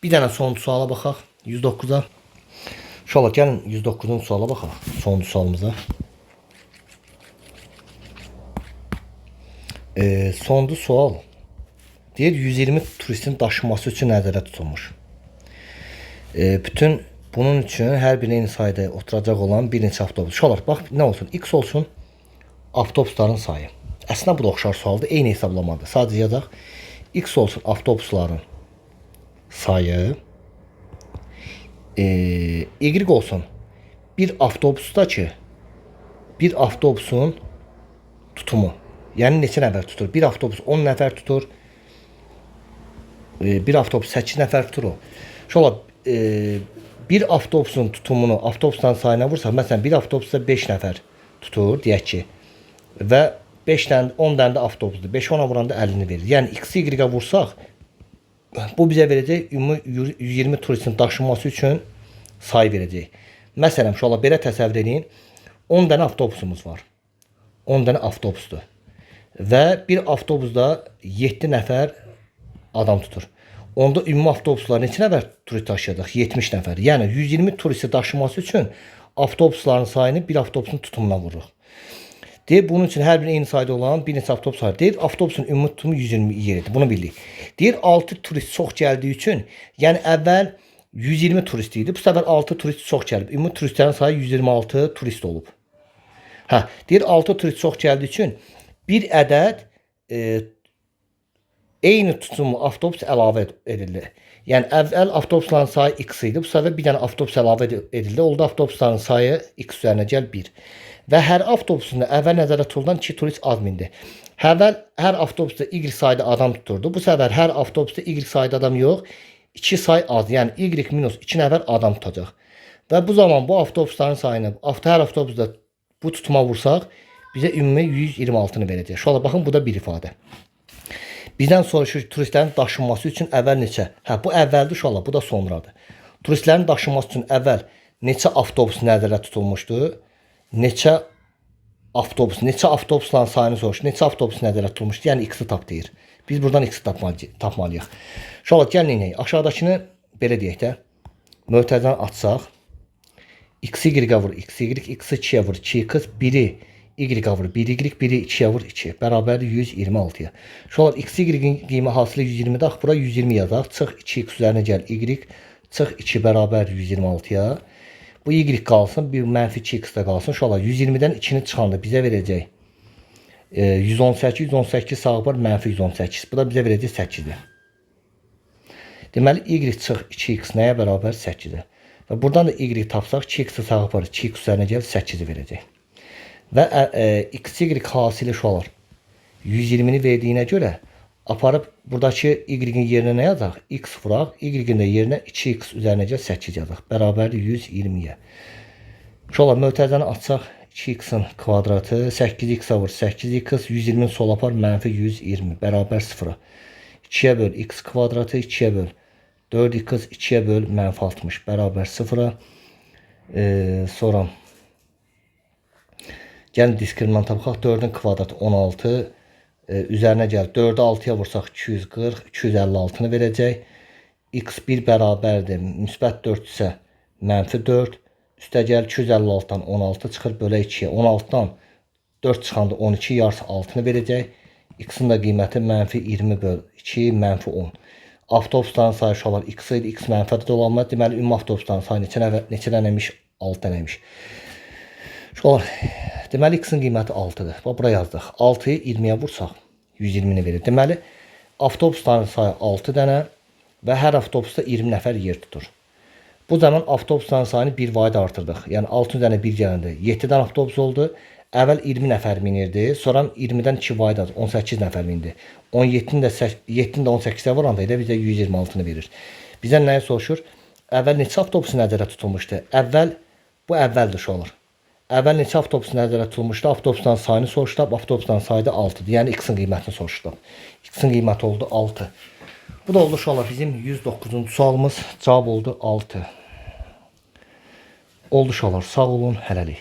Bir dənə sonuncu suala baxaq. 109-a. Şolar, gəlin 109-cu suala baxaq. Sonuncu sualımıza. Sonuncu sual. Deyir, 120 turistin daşınması üçün nəzərdə tutulmuş. Bütün bunun üçün hər bir eyni sayda oturacaq olan bir neçə avtobus. Şolar, bax, nə olsun? X olsun avtobusların sayı. Əslində bu da oxşar sualdır. Eyni hesablamadır. Sadəcə yazaq. X olsun avtobusların sayı. Y olsun bir avtobusda ki, bir avtobusun tutumu. Yəni neçə nəfər tutur? Bir avtobus 10 nəfər tutur. Bir avtobus 8 nəfər tutur o. Şolar, bir avtobusun tutumunu avtobusların sayına vursaq, məsələn, bir avtobusda 5 nəfər tutur, deyək ki, və 5 dənə, 10 dənə də avtobusdur. 5 ona vuranda 50-ni verir. Yəni, x, y-ə vursaq, bu bizə verəcək 120 turistin daşınması üçün sayı verəcək. Məsələn, şolar, belə təsəvvür edin, 10 dənə avtobusumuz var. 10 dənə avtobusdur. Və bir avtobusda 7 nəfər adam tutur. Onda ümumi avtobuslar neçə nəfər turist daşıyacaq? 70 nəfər. Yəni 120 turisti daşıması üçün avtobusların sayını bir avtobusun tutumuna vururuq. Deyir, bunun üçün hər bir eyni sayda olan bir neçə avtobus var. Deyir, avtobusun ümumi tutumu 120 yeridir. Bunu bildik. Deyir, 6 turist çox gəldiyi üçün, yəni əvvəl 120 turist idi. Bu səfər 6 turist çox gəlib. Ümumi turistlərin sayı 126 turist olub. Deyir, 6 turist çox gəldiyi üçün bir ədəd eyni tutumu avtobus əlavə edildi. Yəni əvvəl avtobusların sayı x idi. Bu səfər bir dənə avtobus əlavə edildi. Oldu avtobusların sayı x üzərinə gəl 1. Və hər avtobusunda əvvəl nəzərdə tutulan 2 turist az mindi. Hər avtobusda y sayda adam tuturdu. Bu səfər hər avtobusda y sayda adam yox, 2 say az. Yəni y minus 2 nəfər adam tutacaq. Və bu zaman bu avtobusların sayını hər avtobusda bu tutuma vursaq, bizə ümumi 126-nı verəcək. Şöyle baxın, bu da bir ifadə. Bizdən soruşur turistlərin daşınması üçün əvvəl neçə? Bu əvvəldir şöyle, bu da sonradır. Turistlərin daşınması üçün əvvəl neçə avtobus nəzərdə tutulmuşdu? Neçə avtobusların sayını soruşur. Neçə avtobus nəzərdə tutulmuşdu? Yəni x-i tap deyir. Biz buradan x-i tapmalıyıq. Şöyle gəlin neyək? Aşağıdakını belə deyək də. Mötərizəni açsaq. X-i y-ə vur, x-i x-i 2-yə vur, 2x, 1-i y-ə vur, 1y, 1-i 2-yə vur, 2. Bərabərdir 126-ya. Şolar x, y-in qiyməti hasılı 120-də, bura 120 yazaq. Çıx 2x üzərinə gəl, y, çıx 2 bərabər 126-ya. Bu y qalsın, bir mənfi 2x də qalsın. Şolar 120-dən 2-ni çıxanda bizə verəcək 118, 118 sağı var, mənfi 118. Bu da bizə verəcək 8-dir. Deməli, y çıx 2x nəyə bərabər 8-dir. Və buradan da y tapsaq, 2x sağa var, 2x üzərinə gəl, 8-i verəcək. Və x, y hasili şu olar. 120-ni verdiyinə görə Aparıb buradakı y-in yerinə nə yazaq? X vuraq. Y-in də yerinə 2x üzərinə 8 yazaq. Bərabərdir 120-yə. Şola mötərizəni açsaq 2x-in kvadratı 8x-a vur 8x 120-ni sola apar mənfi 120 bərabər 0-a. 2-yə böl x kvadratı 2-yə böl 4x 2-yə böl mənfi 60 bərabər 0-a. Sonra gəlin diskriminanta baxaq. 4-ün kvadratı 16 üzərinə gəl 4-ü 6-ya vursaq 240 256-nı verəcək. X1 bərabərdir müsbət 4 isə mənfi 4 üstə gəl 256-dan 16 çıxır bölə 2-yə 16-dan 4 çıxanda 12 yarısı 6-nı verəcək. X-in də qiyməti mənfi 20 böl 2 mənfi 10. Avtobusların sayı uşaqlar x idi. X mənfədə dolanmaz. Deməli ümumi avtobusların sayı neçə dənəmiş? 6 dənəmiş. Uşaqlar deməli x-in qiyməti 6-dır. Bax bura yazdıq. 6-yı 20-yə vursaq 120-ni verir. Deməli avtobusların sayı 6 dənə və hər avtobusda 20 nəfər yer tutur. Bu zaman avtobusların sayını 1 vahid artırdıq. Yəni 6 dənə 1 gələndə 7 dənə avtobus oldu. Əvvəl 20 nəfər minirdi. Sonra 20-dən 2 vahid az 18 nəfər mindi. 17-ni də 18-ə vuranda elə bizə 126-nı verir. Bizdən nəyi soruşur? Əvvəl neçə avtobus nəzərdə tutulmuşdu? Bu əvvəldir uşaqlar. Əvvəl neçə avtobus nəzərdə tutulmuşdu? Avtobusların sayını soruşdu. Avtobusların sayı da 6-dır. Yəni x-in qiymətini soruşdu. X-in qiyməti oldu 6. Bu da oldu uşaqlar bizim 109-cu sualımız. Cavab oldu 6. Oldu uşaqlar. Sağ olun, hələlik.